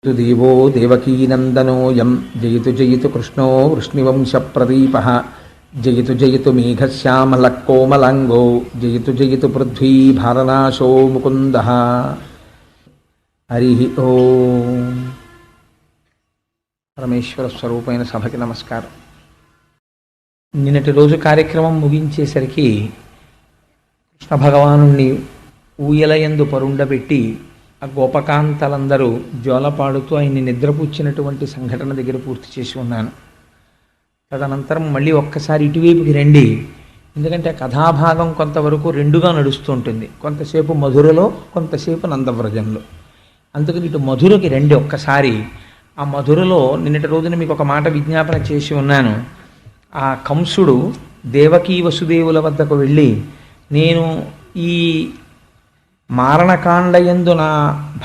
దేవో దేవకీనందనోయం జయతు జయతు కృష్ణో వృష్ణివంశప్రదీపః జయతు జయతు మేఘశ్యామలకోమలాంగో జయతు జయతు పృథ్వీ భారనాశో ముకుందః. హరి ఓం. పరమేశ్వర స్వరూపమైన సభకి నమస్కారం. నిన్నటి రోజు కార్యక్రమం ముగించేసరికి కృష్ణ భగవానుణ్ణి ఊయలయందు పరుండబెట్టి ఆ గోపకాంతలందరూ జోలపాడుతూ ఆయన్ని నిద్రపుచ్చినటువంటి సంఘటన దగ్గర పూర్తి చేసి ఉన్నాను. తదనంతరం మళ్ళీ ఒక్కసారి ఇటువైపుకి రండి, ఎందుకంటే ఆ కథాభాగం కొంతవరకు రెండుగా నడుస్తూ ఉంటుంది. కొంతసేపు మధురలో, కొంతసేపు నందవ్రజంలో. అందుకని ఇటు మధురకి రండి ఒక్కసారి. ఆ మధురలో నిన్నటి రోజున మీకు ఒక మాట విజ్ఞాపన చేసి ఉన్నాను. ఆ కంసుడు దేవకీ వసుదేవుల వద్దకు వెళ్ళి, నేను ఈ మారణకాండయందు నా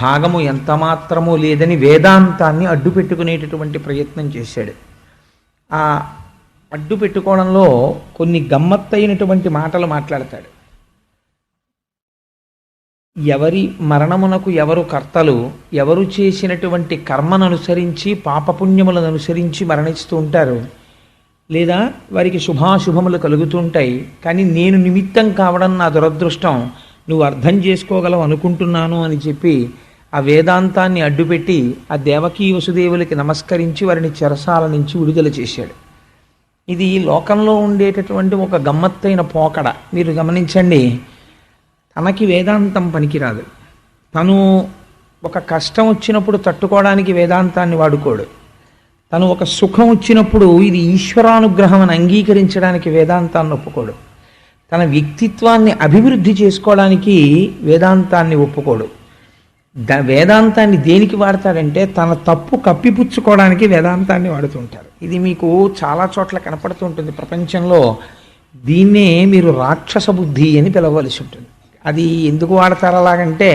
భాగము ఎంత మాత్రమూ లేదని వేదాంతాన్ని అడ్డు పెట్టుకునేటటువంటి ప్రయత్నం చేశాడు. ఆ అడ్డు పెట్టుకోవడంలో కొన్ని గమ్మత్తైనటువంటి మాటలు మాట్లాడతాడు. ఎవరి మరణమునకు ఎవరు కర్తలు, ఎవరు చేసినటువంటి కర్మను అనుసరించి పాపపుణ్యములను అనుసరించి మరణిస్తూ ఉంటారు, లేదా వారికి శుభాశుభములు కలుగుతుంటాయి. కానీ నేను నిమిత్తం కావడం నా దురదృష్టం, నువ్వు అర్థం చేసుకోగలవు అనుకుంటున్నాను అని చెప్పి ఆ వేదాంతాన్ని అడ్డుపెట్టి ఆ దేవకీ వసుదేవులకి నమస్కరించి వారిని చెరసాల నుంచి విడుదల చేశాడు. ఇది లోకంలో ఉండేటటువంటి ఒక గమ్మత్తైన పోకడ. మీరు గమనించండి, తనకి వేదాంతం పనికిరాదు. తను ఒక కష్టం వచ్చినప్పుడు తట్టుకోవడానికి వేదాంతాన్ని వాడుకోడు. తను ఒక సుఖం వచ్చినప్పుడు ఇది ఈశ్వరానుగ్రహం అని అంగీకరించడానికి వేదాంతాన్ని ఒప్పుకోడు. తన వ్యక్తిత్వాన్ని అభివృద్ధి చేసుకోవడానికి వేదాంతాన్ని ఒప్పుకోడు. వేదాంతాన్ని దేనికి వాడతాడంటే తన తప్పు కప్పిపుచ్చుకోవడానికి వేదాంతాన్ని వాడుతుంటారు. ఇది మీకు చాలా చోట్ల కనపడుతుంటుంది ప్రపంచంలో. దీన్నే మీరు రాక్షస బుద్ధి అని పిలవలసి ఉంటుంది. అది ఎందుకు వాడతారు అలాగంటే,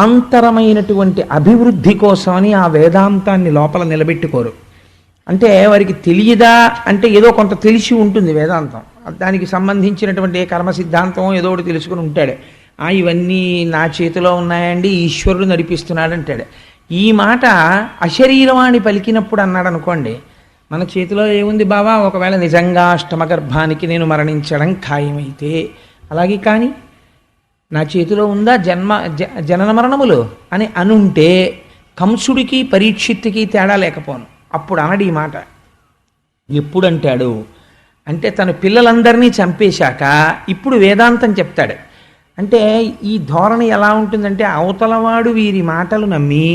ఆంతరమైనటువంటి అభివృద్ధి కోసమని ఆ వేదాంతాన్ని లోపల నిలబెట్టుకోరు. అంటే వారికి తెలియదా అంటే ఏదో కొంత తెలిసి ఉంటుంది వేదాంతం, దానికి సంబంధించినటువంటి ఏ కర్మ సిద్ధాంతం ఏదో ఒకటి తెలుసుకుని ఉంటాడు. ఇవన్నీ నా చేతిలో ఉన్నాయండి, ఈశ్వరుడు నడిపిస్తున్నాడు అంటాడు. ఈ మాట అశరీరవాణి పలికినప్పుడు అన్నాడు అనుకోండి, మన చేతిలో ఏముంది బావా, ఒకవేళ నిజంగా అష్టమ గర్భానికి నేను మరణించడం ఖాయమైతే అలాగే, కానీ నా చేతిలో ఉందా జనన మరణములు అని అనుంటే కంసుడికి పరీక్షిత్తుకి తేడా లేకపోను. అప్పుడు అనడు ఈ మాట. ఎప్పుడంటాడు అంటే తన పిల్లలందరినీ చంపేశాక ఇప్పుడు వేదాంతం చెప్తాడు. అంటే ఈ ధోరణి ఎలా ఉంటుందంటే, అవతలవాడు వీరి మాటలు నమ్మి,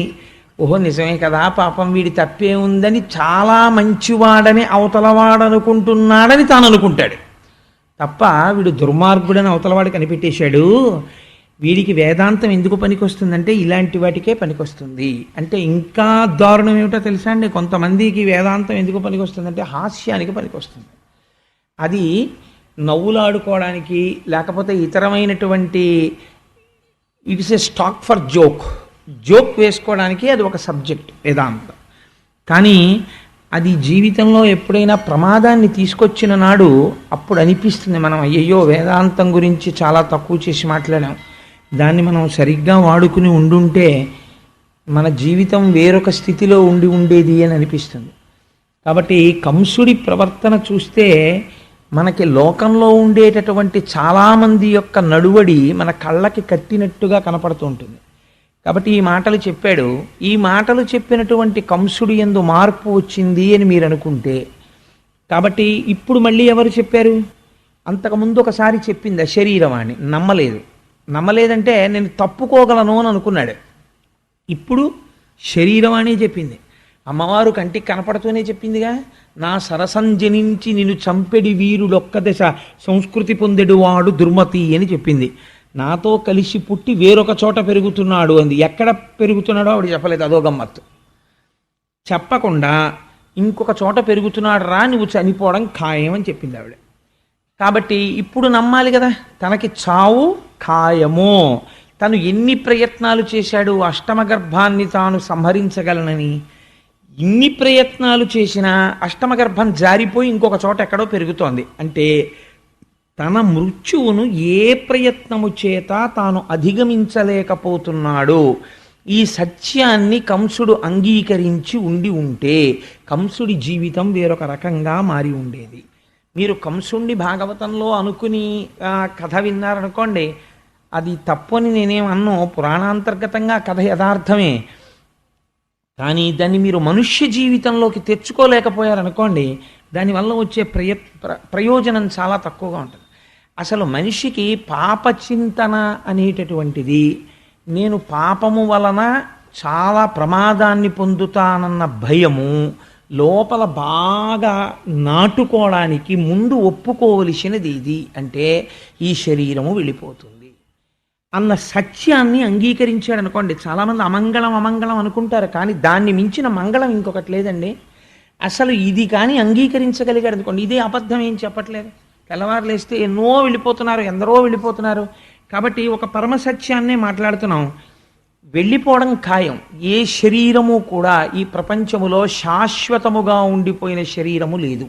ఓహో నిజమే కదా, పాపం వీడి తప్పే ఉందని, చాలా మంచివాడని అవతలవాడు అనుకుంటున్నాడని తాను అనుకుంటాడు తప్ప, వీడు దుర్మార్గుడని అవతలవాడు కనిపెట్టేశాడు. వీడికి వేదాంతం ఎందుకు పనికొస్తుందంటే ఇలాంటి వాటికే పనికొస్తుంది. అంటే ఇంకా దారుణం ఏమిటో తెలుసా అండి, కొంతమందికి వేదాంతం ఎందుకు పనికొస్తుందంటే హాస్యానికి పనికొస్తుంది. అది నవ్వులాడుకోవడానికి, లేకపోతే ఇతరమైనటువంటి it's a stock for joke వేసుకోవడానికి అది ఒక సబ్జెక్ట్ వేదాంతం. కానీ అది జీవితంలో ఎప్పుడైనా ప్రమాదాన్ని తీసుకొచ్చిన నాడు అప్పుడు అనిపిస్తుంది, మనం అయ్యయ్యో వేదాంతం గురించి చాలా తక్కువ చేసి మాట్లాడాం, దాన్ని మనం సరిగ్గా వాడుకుని ఉండుంటే మన జీవితం వేరొక స్థితిలో ఉండేది అని అనిపిస్తుంది. కాబట్టి కంసుడి ప్రవర్తన చూస్తే మనకి లోకంలో ఉండేటటువంటి చాలామంది యొక్క నడువడి మన కళ్ళకి కట్టినట్టుగా కనపడుతూ ఉంటుంది. కాబట్టి ఈ మాటలు చెప్పాడు. ఈ మాటలు చెప్పినటువంటి కంసుడి యందు మార్పు వచ్చింది అని మీరు అనుకుంటే, కాబట్టి ఇప్పుడు మళ్ళీ ఎవరు చెప్పారు? అంతకుముందు ఒకసారి చెప్పింది అశరీరవాణి, నమ్మలేదంటే నేను తప్పుకోగలను అని అనుకున్నాడు. ఇప్పుడు శరీరవాణి చెప్పింది. అమ్మవారు కంటికి కనపడుతూనే చెప్పిందిగా, నా సరసంజనించి నిన్ను చంపెడి వీరుడొక్క దశ సంస్కృతి పొందెడు వాడు దుర్మతి అని చెప్పింది. నాతో కలిసి పుట్టి వేరొక చోట పెరుగుతున్నాడు అంది. ఎక్కడ పెరుగుతున్నాడో ఆవిడ చెప్పలేదు, అదో గమ్మత్తు. చెప్పకుండా ఇంకొక చోట పెరుగుతున్నాడు రా, నువ్వు చనిపోవడం ఖాయం అని చెప్పింది ఆవిడ. కాబట్టి ఇప్పుడు నమ్మాలి కదా, తనకి చావు ఖాయము. తను ఎన్ని ప్రయత్నాలు చేశాడు అష్టమ గర్భాన్ని తాను సంహరించగలనని, ఇన్ని ప్రయత్నాలు చేసినా అష్టమ గర్భం జారిపోయి ఇంకొక చోట ఎక్కడో పెరుగుతోంది. అంటే తన మృత్యువును ఏ ప్రయత్నము చేత తాను అధిగమించలేకపోతున్నాడు, ఈ సత్యాన్ని కంసుడు అంగీకరించి ఉండి ఉంటే కంసుడి జీవితం వేరొక రకంగా మారి ఉండేది. మీరు కంసుడిని భాగవతంలో అనుకుని కథ విన్నారనుకోండి, అది తప్పు అని నేనేం అన్నో, పురాణాంతర్గతంగా కథ యథార్థమే. కానీ దాన్ని మీరు మనుష్య జీవితంలోకి తెచ్చుకోలేకపోయారనుకోండి, దానివల్ల వచ్చే ప్రయోజనం చాలా తక్కువగా ఉంటుంది. అసలు మనిషికి పాపచింతన అనేటటువంటిది, నేను పాపము వలన చాలా ప్రమాదాన్ని పొందుతానన్న భయము లోపల బాగా నాటుకోవడానికి ముందు ఒప్పుకోవలసినది ఇది. అంటే ఈ శరీరము వెళ్ళిపోతుంది అన్న సత్యాన్ని అంగీకరించాడు అనుకోండి. చాలామంది అమంగళం అమంగళం అనుకుంటారు, కానీ దాన్ని మించిన మంగళం ఇంకొకటి లేదండి. అసలు ఇది కానీ అంగీకరించగలిగాడు అనుకోండి, ఇదే అబద్ధం ఏం చెప్పట్లేదు. తెల్లవారు లేస్తే ఎన్నో వెళ్ళిపోతున్నారు, ఎందరో వెళ్ళిపోతున్నారు. కాబట్టి ఒక పరమసత్యాన్నే మాట్లాడుతున్నాం. వెళ్ళిపోవడం ఖాయం. ఏ శరీరము కూడా ఈ ప్రపంచములో శాశ్వతముగా ఉండిపోయిన శరీరము లేదు.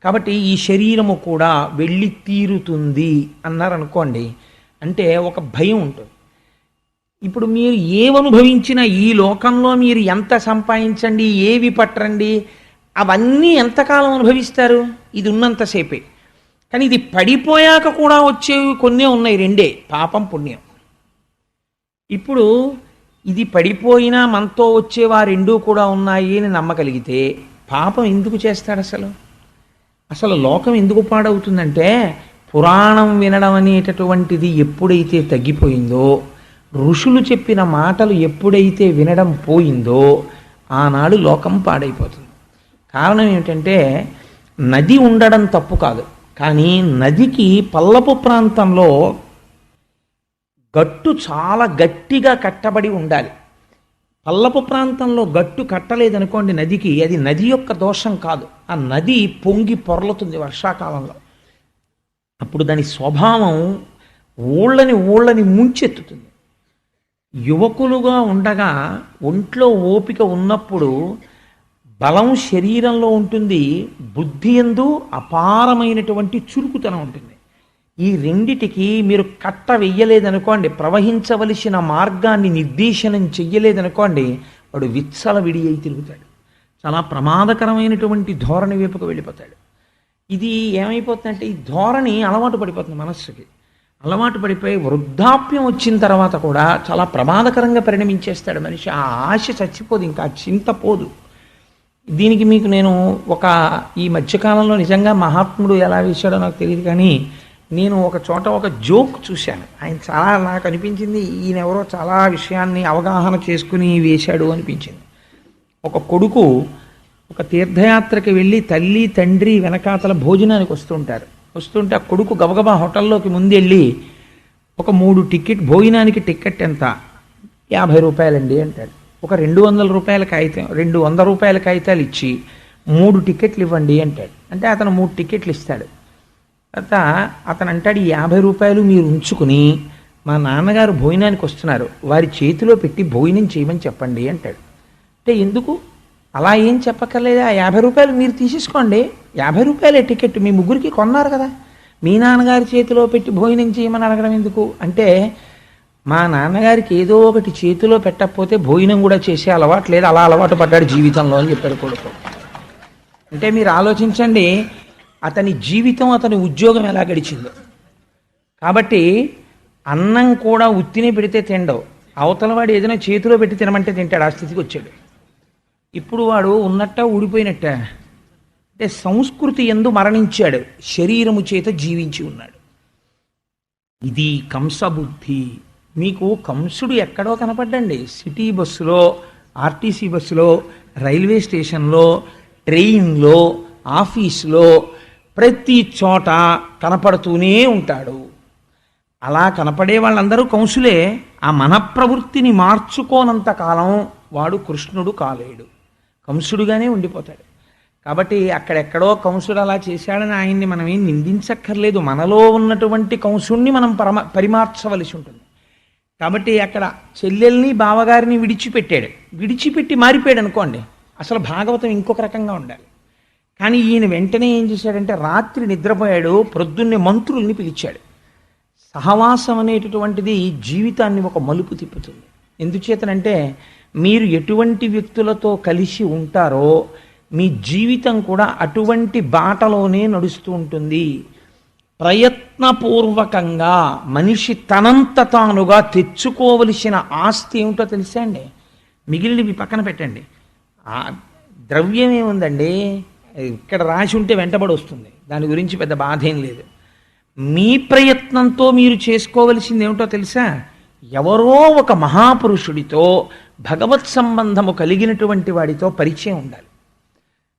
కాబట్టి ఈ శరీరము కూడా వెళ్ళి తీరుతుంది అన్నారనుకోండి, అంటే ఒక భయం ఉంటుంది. ఇప్పుడు మీరు ఏమనుభవించినా ఈ లోకంలో మీరు ఎంత సంపాదించండి, ఏవి పట్టరండి, అవన్నీ ఎంతకాలం అనుభవిస్తారు? ఇది ఉన్నంతసేపే. కానీ ఇది పడిపోయాక కూడా వచ్చేవి కొన్నే ఉన్నాయి, రెండే, పాపం పుణ్యం. ఇప్పుడు ఇది పడిపోయినా మనతో వచ్చేవా రెండూ కూడా ఉన్నాయి అని నమ్మగలిగితే పాపం ఎందుకు చేస్తాడు? అసలు లోకం ఎందుకు పాడవుతుందంటే, పురాణం వినడం అనేటటువంటిది ఎప్పుడైతే తగ్గిపోయిందో, ఋషులు చెప్పిన మాటలు ఎప్పుడైతే వినడం పోయిందో, ఆనాడు లోకం పాడైపోతుంది. కారణం ఏమిటంటే, నది ఉండడం తప్పు కాదు, కానీ నదికి పల్లపు ప్రాంతంలో గట్టు చాలా గట్టిగా కట్టబడి ఉండాలి. పల్లపు ప్రాంతంలో గట్టు కట్టలేదనుకోండి నదికి, అది నది యొక్క దోషం కాదు, ఆ నది పొంగి పొర్లుతుంది వర్షాకాలంలో. అప్పుడు దాని స్వభావం ఊళ్ళని ముంచెత్తుతుంది. యువకులుగా ఉండగా ఒంట్లో ఓపిక ఉన్నప్పుడు బలం శరీరంలో ఉంటుంది, బుద్ధి యందు అపారమైనటువంటి చురుకుతనం ఉంటుంది. ఈ రెండిటికి మీరు కట్ట వెయ్యలేదనుకోండి, ప్రవహించవలసిన మార్గాన్ని నిర్దేశనం చెయ్యలేదనుకోండి, వాడు విచ్చలవిడి అయి తిరుగుతాడు, చాలా ప్రమాదకరమైనటువంటి ధోరణి వైపుకు వెళ్ళిపోతాడు. ఇది ఏమైపోతుందంటే, ఈ ధోరణి అలవాటు పడిపోతుంది మనస్సుకి. అలవాటు పడిపోయి వృద్ధాప్యం వచ్చిన తర్వాత కూడా చాలా ప్రమాదకరంగా పరిణమించేస్తాడు మనిషి. ఆ ఆశ చచ్చిపోదు, ఇంకా చింత పోదు. దీనికి మీకు నేను ఈ మధ్యకాలంలో నిజంగా మహాత్ముడు ఎలా వేశాడో నాకు తెలియదు, కానీ నేను ఒక చోట ఒక జోక్ చూశాను. ఆయన చాలా నాకు అనిపించింది, ఈయన ఎవరో చాలా విషయాన్ని అవగాహన చేసుకుని వేశాడు అనిపించింది. ఒక కొడుకు ఒక తీర్థయాత్రకి వెళ్ళి తల్లి తండ్రి వెనకాతల భోజనానికి వస్తుంటే ఆ కొడుకు గబగబా హోటల్లోకి ముందెళ్ళి, ఒక 3 టికెట్, భోజనానికి టికెట్ ఎంత? 50 రూపాయలండి అంటాడు. ఒక 200 రూపాయల కాగితం, 200 రూపాయల కాగితాలు ఇచ్చి 3 టికెట్లు ఇవ్వండి అంటాడు. అంటే అతను 3 టికెట్లు ఇస్తాడు. తర్వాత అతను అంటాడు, 50 రూపాయలు మీరు ఉంచుకుని మా నాన్నగారు భోజనానికి వస్తున్నారు, వారి చేతిలో పెట్టి భోజనం చేయమని చెప్పండి అంటాడు. అంటే ఎందుకు? అలా ఏం చెప్పక్కర్లేదు, ఆ 50 రూపాయలు మీరు తీసేసుకోండి, 50 రూపాయలే టికెట్, మీ ముగ్గురికి కొన్నారు కదా, మీ నాన్నగారి చేతిలో పెట్టి భోజనం చేయమని అడగడం ఎందుకు? అంటే మా నాన్నగారికి ఏదో ఒకటి చేతిలో పెట్టకపోతే భోజనం కూడా చేసే అలవాటు లేదు, అలా అలవాటు పడ్డాడు జీవితంలో అని చెప్పాడు కొడుకు. అంటే మీరు ఆలోచించండి, అతని జీవితం, అతని ఉద్యోగం ఎలా గడిచిందో. కాబట్టి అన్నం కూడా ఉత్తినే పెడితే తినడవు, అవతల వాడు ఏదైనా చేతిలో పెట్టి తినమంటే తింటాడు, ఆ స్థితికి వచ్చాడు. ఇప్పుడు వాడు ఉన్నట్ట ఊడిపోయినట్ట, అంటే సంస్కృతి యందు మరణించాడు, శరీరము చేత జీవించి ఉన్నాడు. ఇది కంసబుద్ధి. మీకు కంసుడు ఎక్కడో కనపడ్డండి, సిటీ బస్సులో, ఆర్టీసీ బస్సులో, రైల్వే స్టేషన్లో, ట్రైన్లో, ఆఫీసులో, ప్రతి చోట కనపడుతూనే ఉంటాడు. అలా కనపడే వాళ్ళందరూ కంసులే. ఆ మనఃప్రవృత్తిని మార్చుకోనంత కాలం వాడు కృష్ణుడు కాలేడు, కంసుడుగానే ఉండిపోతాడు. కాబట్టి అక్కడెక్కడో కంసుడు అలా చేశాడని ఆయన్ని మనం ఏం నిందించక్కర్లేదు, మనలో ఉన్నటువంటి కంసుడిని మనం పరిమార్చవలసి ఉంటుంది. కాబట్టి అక్కడ చెల్లెల్ని బావగారిని విడిచిపెట్టి మారిపోయాడు అనుకోండి, అసలు భాగవతం ఇంకొక రకంగా ఉండాలి. కానీ ఈయన వెంటనే ఏం చేశాడంటే, రాత్రి నిద్రపోయాడు, ప్రొద్దున్నే మంత్రుల్ని పిలిచాడు. సహవాసం అనేటటువంటిది జీవితాన్ని ఒక మలుపు తిప్పుతుంది. ఎందుచేతనంటే మీరు ఎటువంటి వ్యక్తులతో కలిసి ఉంటారో మీ జీవితం కూడా అటువంటి బాటలోనే నడుస్తూ ఉంటుంది. ప్రయత్నపూర్వకంగా మనిషి తనంత తానుగా తెచ్చుకోవలసిన ఆస్తి ఏమిటో తెలుసా అండి? మిగిలినవి పక్కన పెట్టండి. ఆ ద్రవ్యం ఏముందండి, ఇక్కడ రాసి ఉంటే వెంటబడి వస్తుంది, దాని గురించి పెద్ద బాధ ఏం లేదు. మీ ప్రయత్నంతో మీరు చేసుకోవలసింది ఏమిటో తెలుసా? ఎవరో ఒక మహాపురుషుడితో భగవత్ సంబంధము కలిగినటువంటి వాడితో పరిచయం ఉండాలి.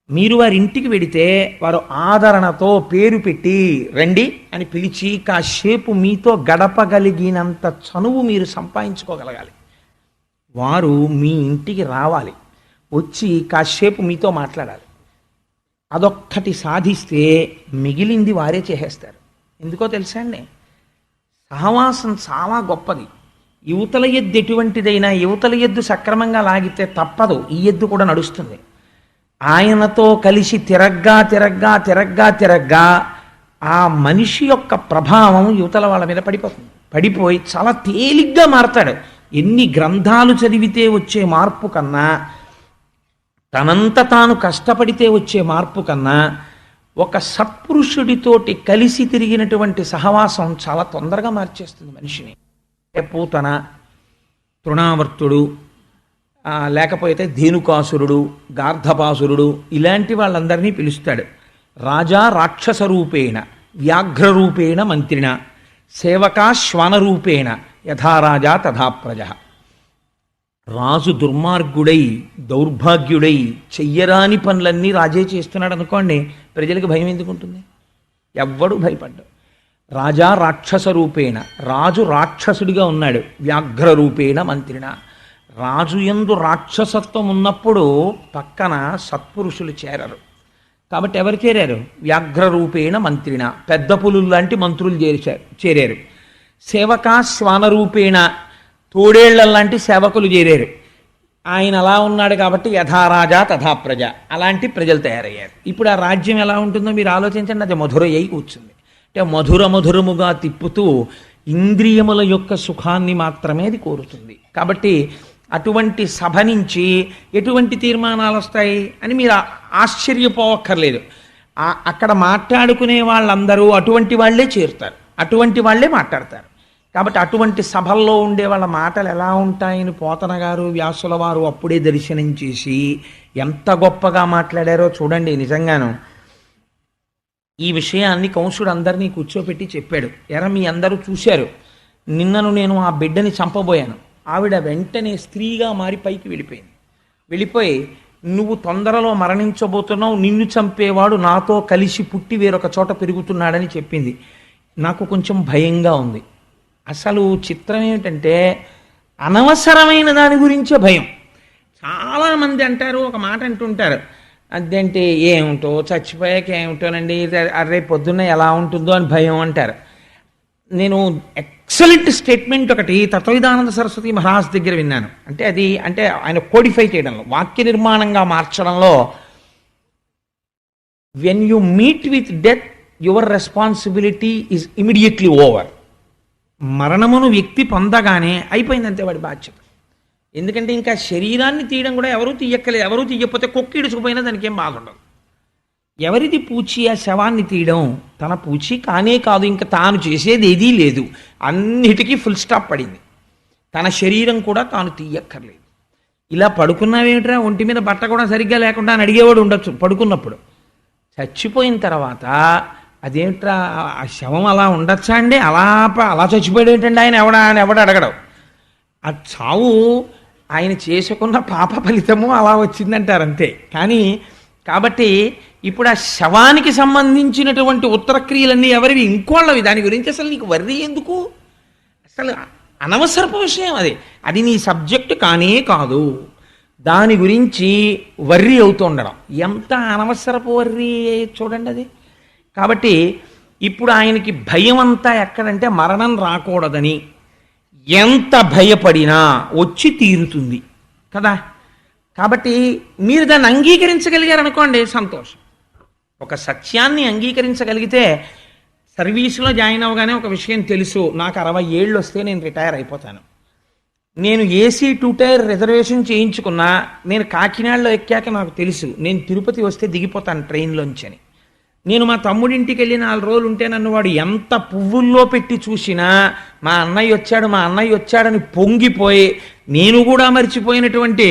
మీరు వారి ఇంటికి వెడితే వారు ఆదరణతో పేరు పెట్టి రండి అని పిలిచి కాసేపు మీతో గడపగలిగినంత చనువు మీరు సంపాదించుకోగలగాలి. వారు మీ ఇంటికి రావాలి, వచ్చి కాసేపు మీతో మాట్లాడాలి. అదొక్కటి సాధిస్తే మిగిలింది వారే చేసేస్తారు. ఎందుకో తెలుసా అండి? సహవాసం చాలా గొప్పది. యువతల ఎద్దు ఎటువంటిదైనా యువతల ఎద్దు సక్రమంగా లాగితే తప్పదు, ఈ ఎద్దు కూడా నడుస్తుంది. ఆయనతో కలిసి తిరగ్గా తిరగ్గా తిరగ్గా తిరగ్గా ఆ మనిషి యొక్క ప్రభావం యువతల వాళ్ళ మీద పడిపోతుంది. పడిపోయి చాలా తేలిగ్గా మారతాడు. ఎన్ని గ్రంథాలు చదివితే వచ్చే మార్పు కన్నా, తనంత తాను కష్టపడితే వచ్చే మార్పు కన్నా, ఒక సత్పురుషుడితోటి కలిసి తిరిగినటువంటి సహవాసం చాలా తొందరగా మార్చేస్తుంది మనిషిని. పూతన, తృణావర్తుడు, లేకపోతే ధేనుకాసురుడు, గార్ధపాసురుడు, ఇలాంటి వాళ్ళందరినీ పిలుస్తాడు. రాజా రాక్షస రూపేణ వ్యాఘ్రరూపేణ మంత్రిణ సేవకా శ్వానరూపేణ యథారాజా తథా ప్రజ. రాజు దుర్మార్గుడై దౌర్భాగ్యుడై చెయ్యరాని పనులన్నీ రాజే చేస్తున్నాడు అనుకోండి, ప్రజలకు భయం ఎందుకుంటుంది? ఎవ్వడూ భయపడ్డాడు. రాజా రాక్షస రూపేణ, రాజు రాక్షసుడిగా ఉన్నాడు. వ్యాఘ్ర రూపేణ మంత్రిణ, రాజు యందు రాక్షసత్వం ఉన్నప్పుడు పక్కన సత్పురుషులు చేరరు. కాబట్టి ఎవరు చేరారు? వ్యాఘ్ర రూపేణ మంత్రిణ, పెద్ద పులులు లాంటి మంత్రులు చేరారు. సేవకా శ్వానరూపేణ, తోడేళ్లలాంటి సేవకులు చేరారు. ఆయన అలా ఉన్నాడు కాబట్టి యథారాజా తథా ప్రజ, అలాంటి ప్రజలు తయారయ్యారు. ఇప్పుడు ఆ రాజ్యం ఎలా ఉంటుందో మీరు ఆలోచించండి. అది మధురయ్యి కూర్చుంది. అంటే మధుర మధురముగా తిప్పుతూ ఇంద్రియముల యొక్క సుఖాన్ని మాత్రమే అది కోరుతుంది. కాబట్టి అటువంటి సభ నుంచి ఎటువంటి తీర్మానాలు వస్తాయి అని మీరు ఆశ్చర్యపోవక్కర్లేదు. అక్కడ మాట్లాడుకునే వాళ్ళందరూ అటువంటి వాళ్ళే చేరుతారు, అటువంటి వాళ్ళే మాట్లాడతారు. కాబట్టి అటువంటి సభల్లో ఉండే వాళ్ళ మాటలు ఎలా ఉంటాయని పోతన గారు, వ్యాసుల వారు అప్పుడే దర్శనం చేసి ఎంత గొప్పగా మాట్లాడారో చూడండి. నిజంగాను ఈ విషయాన్ని కంసుడు అందరినీ కూర్చోపెట్టి చెప్పాడు. ఎరా మీ అందరూ చూశారు, నిన్నను నేను ఆ బిడ్డని చంపబోయాను. ఆవిడ వెంటనే స్త్రీగా మారి పైకి వెళ్ళిపోయింది. వెళ్ళిపోయి నువ్వు తొందరలో మరణించబోతున్నావు, నిన్ను చంపేవాడు నాతో కలిసి పుట్టి వేరొక చోట పెరుగుతున్నాడని చెప్పింది. నాకు కొంచెం భయంగా ఉంది. అసలు చిత్రం ఏమిటంటే అనవసరమైన దాని గురించే భయం. చాలామంది అంటారు, ఒక మాట అంటుంటారు, అదేంటి ఏమిటో చచ్చిపోయాక ఏమిటోనండి, అరే పొద్దున్న ఎలా ఉంటుందో అని భయం అంటారు. నేను ఎక్సలెంట్ స్టేట్మెంట్ ఒకటి తత్వవిధానంద సరస్వతి మహారాజ్ దగ్గర విన్నాను. అంటే ఆయన కోడిఫై చేయడంలో, వాక్య నిర్మాణంగా మార్చడంలో, when you meet with death your responsibility is immediately over. మరణమును వ్యక్తి పొందగానే అయిపోయిందంతే వాడి బాధ్యత. ఎందుకంటే ఇంకా శరీరాన్ని తీయడం కూడా ఎవరూ తీయక్కలేదు. ఎవరూ తీయకపోతే కుక్క ఇడుచుకుపోయినా దానికి ఏం బాధ ఉండదు. ఎవరిది పూచి ఆ శవాన్ని తీయడం? తన పూచి కానే కాదు, ఇంకా తాను చేసేది ఏదీ లేదు, అన్నిటికీ ఫుల్ స్టాప్ పడింది. తన శరీరం కూడా తాను తీయక్కర్లేదు. ఇలా పడుకున్నావేమిట్రా, ఒంటి మీద బట్ట కూడా సరిగ్గా లేకుండా అని అడిగేవాడు ఉండొచ్చు పడుకున్నప్పుడు. చచ్చిపోయిన తర్వాత అదేమిట్రా ఆ శవం అలా ఉండొచ్చా అండి, అలా చచ్చిపోయాడు ఏంటండి ఆయన, ఎవడ అడగడం. ఆ చావు ఆయన చేసుకున్న పాప ఫలితము అలా వచ్చిందంటారు అంతే. కానీ కాబట్టి ఇప్పుడు ఆ శవానికి సంబంధించినటువంటి ఉత్తరక్రియలన్నీ ఎవరివి? ఇంకోళ్ళవి. దాని గురించి అసలు నీకు వర్రీ ఎందుకు? అసలు అనవసరపు విషయం అది. అది నీ సబ్జెక్టు కానే కాదు. దాని గురించి వర్రీ అవుతూ ఉండడం ఎంత అనవసరపు వర్రీ చూడండి అది. కాబట్టి ఇప్పుడు ఆయనకి భయం అంతా ఎక్కడంటే మరణం రాకూడదని. ఎంత భయపడినా వచ్చి తీరుతుంది కదా. కాబట్టి మీరు దాన్ని అంగీకరించగలిగారనుకోండి, సంతోషం. ఒక సత్యాన్ని అంగీకరించగలిగితే, సర్వీసులో జాయిన్ అవ్వగానే ఒక విషయం తెలుసు, నాకు 60 ఏళ్ళు వస్తే నేను రిటైర్ అయిపోతాను. నేను ఏసీ 2 టైర్ రిజర్వేషన్ చేయించుకున్నా, నేను కాకినాడలో ఎక్కాక నాకు తెలుసు నేను తిరుపతి వస్తే దిగిపోతాను ట్రైన్లోంచి అని. నేను మా తమ్ముడింటికి వెళ్ళి 4 రోజులు ఉంటే నన్ను వాడు ఎంత పువ్వుల్లో పెట్టి చూసినా మా అన్నయ్య వచ్చాడని పొంగిపోయి, నేను కూడా మర్చిపోయినటువంటి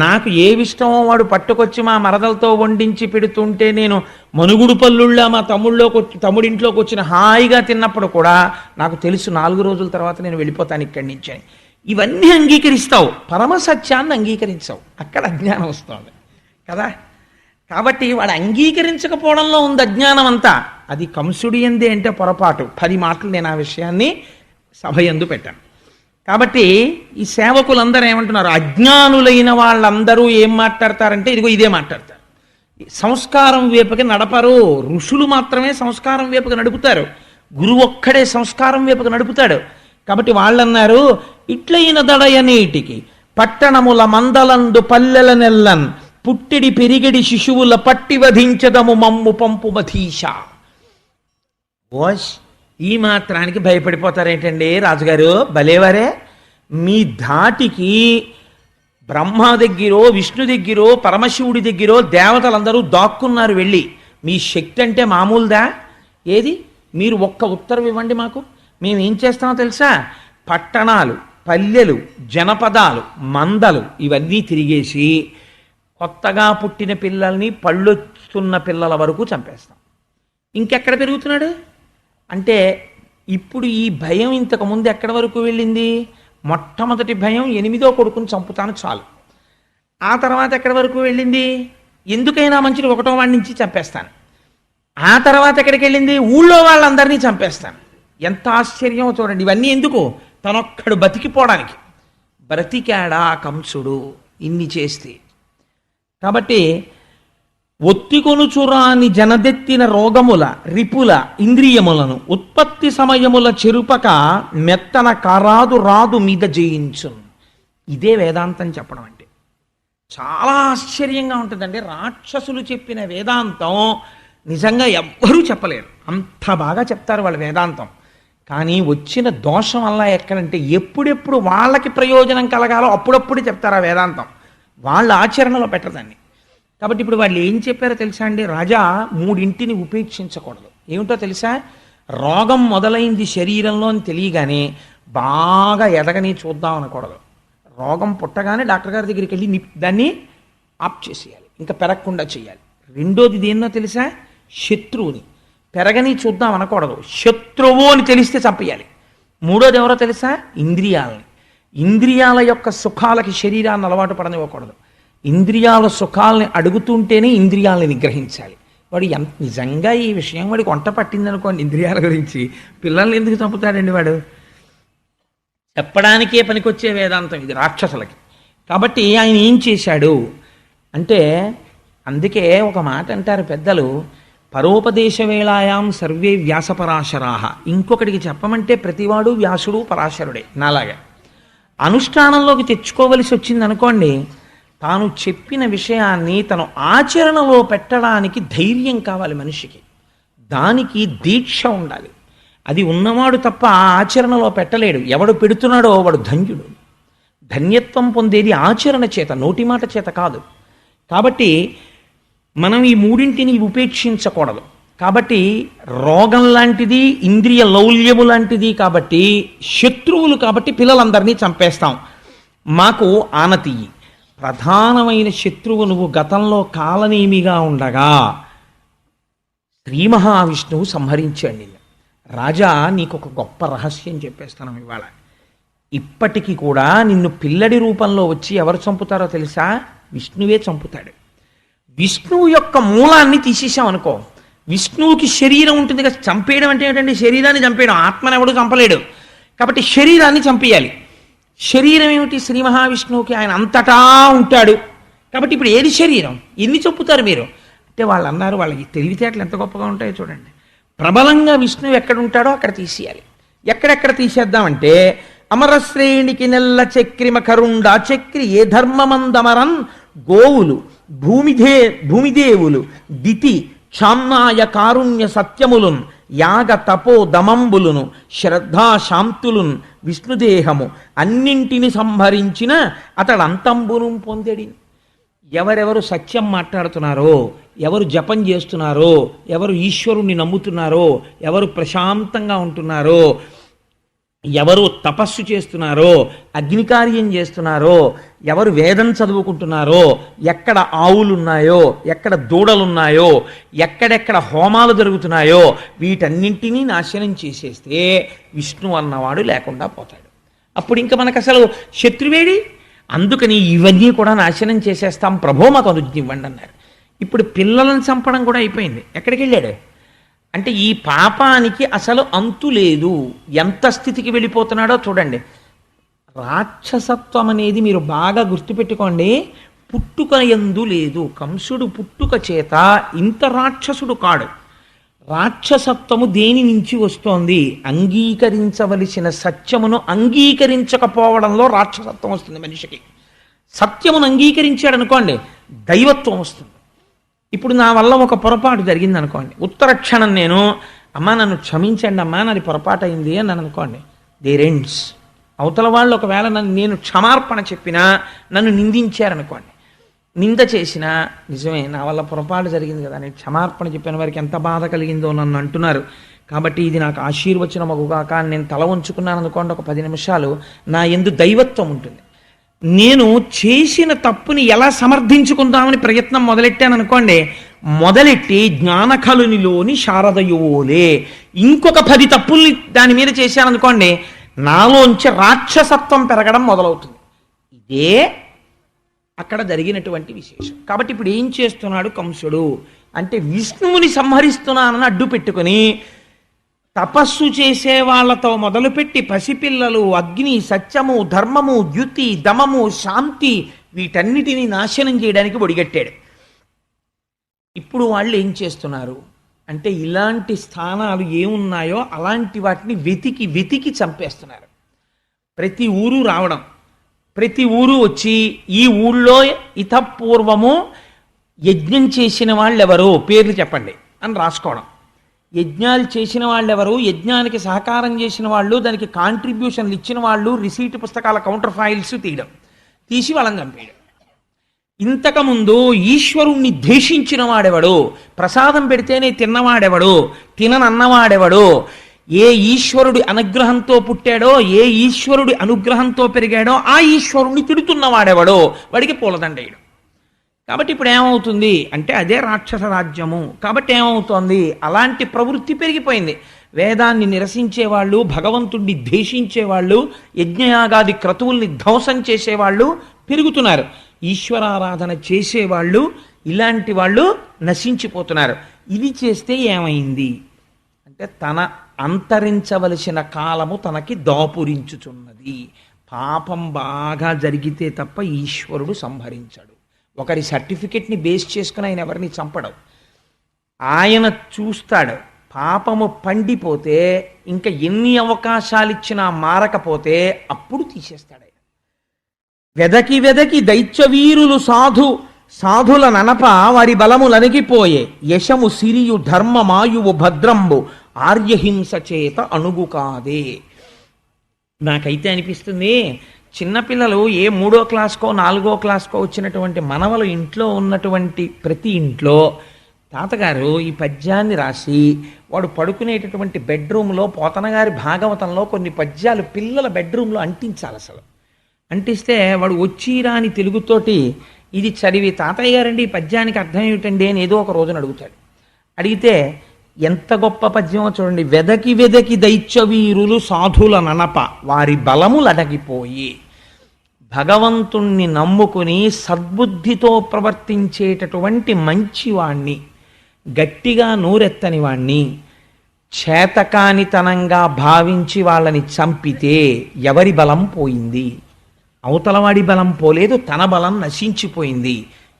నాకు ఏవిష్టమో వాడు పట్టుకొచ్చి మా మరదలతో వండించి పెడుతుంటే నేను మనుగుడు పల్లుళ్ళ మా తమ్ముడింట్లోకి వచ్చిన హాయిగా తిన్నప్పుడు కూడా నాకు తెలుసు 4 రోజుల తర్వాత నేను వెళ్ళిపోతాను ఇక్కడి నుంచి అని. ఇవన్నీ అంగీకరిస్తావు, పరమసత్యాన్ని అంగీకరించావు, అక్కడ అజ్ఞానం వస్తుంది కదా. కాబట్టి వాడు అంగీకరించకపోవడంలో ఉంది అజ్ఞానం అంతా. అది కంసుడి ఎందే అంటే పొరపాటు. 10 మాటలు నేను ఆ విషయాన్ని సభ యందు పెట్టాను. కాబట్టి ఈ సేవకులందరూ ఏమంటున్నారు, అజ్ఞానులైన వాళ్ళందరూ ఏం మాట్లాడతారంటే ఇదిగో ఇదే మాట్లాడతారు. సంస్కారం వైపుకి నడపరు. ఋషులు మాత్రమే సంస్కారం వైపుకి నడుపుతారు, గురువు ఒక్కడే సంస్కారం వైపుకి నడుపుతాడు. కాబట్టి వాళ్ళన్నారు, ఇట్లయిన దడయనీటికి పట్టణముల మందలందు పల్లెల నెల్లన్ పుట్టిడి పెరిగిడి శిశువుల పట్టి వధించదము మమ్ము పంపు మధీష. ఓష్, ఈ మాత్రానికి భయపడిపోతారేంటండి రాజుగారు, భలేవారే. మీ ధాటికి బ్రహ్మ దగ్గరో విష్ణు దగ్గరో పరమశివుడి దగ్గరో దేవతలందరూ దాక్కున్నారు వెళ్ళి. మీ శక్తి అంటే మామూలుదా? ఏది, మీరు ఒక్క ఉత్తరం ఇవ్వండి మాకు, మేము ఏం చేస్తామో తెలుసా? పట్టణాలు, పల్లెలు, జనపదాలు, మందలు ఇవన్నీ తిరిగేసి కొత్తగా పుట్టిన పిల్లల్ని పళ్ళొస్తున్న పిల్లల వరకు చంపేస్తాం. ఇంకెక్కడ పెరుగుతున్నాడు అంటే ఇప్పుడు ఈ భయం ఇంతకుముందు ఎక్కడి వరకు వెళ్ళింది? మొట్టమొదటి భయం 8వ కొడుకుని చంపుతాను చాలు. ఆ తర్వాత ఎక్కడి వరకు వెళ్ళింది? ఎందుకైనా మంచిది 1వ వాడి నుంచి చంపేస్తాను. ఆ తర్వాత ఎక్కడికి వెళ్ళింది? ఊళ్ళో వాళ్ళందరినీ చంపేస్తాను. ఎంత ఆశ్చర్యం చూడండి. ఇవన్నీ ఎందుకు? తనొక్కడు బతికిపోవడానికి. బ్రతికాడా కంసుడు ఇన్ని చేస్తే? కాబట్టి ఒత్తికొనుచురాని జనదెత్తిన రోగముల రిపుల ఇంద్రియములను ఉత్పత్తి సమయముల చెరుపక మెత్తన కారాదు రాదు మీద జయించు. ఇదే వేదాంతం చెప్పడం అంటే. చాలా ఆశ్చర్యంగా ఉంటుందండి. రాక్షసులు చెప్పిన వేదాంతం నిజంగా ఎవ్వరూ చెప్పలేరు, అంత బాగా చెప్తారు వాళ్ళ వేదాంతం. కానీ వచ్చిన దోషం వల్ల ఎక్కడంటే ఎప్పుడెప్పుడు వాళ్ళకి ప్రయోజనం కలగాలో అప్పుడప్పుడు చెప్తారు ఆ వేదాంతం, వాళ్ళ ఆచరణలో పెట్టదాన్ని. కాబట్టి ఇప్పుడు వాళ్ళు ఏం చెప్పారో తెలుసా అండి? రాజా 3 ఉపేక్షించకూడదు. ఏమిటో తెలుసా? రోగం మొదలైంది శరీరంలో అని తెలియగానే బాగా ఎదగని చూద్దాం అనకూడదు. రోగం పుట్టగానే డాక్టర్ గారి దగ్గరికి వెళ్ళి దాన్ని ఆప్ చేసేయాలి, ఇంకా పెరగకుండా చేయాలి. రెండోది దేన్నో తెలుసా? శత్రువుని పెరగని చూద్దాం అనకూడదు, శత్రువు అని తెలిస్తే చంపేయాలి. మూడోది ఎవరో తెలుసా? ఇంద్రియాలని. ఇంద్రియాల యొక్క సుఖాలకి శరీరాన్ని అలవాటు పడనివ్వకూడదు. ఇంద్రియాల సుఖాలని అడుగుతుంటేనే ఇంద్రియాలని నిగ్రహించాలి. వాడు నిజంగా ఈ విషయం వాడికి వంట పట్టిందనుకోండి ఇంద్రియాల గురించి, పిల్లల్ని ఎందుకు చంపుతాడండి వాడు? చెప్పడానికే పనికొచ్చే వేదాంతం ఇది రాక్షసులకి. కాబట్టి ఆయన ఏం చేశాడు అంటే, అందుకే ఒక మాట అంటారు పెద్దలు, పరోపదేశ వేళాయాం సర్వే వ్యాసపరాశరాహ. ఇంకొకటికి చెప్పమంటే ప్రతివాడు వ్యాసుడు పరాశరుడే. నాలాగా అనుష్ఠానంలోకి తెచ్చుకోవలసి వచ్చింది అనుకోండి, తాను చెప్పిన విషయాన్ని తను ఆచరణలో పెట్టడానికి ధైర్యం కావాలి మనిషికి, దానికి దీక్ష ఉండాలి. అది ఉన్నవాడు తప్ప ఆచరణలో పెట్టలేడు. ఎవడు పెడుతున్నాడో వాడు ధన్యుడు. ధన్యత్వం పొందేది ఆచరణ చేత, నోటి మాట చేత కాదు. కాబట్టి మనం ఈ 3 ఉపేక్షించకూడదు. కాబట్టి రోగం లాంటిది, ఇంద్రియ లౌల్యము లాంటిది, కాబట్టి శత్రువులు, కాబట్టి పిల్లలందరినీ చంపేస్తాం. మాకు ఆనతీయి. ప్రధానమైన శత్రువు నువ్వు గతంలో కాలనేమిగా ఉండగా శ్రీ మహావిష్ణువు సంహరించాడు నిన్ను. రాజా, నీకు ఒక గొప్ప రహస్యం చెప్పేస్తాను ఇవాళ. ఇప్పటికీ కూడా నిన్ను పిల్లడి రూపంలో వచ్చి ఎవరు చంపుతారో తెలుసా? విష్ణువే చంపుతాడు. విష్ణువు యొక్క మూలాన్ని తీసేసాం అనుకో, విష్ణువుకి శరీరం ఉంటుంది కదా. చంపేయడం అంటే ఏంటంటే శరీరాన్ని చంపేయడం, ఆత్మను ఎవడు చంపలేడు. కాబట్టి శరీరాన్ని చంపేయాలి. శరీరం ఏమిటి? శ్రీ మహావిష్ణువుకి. ఆయన అంతటా ఉంటాడు. కాబట్టి ఇప్పుడు ఏది శరీరం? ఎన్ని చంపుతారు మీరు అంటే వాళ్ళు అన్నారు, వాళ్ళకి తెలివితేటలు ఎంత గొప్పగా ఉంటాయో చూడండి. ప్రబలంగా విష్ణువు ఎక్కడ ఉంటాడో అక్కడ తీసేయాలి. ఎక్కడెక్కడ తీసేద్దామంటే, అమరశ్రేణికి నెల్ల చక్రిమ కరుండా చక్రి ఏ ధర్మమందమరన్ గోవులు భూమిదేవులు దితి క్షామ్నాయ కారుణ్య సత్యములున్ యాగ తపో దమంబులును శ్రద్ధా శాంతులున్ విష్ణుదేహము అన్నింటిని సంహరించిన అతడు అంతంబును పొందెడి. ఎవరెవరు సత్యం మాట్లాడుతున్నారో, ఎవరు జపం చేస్తున్నారో, ఎవరు ఈశ్వరుణ్ణి నమ్ముతున్నారో, ఎవరు ప్రశాంతంగా ఉంటున్నారో, ఎవరు తపస్సు చేస్తున్నారో, అగ్నికార్యం చేస్తున్నారో, ఎవరు వేదం చదువుకుంటున్నారో, ఎక్కడ ఆవులున్నాయో, ఎక్కడ దూడలున్నాయో, ఎక్కడెక్కడ హోమాలు జరుగుతున్నాయో వీటన్నింటినీ నాశనం చేసేస్తే విష్ణు అన్నవాడు లేకుండా పోతాడు. అప్పుడు ఇంకా మనకు అసలు శత్రువేడి. అందుకని ఇవన్నీ కూడా నాశనం చేసేస్తాం, ప్రభో మాకు అనుజ్ఞ ఇవ్వండి అన్నారు. ఇప్పుడు పిల్లలను చంపడం కూడా అయిపోయింది. ఎక్కడికి వెళ్ళాడు అంటే ఈ పాపానికి అసలు అంతు లేదు. ఎంత స్థితికి వెళ్ళిపోతున్నాడో చూడండి. రాక్షసత్వం అనేది మీరు బాగా గుర్తుపెట్టుకోండి, పుట్టుక యందు లేదు. కంసుడు పుట్టుక చేత ఇంత రాక్షసుడు కాడు. రాక్షసత్వము దేని నుంచి వస్తోంది? అంగీకరించవలసిన సత్యమును అంగీకరించకపోవడంలో రాక్షసత్వం వస్తుంది మనిషికి. సత్యమును అంగీకరించాడు అనుకోండి, దైవత్వం వస్తుంది. ఇప్పుడు నా వల్ల ఒక పొరపాటు జరిగింది అనుకోండి, ఉత్తర క్షణం నేను అమ్మా నన్ను క్షమించండి అమ్మా నాది పొరపాటు అయింది అని నన్ను అనుకోండి, దేర్ ఎండ్స్. అవతల వాళ్ళు ఒకవేళ నేను క్షమార్పణ చెప్పినా నన్ను నిందించారనుకోండి, నింద చేసినా నిజమే నా వల్ల పొరపాటు జరిగింది కదా, నేను క్షమార్పణ చెప్పిన వారికి ఎంత బాధ కలిగిందో నన్ను అంటున్నారు కాబట్టి ఇది నాకు ఆశీర్వచనం అగుగాక అని నేను తల ఉంచుకున్నాను అనుకోండి, ఒక 10 నిమిషాలు నా యందు దైవత్వం ఉంటుంది. నేను చేసిన తప్పుని ఎలా సమర్థించుకుందామని ప్రయత్నం మొదలెట్టాను అనుకోండి, మొదలెట్టి జ్ఞానకలునిలోని శారదయోలే ఇంకొక 10 తప్పుల్ని దాని మీద చేశాననుకోండి, నాలోంచి రాక్షసత్వం పెరగడం మొదలవుతుంది. ఇదే అక్కడ జరిగినటువంటి విశేషం. కాబట్టి ఇప్పుడు ఏం చేస్తున్నాడు కంసుడు అంటే, విష్ణువుని సంహరిస్తున్నానని అడ్డు పెట్టుకుని తపస్సు చేసే వాళ్ళతో మొదలుపెట్టి పసిపిల్లలు, అగ్ని, సత్యము, ధర్మము, ద్యుతి, దమము, శాంతి వీటన్నిటినీ నాశనం చేయడానికి ఒడిగట్టాడు. ఇప్పుడు వాళ్ళు ఏం చేస్తున్నారు అంటే, ఇలాంటి స్థానాలు ఏమున్నాయో అలాంటి వాటిని వెతికి వెతికి చంపేస్తున్నారు. ప్రతి ఊరు రావడం, ప్రతి ఊరు వచ్చి ఈ ఊళ్ళో ఇతపూర్వము యజ్ఞం చేసిన వాళ్ళు ఎవరు పేర్లు చెప్పండి అని రాసుకోవడం. యజ్ఞాలు చేసిన వాళ్ళు ఎవరు, యజ్ఞానికి సహకారం చేసిన వాళ్ళు, దానికి కాంట్రిబ్యూషన్లు ఇచ్చిన వాళ్ళు, రిసీట్ పుస్తకాల కౌంటర్ ఫైల్స్ తీసి వాళ్ళని చంపేయడం. ఇంతకుముందు ఈశ్వరుణ్ణి ద్వేషించిన వాడెవడు, ప్రసాదం పెడితేనే తిన్నవాడెవడు, తిననన్నవాడెవడు, ఏ ఈశ్వరుడి అనుగ్రహంతో పుట్టాడో, ఏ ఈశ్వరుడి అనుగ్రహంతో పెరిగాడో ఆ ఈశ్వరుణ్ణి తిడుతున్నవాడెవడో వాడికి పూలదండేయడం. కాబట్టి ఇప్పుడు ఏమవుతుంది అంటే అదే రాక్షస రాజ్యము. కాబట్టి ఏమవుతోంది, అలాంటి ప్రవృత్తి పెరిగిపోయింది. వేదాన్ని నిరసించేవాళ్ళు, భగవంతుడిని ద్వేషించేవాళ్ళు, యజ్ఞయాగాది క్రతువుల్ని ధ్వంసం చేసేవాళ్ళు పెరుగుతున్నారు. ఈశ్వరారాధన చేసేవాళ్ళు, ఇలాంటి వాళ్ళు నశించిపోతున్నారు. ఇది చేస్తే ఏమైంది అంటే, తన అంతరించవలసిన కాలము తనకి దాపురించుచున్నది. పాపం బాగా జరిగితే తప్ప ఈశ్వరుడు సంహరించడు. ఒకరి సర్టిఫికెట్ని బేస్ చేసుకుని ఆయన ఎవరిని చంపడం. ఆయన చూస్తాడు, పాపము పండిపోతే ఇంకా ఎన్ని అవకాశాలు ఇచ్చినా మారకపోతే అప్పుడు తీసేస్తాడు ఆయన. వెదకి వెదకి దైత్యవీరులు సాధుల ననప వారి బలములనిగిపోయే, యశము సిరియు ధర్మమాయువు భద్రంబు ఆర్యహింస చేత అణుగు కాదే. నాకైతే అనిపిస్తుంది, చిన్నపిల్లలు ఏ 3వ క్లాస్కో 4వ క్లాస్కో వచ్చినటువంటి మనవలు ఇంట్లో ఉన్నటువంటి ప్రతి ఇంట్లో తాతగారు ఈ పద్యాన్ని రాసి వాడు పడుకునేటటువంటి బెడ్రూమ్లో పోతనగారి భాగవతంలో కొన్ని పద్యాలు పిల్లల బెడ్రూమ్లో అంటించాలి. అసలు అంటిస్తే వాడు వచ్చి రాని తెలుగుతోటి ఇది చదివి, తాతయ్య గారండి ఈ పద్యానికి అర్థం ఏమిటండి అని ఏదో ఒక రోజున అడుగుతాడు. అడిగితే ఎంత గొప్ప పద్యమో చూడండి. వెదకి వెదకి దైత్యవీరులు సాధుల ననప వారి బలములడగిపోయి, భగవంతుణ్ణి నమ్ముకుని సద్బుద్ధితో ప్రవర్తించేటటువంటి మంచివాణ్ణి, గట్టిగా నోరెత్తని వాణ్ణి చేతకానితనంగా భావించి వాళ్ళని చంపితే ఎవరి బలం పోయింది? అవతలవాడి బలం పోలేదు, తన బలం నశించిపోయింది.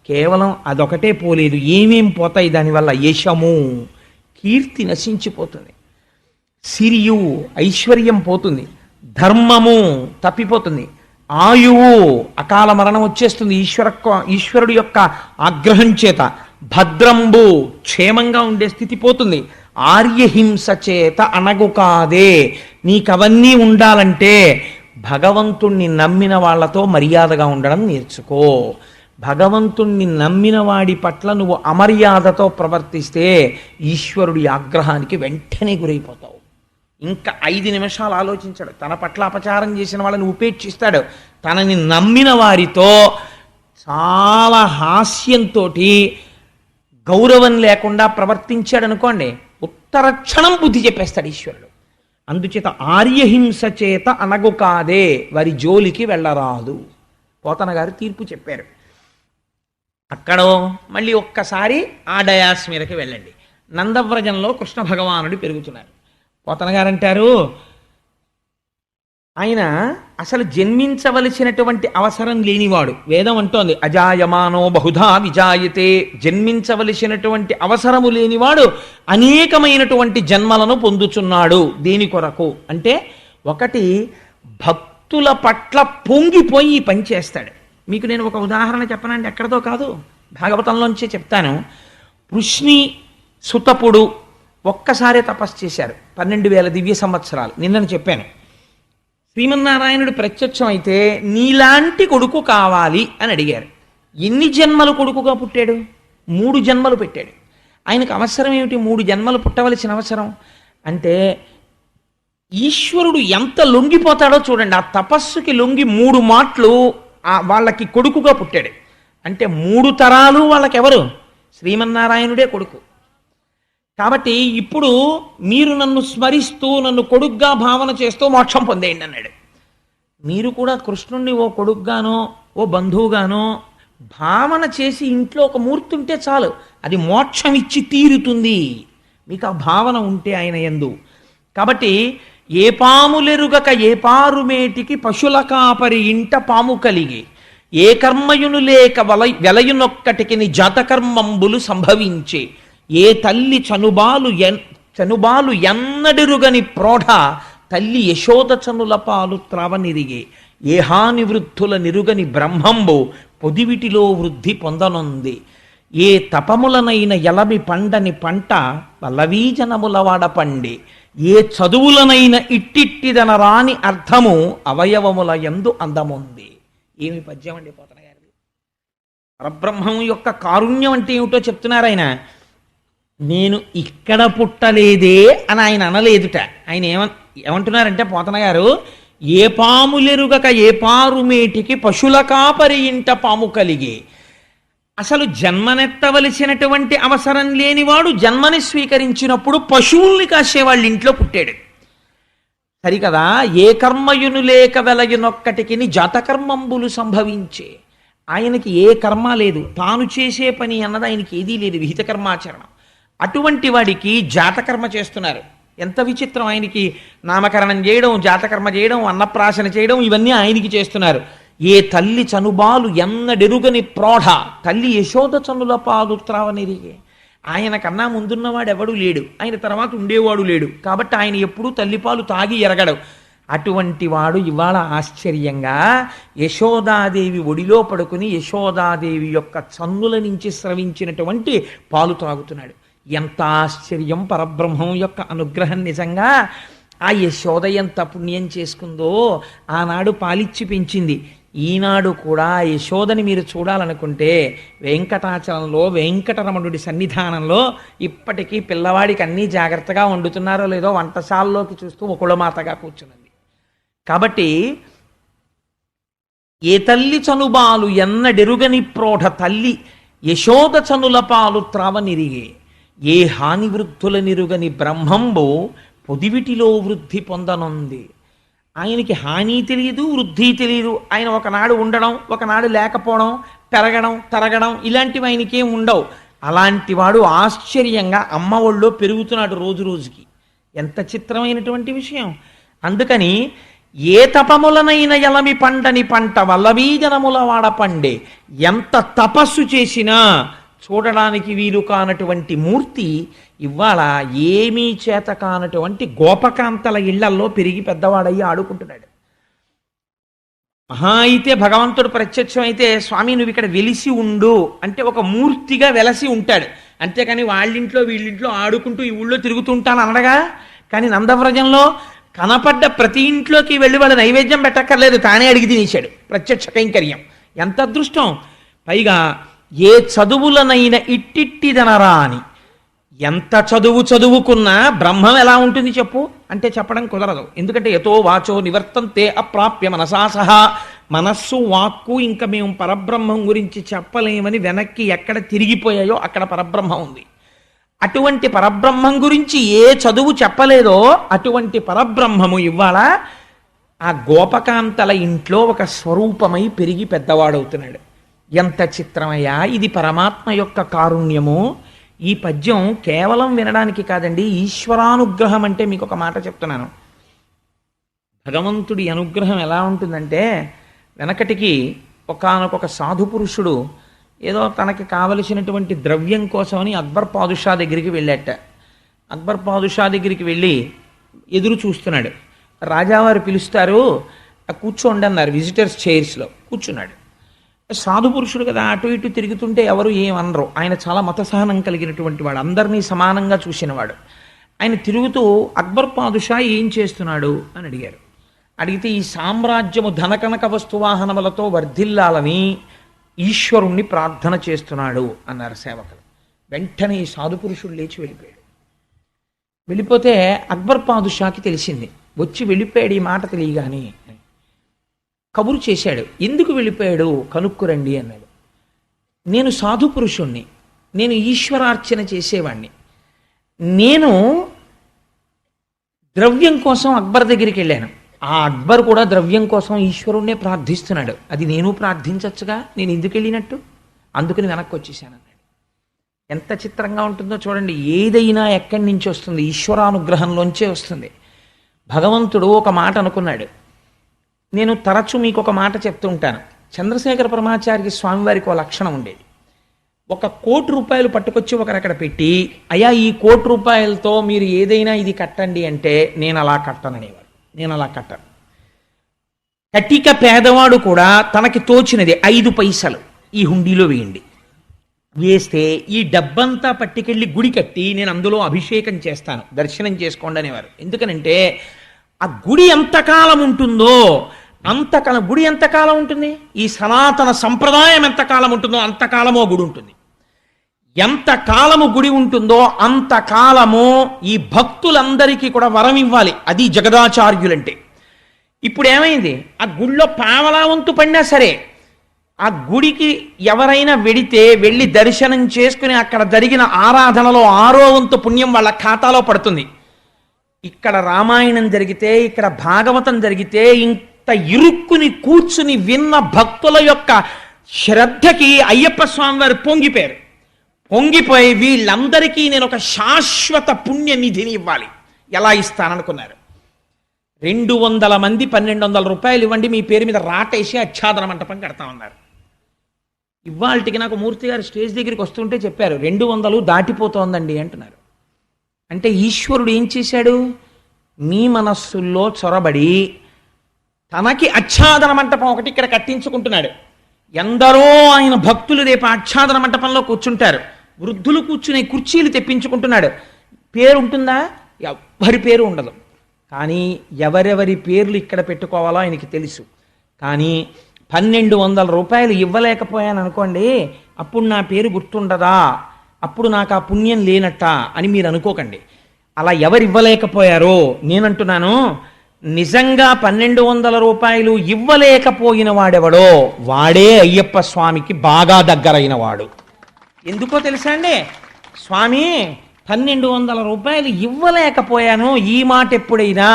కేవలం అదొకటే పోలేదు, ఏమేం పోతాయి దానివల్ల? యశము, కీర్తి నశించిపోతుంది, సిరియు ఐశ్వర్యం పోతుంది, ధర్మము తప్పిపోతుంది, ఆయువు అకాల మరణం వచ్చేస్తుంది ఈశ్వరుడు యొక్క ఆగ్రహం చేత, భద్రంబు క్షేమంగా ఉండే స్థితి పోతుంది, ఆర్యహింస చేత అణగు కాదే. నీకవన్నీ ఉండాలంటే భగవంతుణ్ణి నమ్మిన వాళ్లతో మర్యాదగా ఉండడం నేర్చుకో. భగవంతుణ్ణి నమ్మిన వాడి పట్ల నువ్వు అమర్యాదతో ప్రవర్తిస్తే ఈశ్వరుడి ఆగ్రహానికి వెంటనే గురైపోతావు. ఇంకా 5 నిమిషాలు ఆలోచించాడు. తన పట్ల అపచారం చేసిన వాళ్ళని ఉపేక్షిస్తాడు. తనని నమ్మిన వారితో చాలా హాస్యంతో గౌరవం లేకుండా ప్రవర్తించాడు అనుకోండి, ఉత్తర క్షణం బుద్ధి చెప్పేస్తాడు ఈశ్వరుడు. అందుచేత ఆర్యహింస చేత అనగు కాదే, వారి జోలికి వెళ్ళరాదు. పోతన గారు తీర్పు చెప్పారు. అక్కడ మళ్ళీ ఒక్కసారి ఆ డయాస్ మీదకి వెళ్ళండి. నందవ్రజంలో కృష్ణ భగవానుడు పెరుగుతున్నారు. పోతన గారు అంటారు, ఆయన అసలు జన్మించవలసినటువంటి అవసరం లేనివాడు. వేదం అంటోంది అజాయమానో బహుధా విజాయతే. జన్మించవలసినటువంటి అవసరము లేనివాడు అనేకమైనటువంటి జన్మలను పొందుచున్నాడు. దేని కొరకు అంటే, ఒకటి భక్తుల పట్ల పొంగిపోయి పనిచేస్తాడు. మీకు నేను ఒక ఉదాహరణ చెప్పనండి, ఎక్కడితో కాదు, భాగవతంలోంచే చెప్తాను. వృష్ణి సుతపుడు ఒక్కసారే తపస్సు చేశారు, 12,000 దివ్య సంవత్సరాలు. నిన్నను చెప్పాను. శ్రీమన్నారాయణుడు ప్రత్యక్షం అయితే నీలాంటి కొడుకు కావాలి అని అడిగారు. ఎన్ని జన్మలు కొడుకుగా పుట్టాడు? 3 జన్మలు పెట్టాడు. ఆయనకు అవసరం ఏమిటి 3 జన్మలు పుట్టవలసిన అవసరం అంటే, ఈశ్వరుడు ఎంత లొంగిపోతాడో చూడండి. ఆ తపస్సుకి లొంగి 3 మాటలు వాళ్ళకి కొడుకుగా పుట్టాడు. అంటే 3 తరాలు వాళ్ళకెవరు? శ్రీమన్నారాయణుడే కొడుకు. కాబట్టి ఇప్పుడు మీరు నన్ను స్మరిస్తూ నన్ను కొడుగ్గా భావన చేస్తూ మోక్షం పొందేయండి అన్నాడు. మీరు కూడా కృష్ణుణ్ణి ఓ కొడుగ్గానో ఓ బంధువుగానో భావన చేసి ఇంట్లో ఒక మూర్తి ఉంటే చాలు, అది మోక్షం ఇచ్చి తీరుతుంది. మీకు ఆ భావన ఉంటే ఆయన యందు. కాబట్టి ఏ పాములెరుగక ఏ పారుమేటికి పశుల కాపరి ఇంట పాము కలిగి, ఏ కర్మయును లేక వెలయునొక్కటికి జాతకర్మంబులు సంభవించే, ఏ తల్లి చనుబాలు ఎన్నడెరుగని ప్రోఢ తల్లి యశోద చనుల పాలు త్రావనిరిగే, ఏ హాని వృద్ధుల నిరుగని బ్రహ్మంబు పొదివిటిలో వృద్ధి పొందనుంది, ఏ తపములనైన ఎలమి పండని పంట పల్లవీజనముల వాడ పండి, ఏ చదువులనైన ఇట్టిట్టిదన రాని అర్థము అవయవముల యందు అందముంది. ఏమి పద్యం అండి పోతన గారిది. పరబ్రహ్మం యొక్క కారుణ్యం అంటే ఏమిటో చెప్తున్నారు ఆయన. నేను ఇక్కడ పుట్టలేదే అని ఆయన అనలేదుట. ఆయన ఏమంటున్నారంటే పోతన గారు, ఏ పాములెరుగక ఏ పారుమేటికి పశుల కాపరి ఇంట పాము కలిగి. అసలు జన్మనెత్తవలసినటువంటి అవసరం లేనివాడు జన్మని స్వీకరించినప్పుడు పశువుల్ని కాసేవాళ్ళ ఇంట్లో పుట్టాడు. సరికదా. ఏ కర్మయును లేక వెలయునొక్కటికి జాతకర్మంబులు సంభవించే. ఆయనకి ఏ కర్మ లేదు, తాను చేసే పని అన్నది ఆయనకి ఏదీ లేదు, విహిత కర్మాచరణం. అటువంటి వాడికి జాతకర్మ చేస్తున్నారు. ఎంత విచిత్రం! ఆయనకి నామకరణం చేయడం, జాతకర్మ చేయడం, అన్నప్రాశన చేయడం, ఇవన్నీ ఆయనకి చేస్తున్నారు. ఏ తల్లి చనుబాలు ఎన్నడెరుగని ప్రోఢ తల్లి యశోద చనుల పాలు త్రావనిరిగే. ఆయన కన్నా ముందున్నవాడు ఎవడూ లేడు, ఆయన తర్వాత ఉండేవాడు లేడు. కాబట్టి ఆయన ఎప్పుడూ తల్లిపాలు తాగి ఎరగడు. అటువంటి వాడు ఇవాళ ఆశ్చర్యంగా యశోదాదేవి ఒడిలో పడుకుని యశోదాదేవి యొక్క చన్నుల నుంచి స్రవించినటువంటి పాలు తాగుతున్నాడు. ఎంత ఆశ్చర్యం! పరబ్రహ్మం యొక్క అనుగ్రహం నిజంగా. ఆ యశోద ఎంత పుణ్యం చేసుకుందో, ఆనాడు పాలిచ్చి పెంచింది. ఈనాడు కూడా యశోదని మీరు చూడాలనుకుంటే వెంకటాచలంలో వెంకటరమణుడి సన్నిధానంలో ఇప్పటికీ పిల్లవాడికి అన్నీ జాగ్రత్తగా వండుతున్నారో లేదో వంటశాలలోకి చూస్తూ ఒకళమాతగా కూర్చున్నది. కాబట్టి ఏ తల్లి చనుబాలు ఎన్నడెరుగని ప్రోఢ తల్లి యశోద చనుల పాలు త్రావనిరిగే, ఏ హాని వృద్ధుల నిరుగని బ్రహ్మంబు పొదివిటిలో వృద్ధి పొందనుంది. ఆయనకి హాని తెలియదు, వృద్ధి తెలియదు. ఆయన ఒకనాడు ఉండడం, ఒకనాడు లేకపోవడం, పెరగడం, తరగడం, ఇలాంటివి ఆయనకేం ఉండవు. అలాంటి వాడు ఆశ్చర్యంగా అమ్మ ఒళ్ళో పెరుగుతున్నాడు రోజు రోజుకి. ఎంత చిత్రమైనటువంటి విషయం! అందుకని ఏ తపములనైన ఎలమి పంటని పంట వల్లవీజనముల వాడ పండే. ఎంత తపస్సు చేసినా చూడడానికి వీలు కానటువంటి మూర్తి ఇవాళ ఏమీ చేత కానటువంటి గోపకాంతల ఇళ్లల్లో పెరిగి పెద్దవాడయ్యి ఆడుకుంటున్నాడు. మహా అయితే భగవంతుడు ప్రత్యక్షం అయితే, స్వామి నువ్వు ఇక్కడ వెలిసి ఉండు అంటే ఒక మూర్తిగా వెలసి ఉంటాడు. అంతేకాని వాళ్ళింట్లో వీళ్ళింట్లో ఆడుకుంటూ ఈ ఊళ్ళో తిరుగుతుంటాను అనడగా. కానీ నందవ్రజంలో కనపడ్డ ప్రతి ఇంట్లోకి వెళ్ళి వాళ్ళు నైవేద్యం పెట్టక్కర్లేదు, తానే అడిగి తినేశాడు. ప్రత్యక్ష కైంకర్యం. ఎంత అదృష్టం! పైగా ఏ చదువులనైనా ఇట్టిట్టిదనరా అని. ఎంత చదువుకున్నా బ్రహ్మం ఎలా ఉంటుంది చెప్పు అంటే చెప్పడం కుదరదు. ఎందుకంటే యతో వాచో నివర్తంతే అప్రాప్య మనసా సహా. మనస్సు వాక్కు ఇంకా మేము పరబ్రహ్మం గురించి చెప్పలేమని వెనక్కి ఎక్కడ తిరిగిపోయాయో అక్కడ పరబ్రహ్మం ఉంది. అటువంటి పరబ్రహ్మం గురించి ఏ చదువు చెప్పలేదో అటువంటి పరబ్రహ్మము ఇవాళ ఆ గోపకాంతల ఇంట్లో ఒక స్వరూపమై పెరిగి పెద్దవాడవుతున్నాడు. ఎంత చిత్రమయ్యా ఇది! పరమాత్మ యొక్క కారుణ్యము. ఈ పద్యం కేవలం వినడానికి కాదండి, ఈశ్వరానుగ్రహం. అంటే మీకు ఒక మాట చెప్తున్నాను. భగవంతుడి అనుగ్రహం ఎలా ఉంటుందంటే, వెనకటికి ఒకానొక సాధు పురుషుడు ఏదో తనకి కావలసినటువంటి ద్రవ్యం కోసమని అక్బర్ పాదుషా దగ్గరికి వెళ్ళాట. అక్బర్ పాదుషా దగ్గరికి వెళ్ళి ఎదురు చూస్తున్నాడు. రాజావారు పిలుస్తారు, కూర్చోండి అన్నారు. విజిటర్స్ చైర్స్లో కూర్చున్నాడు. సాధు పురుషుడు కదా, అటు ఇటు తిరుగుతుంటే ఎవరు ఏమనరు. ఆయన చాలా మతసహనం కలిగినటువంటి వాడు, అందరినీ సమానంగా చూసినవాడు. ఆయన తిరుగుతూ అక్బర్ పాదుషా ఏం చేస్తున్నాడు అని అడిగారు. అడిగితే ఈ సామ్రాజ్యము ధనకనక వస్తువాహనములతో వర్ధిల్లాలని ఈశ్వరుణ్ణి ప్రార్థన చేస్తున్నాడు అన్నారు సేవకులు. వెంటనే ఈ సాధు పురుషుడు లేచి వెళ్ళిపోయాడు. వెళ్ళిపోతే అక్బర్ పాదుషాకి తెలిసింది. వచ్చి వెళ్ళిపోయాడు ఈ మాట తెలియగానే. కబురు చేశాడు. ఎందుకు వెళ్ళిపోయాడు కనుక్కురండి అన్నాడు. నేను సాధు పురుషుణ్ణి, నేను ఈశ్వరార్చన చేసేవాణ్ణి. నేను ద్రవ్యం కోసం అక్బర్ దగ్గరికి వెళ్ళాను. ఆ అక్బర్ కూడా ద్రవ్యం కోసం ఈశ్వరుణ్ణే ప్రార్థిస్తున్నాడు. అది నేను ప్రార్థించచ్చుగా, నేను ఎందుకు వెళ్ళినట్టు? అందుకని వెనక్కి వచ్చేసాను అన్నాడు. ఎంత చిత్రంగా ఉంటుందో చూడండి. ఏదైనా ఎక్కడి నుంచి వస్తుంది? ఈశ్వరానుగ్రహంలోంచే వస్తుంది. భగవంతుడు ఒక మాట అనుకున్నాడు. నేను తరచూ మీకు ఒక మాట చెప్తూ ఉంటాను. చంద్రశేఖర పరమాచార్య స్వామివారికి ఒక లక్షణం ఉండేది. 1 కోటి రూపాయలు పట్టుకొచ్చి ఒకరు అక్కడ పెట్టి, అయ్యా ఈ 1 కోటి రూపాయలతో మీరు ఏదైనా ఇది కట్టండి అంటే, నేను అలా కట్టననేవాడు. నేను అలా కట్టను. కటిక పేదవాడు కూడా తనకి తోచినది 5 పైసలు ఈ హుండీలో వేయండి, వేస్తే ఈ డబ్బంతా పట్టుకెళ్ళి గుడి కట్టి నేను అందులో అభిషేకం చేస్తాను, దర్శనం చేసుకోండి అనేవారు. ఎందుకనంటే ఆ గుడి ఎంతకాలం ఉంటుందో అంతకాలం, గుడి ఎంతకాలం ఉంటుంది, ఈ సనాతన సంప్రదాయం ఎంతకాలం ఉంటుందో అంతకాలమో గుడి ఉంటుంది. ఎంతకాలము గుడి ఉంటుందో అంతకాలము ఈ భక్తులందరికీ కూడా వరం ఇవ్వాలి. అది జగదాచార్యులంటే. ఇప్పుడు ఏమైంది? ఆ గుడిలో పావలా వంతు పడినా సరే, ఆ గుడికి ఎవరైనా వెడితే వెళ్ళి దర్శనం చేసుకుని అక్కడ జరిగిన ఆరాధనలో 6వ వంతు పుణ్యం వాళ్ళ ఖాతాలో పడుతుంది. ఇక్కడ రామాయణం జరిగితే, ఇక్కడ భాగవతం జరిగితే, ఇంత ఇరుక్కుని కూర్చుని విన్న భక్తుల యొక్క శ్రద్ధకి అయ్యప్ప స్వామి వారు పొంగిపోయి వీళ్ళందరికీ నేను ఒక శాశ్వత పుణ్య నిధిని ఇవ్వాలి. ఎలా ఇస్తాననుకున్నారు? 200 మంది 1200 రూపాయలు ఇవ్వండి, మీ పేరు మీద రాటేసి ఆచ్ఛాదన మంటపం కడతామన్నారు. ఇవాళకి నాకు మూర్తి గారు స్టేజ్ దగ్గరికి వస్తుంటే చెప్పారు, 200 దాటిపోతోందండి అంటున్నారు. అంటే ఈశ్వరుడు ఏం చేశాడు? మీ మనస్సుల్లో చొరబడి తనకి ఆచ్ఛాదన మంటపం ఒకటి ఇక్కడ కట్టించుకుంటున్నాడు. ఎందరో ఆయన భక్తులు రేపు ఆచ్ఛాదన మంటపంలో కూర్చుంటారు. వృద్ధులు కూర్చునే కుర్చీలు తెప్పించుకుంటున్నాడు. పేరు ఉంటుందా? ఎవరి పేరు ఉండదు. కానీ ఎవరెవరి పేర్లు ఇక్కడ పెట్టుకోవాలో ఆయనకి తెలుసు. కానీ 1200 రూపాయలు ఇవ్వలేకపోయాను అనుకోండి, అప్పుడు నా పేరు గుర్తుండదా, అప్పుడు నాకు ఆ పుణ్యం లేనట్ట అని మీరు అనుకోకండి. అలా ఎవరు ఇవ్వలేకపోయారో నేనంటున్నాను, నిజంగా 1200 రూపాయలు ఇవ్వలేకపోయిన వాడెవడో వాడే అయ్యప్ప స్వామికి బాగా దగ్గరైన వాడు. ఎందుకో తెలుసా అండి? స్వామి 1200 రూపాయలు ఇవ్వలేకపోయాను, ఈ మాట ఎప్పుడైనా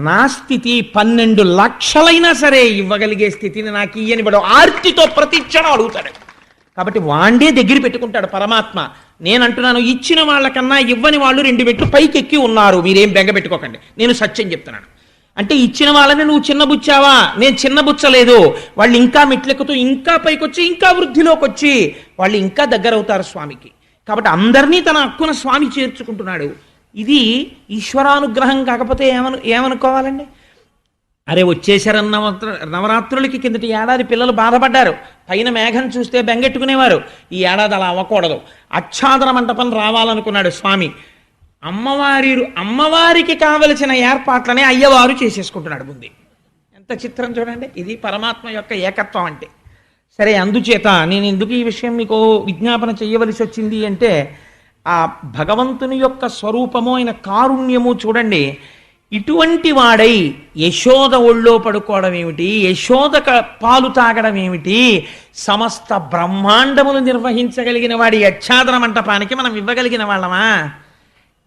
నా స్థితి 12 లక్షలైనా సరే ఇవ్వగలిగే స్థితిని నాకు ఇయ్యని వాడు ఆర్తితో ప్రతిక్షణం అడుగుతాడు. కాబట్టి వాండే దగ్గర పెట్టుకుంటాడు పరమాత్మ. నేనంటున్నాను, ఇచ్చిన వాళ్ళకన్నా ఇవ్వని వాళ్ళు 2 మెట్లు పైకి ఎక్కి ఉన్నారు. మీరేం బెంగ పెట్టుకోకండి, నేను సత్యం చెప్తున్నాను. అంటే ఇచ్చిన వాళ్ళని నువ్వు చిన్నబుచ్చావా? నేను చిన్నబుచ్చలేదు. వాళ్ళు ఇంకా మెట్లెక్కుతూ ఇంకా పైకొచ్చి ఇంకా వృద్ధిలోకి వచ్చి వాళ్ళు ఇంకా దగ్గర అవుతారు స్వామికి. కాబట్టి అందరినీ తన హక్కున స్వామి చేర్చుకుంటున్నాడు. ఇది ఈశ్వరానుగ్రహం. కాకపోతే ఏమనుకోవాలండి? అరే వచ్చేసారన్న నవరాత్రులకి కిందటి ఏడాది పిల్లలు బాధపడ్డారు. పైన మేఘం చూస్తే బెంగెట్టుకునేవారు. ఈ ఏడాది అలా అవ్వకూడదు. ఆచ్ఛాదన మంటపం రావాలనుకున్నాడు స్వామి. అమ్మవారికి కావలసిన ఏర్పాట్లనే అయ్యవారు చేసేసుకుంటున్నాడు ముందు. ఎంత చిత్రం చూడండి. ఇది పరమాత్మ యొక్క ఏకత్వం అంటే. సరే, అందుచేత నేను ఎందుకు ఈ విషయం మీకు విజ్ఞాపన చేయవలసి వచ్చింది అంటే, ఆ భగవంతుని యొక్క స్వరూపము అయిన కారుణ్యము చూడండి. ఇటువంటి వాడై యశోద ఒళ్ళో పడుకోవడం ఏమిటి, యశోద పాలు తాగడం ఏమిటి, సమస్త బ్రహ్మాండములు నిర్వహించగలిగిన వాడి ఆచ్ఛాదన మంటపానికి మనం ఇవ్వగలిగిన వాళ్ళమా?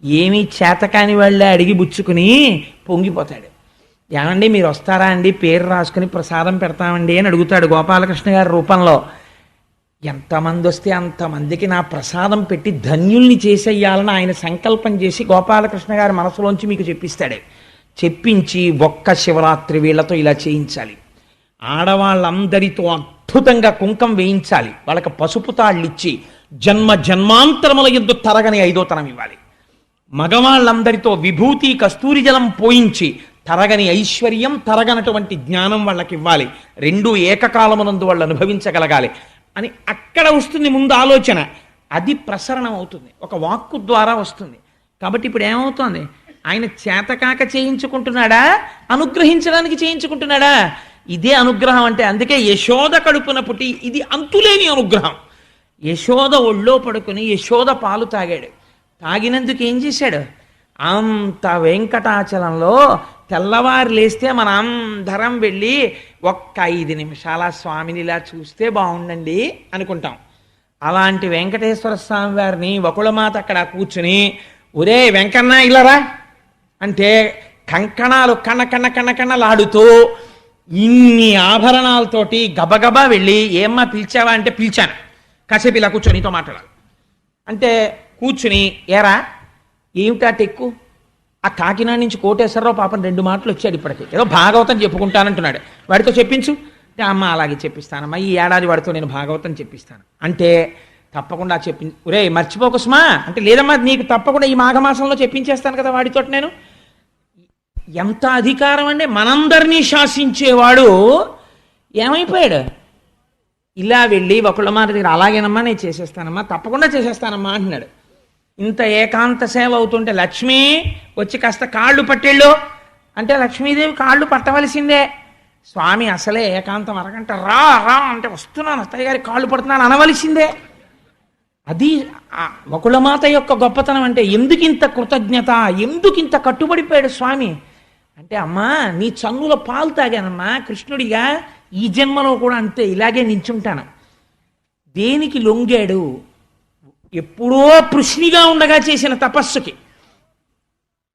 ఏమీ చేతకాని వాళ్ళే అడిగి బుచ్చుకుని పొంగిపోతాడు. ఏమండి మీరు వస్తారా అండి, పేరు రాసుకుని ప్రసాదం పెడతామండి అని అడుగుతాడు గోపాలకృష్ణ గారి రూపంలో. ఎంతమంది వస్తే అంతమందికి నా ప్రసాదం పెట్టి ధన్యుల్ని చేసేయాలని ఆయన సంకల్పం చేసి గోపాలకృష్ణ గారి మనసులోంచి మీకు చెప్పిస్తాడు. చెప్పించి ఒక్క శివరాత్రి వీళ్లతో ఇలా చేయించాలి. ఆడవాళ్ళందరితో అద్భుతంగా కుంకం వేయించాలి. వాళ్ళకి పసుపు తాళ్ళిచ్చి జన్మ జన్మాంతరముల యందు తరగని 5వ తనం ఇవ్వాలి. మగవాళ్ళందరితో విభూతి కస్తూరి జలం పోయించి తరగని ఐశ్వర్యం, తరగనటువంటి జ్ఞానం వాళ్ళకి ఇవ్వాలి. రెండూ ఏకకాలమునందు వాళ్ళు అనుభవించగలగాలి అని అక్కడ వస్తుంది ముందు ఆలోచన. అది ప్రసరణం అవుతుంది, ఒక వాక్కు ద్వారా వస్తుంది. కాబట్టి ఇప్పుడు ఏమవుతోంది? ఆయన చేతకాక చేయించుకుంటున్నాడా, అనుగ్రహించడానికి చేయించుకుంటున్నాడా? ఇదే అనుగ్రహం అంటే. అందుకే యశోద కడుపున పుట్టి ఇది అంతులేని అనుగ్రహం. యశోద ఒళ్ళో పడుకుని యశోద పాలు తాగాడు. తాగినందుకు ఏం చేశాడు? అంత వెంకటాచలంలో తెల్లవారు లేస్తే మన అందరం వెళ్ళి ఒక్క 5 నిమిషాల స్వామిని ఇలా చూస్తే బాగుండండి అనుకుంటాం. అలాంటి వెంకటేశ్వర స్వామి వారిని వకుళమాత అక్కడ కూర్చుని, ఒరే వెంకన్న ఇల్లరా అంటే కంకణాలు కణకణలాడుతూ ఇన్ని ఆభరణాలతోటి గబగబా వెళ్ళి, ఏమ్మా పిలిచావా అంటే పిలిచాను, కాసేపు ఇలా కూర్చొని నీతో మాట్లాడాలి అంటే కూర్చుని, ఏరా ఏమిటా టెక్కు? ఆ కాకినాడ నుంచి కోటేశ్వరరావు పాపం 2 మాటలు వచ్చాడు ఇప్పటికి, ఏదో భాగవతం చెప్పుకుంటానంటున్నాడు. వాడితో చెప్పించు. అమ్మ అలాగే చెప్పిస్తానమ్మా, ఈ ఏడాది వాడితో నేను భాగవతం చెప్పిస్తాను అంటే తప్పకుండా ఒరే మర్చిపోకుస్మా అంటే, లేదమ్మా నీకు తప్పకుండా ఈ మాఘమాసంలో చెప్పించేస్తాను కదా వాడితో నేను. ఎంత అధికారం అంటే, మనందరినీ శాసించేవాడు ఏమైపోయాడు? ఇలా వెళ్ళి ఒకళ్ళ మాట దగ్గర అలాగేనమ్మా నేను చేసేస్తానమ్మా, తప్పకుండా చేసేస్తానమ్మా అంటున్నాడు. ఇంత ఏకాంత సేవ అవుతుంటే లక్ష్మి వచ్చి కాస్త కాళ్ళు పట్టేళ్ళు అంటే లక్ష్మీదేవి కాళ్ళు పట్టవలసిందే. స్వామి అసలే ఏకాంతం అరగంట రా రా అంటే వస్తున్నాను, అత్తయ్య గారి కాళ్ళు పడుతున్నాను అనవలసిందే. అది వకుళమాత యొక్క గొప్పతనం అంటే. ఎందుకింత కృతజ్ఞత, ఎందుకింత కట్టుబడిపోయాడు స్వామి అంటే, అమ్మా నీ చన్నుల పాలు తాగానమ్మా కృష్ణుడిగా, ఈ జన్మలో కూడా అంతే ఇలాగే నించుంటాను. దేనికి లొంగాడు? ఎప్పుడో పృష్ణిగా ఉండగా చేసిన తపస్సుకి.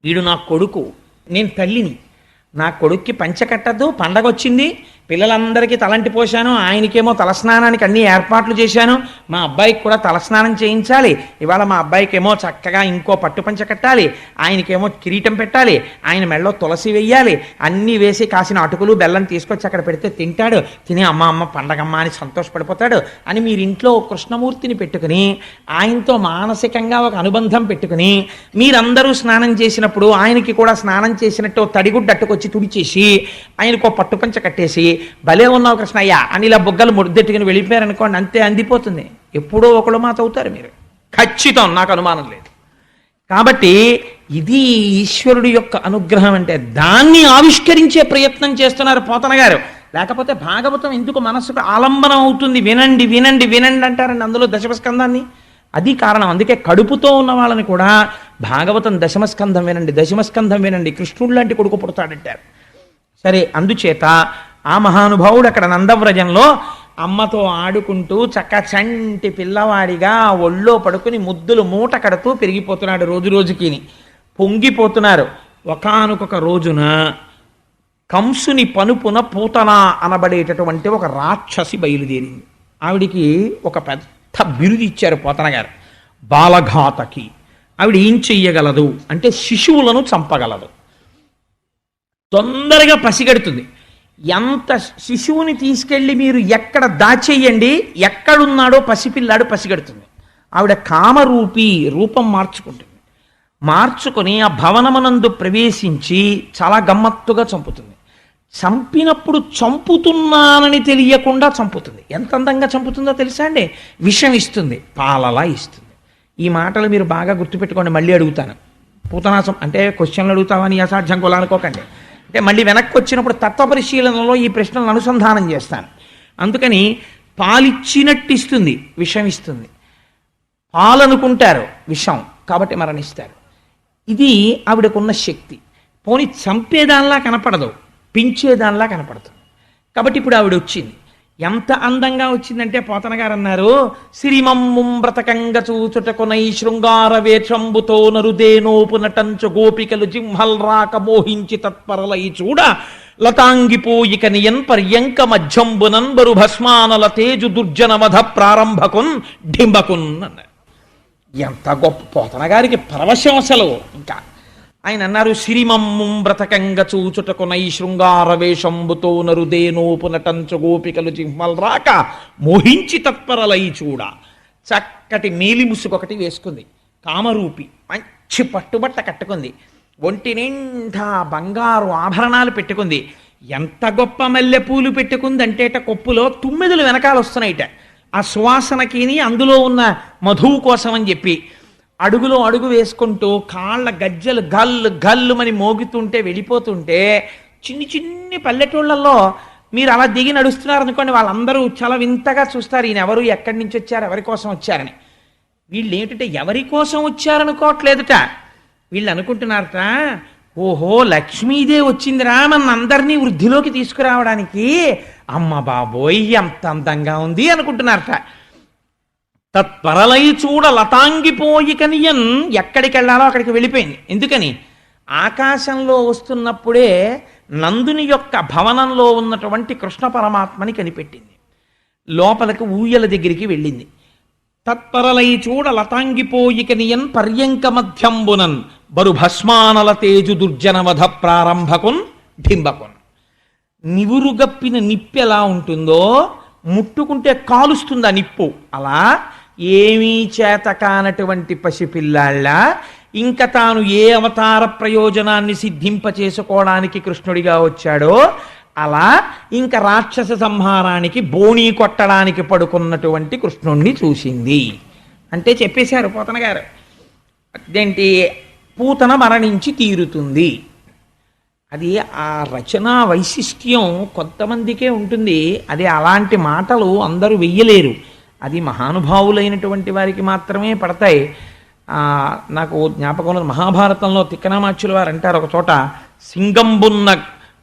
వీడు నా కొడుకు, నేను తల్లిని, నా కొడుక్కి పంచ కట్టద్దు, పండగ వచ్చింది, పిల్లలందరికీ తలంటి పోశాను, ఆయనకేమో తలస్నానానికి అన్ని ఏర్పాట్లు చేశాను, మా అబ్బాయికి కూడా తలస్నానం చేయించాలి, ఇవాళ మా అబ్బాయికేమో చక్కగా ఇంకో పట్టు పంచ కట్టాలి, ఆయనకేమో కిరీటం పెట్టాలి, ఆయన మెడలో తులసి వెయ్యాలి, అన్నీ వేసి కాసిన అటుకులు బెల్లం తీసుకొచ్చి అక్కడ పెడితే తింటాడు, తిని అమ్మ పండగమ్మ అని సంతోషపడిపోతాడు అని మీరు ఇంట్లో కృష్ణమూర్తిని పెట్టుకుని ఆయనతో మానసికంగా ఒక అనుబంధం పెట్టుకుని మీరందరూ స్నానం చేసినప్పుడు ఆయనకి కూడా స్నానం చేసినట్టు తడిగుడ్డ అట్టుకొచ్చి తుడిచేసి ఆయనకు పట్టుపంచ కట్టేసి భలే ఉన్నావు కృష్ణయ్య అని ఇలా బుగ్గలు ముద్దెట్టుకుని వెళ్ళిపోయారనుకోండి, అంతే అందిపోతుంది. ఎప్పుడో ఒకళ్ళు మాట అవుతారు మీరు, ఖచ్చితం, నాకు అనుమానం లేదు. కాబట్టి ఇది ఈశ్వరుడి యొక్క అనుగ్రహం అంటే. దాన్ని ఆవిష్కరించే ప్రయత్నం చేస్తున్నారు పోతన గారు. లేకపోతే భాగవతం ఎందుకు మనసుకు ఆలంబనం అవుతుంది? వినండి వినండి వినండి అంటారండి అందులో దశమస్కందాన్ని. అది కారణం. అందుకే కడుపుతో ఉన్న వాళ్ళని కూడా భాగవతం దశమస్కంధం వినండి, దశమస్కంధం వినండి, కృష్ణుడు లాంటి కొడుకు పుడతాడంటారు. సరే, అందుచేత ఆ మహానుభావుడు అక్కడ నందవ్రజంలో అమ్మతో ఆడుకుంటూ చక్క చంటి పిల్లవాడిగా ఒళ్ళో పడుకుని ముద్దులు మూట కడుతూ పెరిగిపోతున్నాడు. రోజు రోజుకి పొంగిపోతున్నారు. ఒకానొక రోజున కంసుని పనుపున పూతన అనబడేటటువంటి ఒక రాక్షసి బయలుదేరింది. ఆవిడికి ఒక పెద్ద బిరుది ఇచ్చారు పోతన గారు, బాలఘాతకి. ఆవిడ ఏం చెయ్యగలదు అంటే శిశువులను చంపగలదు, తొందరగా పసిగడుతుంది. ఎంత శిశువుని తీసుకెళ్ళి మీరు ఎక్కడ దాచేయండి, ఎక్కడున్నాడో పసిపిల్లాడు పసిగడుతుంది. ఆవిడ కామరూపి రూపం మార్చుకుంటుంది. మార్చుకొని ఆ భవనమునందు ప్రవేశించి చాలా గమ్మత్తుగా చంపుతుంది. చంపినప్పుడు చంపుతున్నానని తెలియకుండా చంపుతుంది. ఎంత అందంగా చంపుతుందో తెలుసా అండి? విషం ఇస్తుంది, పాలలా ఇస్తుంది. ఈ మాటలు మీరు బాగా గుర్తుపెట్టుకోండి. మళ్ళీ అడుగుతాను. పూతనాశం అంటే క్వశ్చన్లు అడుగుతామని అసాధ్యం కొలానుకోకండి. అంటే మళ్ళీ వెనక్కి వచ్చినప్పుడు తత్వపరిశీలనలో ఈ ప్రశ్నలను అనుసంధానం చేస్తాను. అందుకని పాలిచ్చినట్టు ఇస్తుంది, విషం ఇస్తుంది. పాలనుకుంటారు, విషం, కాబట్టి మరణిస్తారు. ఇది ఆవిడకున్న శక్తి. పోనీ చంపేదానిలా కనపడదు, పెంచేదానిలా కనపడుతుంది. కాబట్టి ఇప్పుడు ఆవిడ వచ్చింది. ఎంత అందంగా వచ్చిందంటే పోతన గారు అన్నారు, సిరిమమ్ముం బ్రతకంగ చూచుటకునై శృంగార వేషంబుతో నరుదేనోపు నటంచు గోపికలు జింహల్ రాక మోహించి తత్పరలై చూడ లతాంగిపోయిక నియన్ పర్యంక మధ్యంబునన్ బరు భస్మానల తేజు దుర్జనవధ ప్రారంభకున్ డింబకున్ అన్నారు. ఎంత గొప్ప పోతన గారికి పరవశం అసలు. ఇంకా ఆయన అన్నారు, సిరిమమ్ముం బ్రతకంగ చూచుటకునై శృంగార వేషంబుతో నరుదేనోపు నటంచు గోపికలు జింహల్ రాక మోహించి తత్పరలై చూడ. చక్కటి మేలి ముసుగొకటి వేసుకుంది, కామరూపి, మంచి పట్టుబట్ట కట్టుకుంది, ఒంటి నిండా బంగారు ఆభరణాలు పెట్టుకుంది. ఎంత గొప్ప మల్లెపూలు పెట్టుకుందంటేట కొప్పులో తుమ్మెదలు వెనకాల వస్తున్నాయిట. ఆ సువాసనకిని అందులో ఉన్న మధువు కోసం అని చెప్పి అడుగులో అడుగు వేసుకుంటూ కాళ్ళ గజ్జలు గల్లు గల్లుమని మోగుతుంటే వెళ్ళిపోతుంటే చిన్ని చిన్ని పల్లెటూళ్ళల్లో మీరు అలా దిగి నడుస్తున్నారనుకోండి, వాళ్ళందరూ చాలా వింతగా చూస్తారు. ఈయన ఎవరు, ఎక్కడి నుంచి వచ్చారు, ఎవరి కోసం వచ్చారని. వీళ్ళు ఏంటంటే ఎవరి కోసం వచ్చారనుకోవట్లేదుట. వీళ్ళు అనుకుంటున్నారట, ఓహో లక్ష్మీదేవి వచ్చిందిరా మన అందరినీ వృద్ధిలోకి తీసుకురావడానికి, అమ్మ బాబోయ్ ఎంత అందంగా ఉంది అనుకుంటున్నారట. తత్పరలై చూడ లతాంగిపోయి కనియన్, ఎక్కడికి వెళ్ళాలో అక్కడికి వెళ్ళిపోయింది. ఎందుకని? ఆకాశంలో వస్తున్నప్పుడే నందుని యొక్క భవనంలో ఉన్నటువంటి కృష్ణ పరమాత్మని కనిపెట్టింది. లోపలికి ఊయల దగ్గరికి వెళ్ళింది. తత్పరలై చూడ లతాంగిపోయిక నియన్ పర్యంక మధ్యంబునన్ బరు భస్మానల తేజు దుర్జనవధ ప్రారంభకున్ ఢింబకున్. నివురుగప్పిన నిప్పు ఎలా ఉంటుందో ముట్టుకుంటే కాలుస్తుంది ఆ నిప్పు, అలా ఏమీ చేత కానటువంటి పసిపిల్లాళ్ళ ఇంకా తాను ఏ అవతార ప్రయోజనాన్ని సిద్ధింపచేసుకోవడానికి కృష్ణుడిగా వచ్చాడో అలా ఇంకా రాక్షస సంహారానికి బోణీ కొట్టడానికి పడుకున్నటువంటి కృష్ణుణ్ణి చూసింది. అంటే చెప్పేశారు పోతన గారు. అదేంటి, పూతన మరణించి తీరుతుంది. అది ఆ రచనా వైశిష్ట్యం కొంతమందికే ఉంటుంది. అది అలాంటి మాటలు అందరూ వెయ్యలేరు. అది మహానుభావులైనటువంటి వారికి మాత్రమే పడతాయి. నాకు జ్ఞాపకంలో మహాభారతంలో తిక్కనామాచ్యుల వారు అంటారు ఒక చోట, సింగంబున్న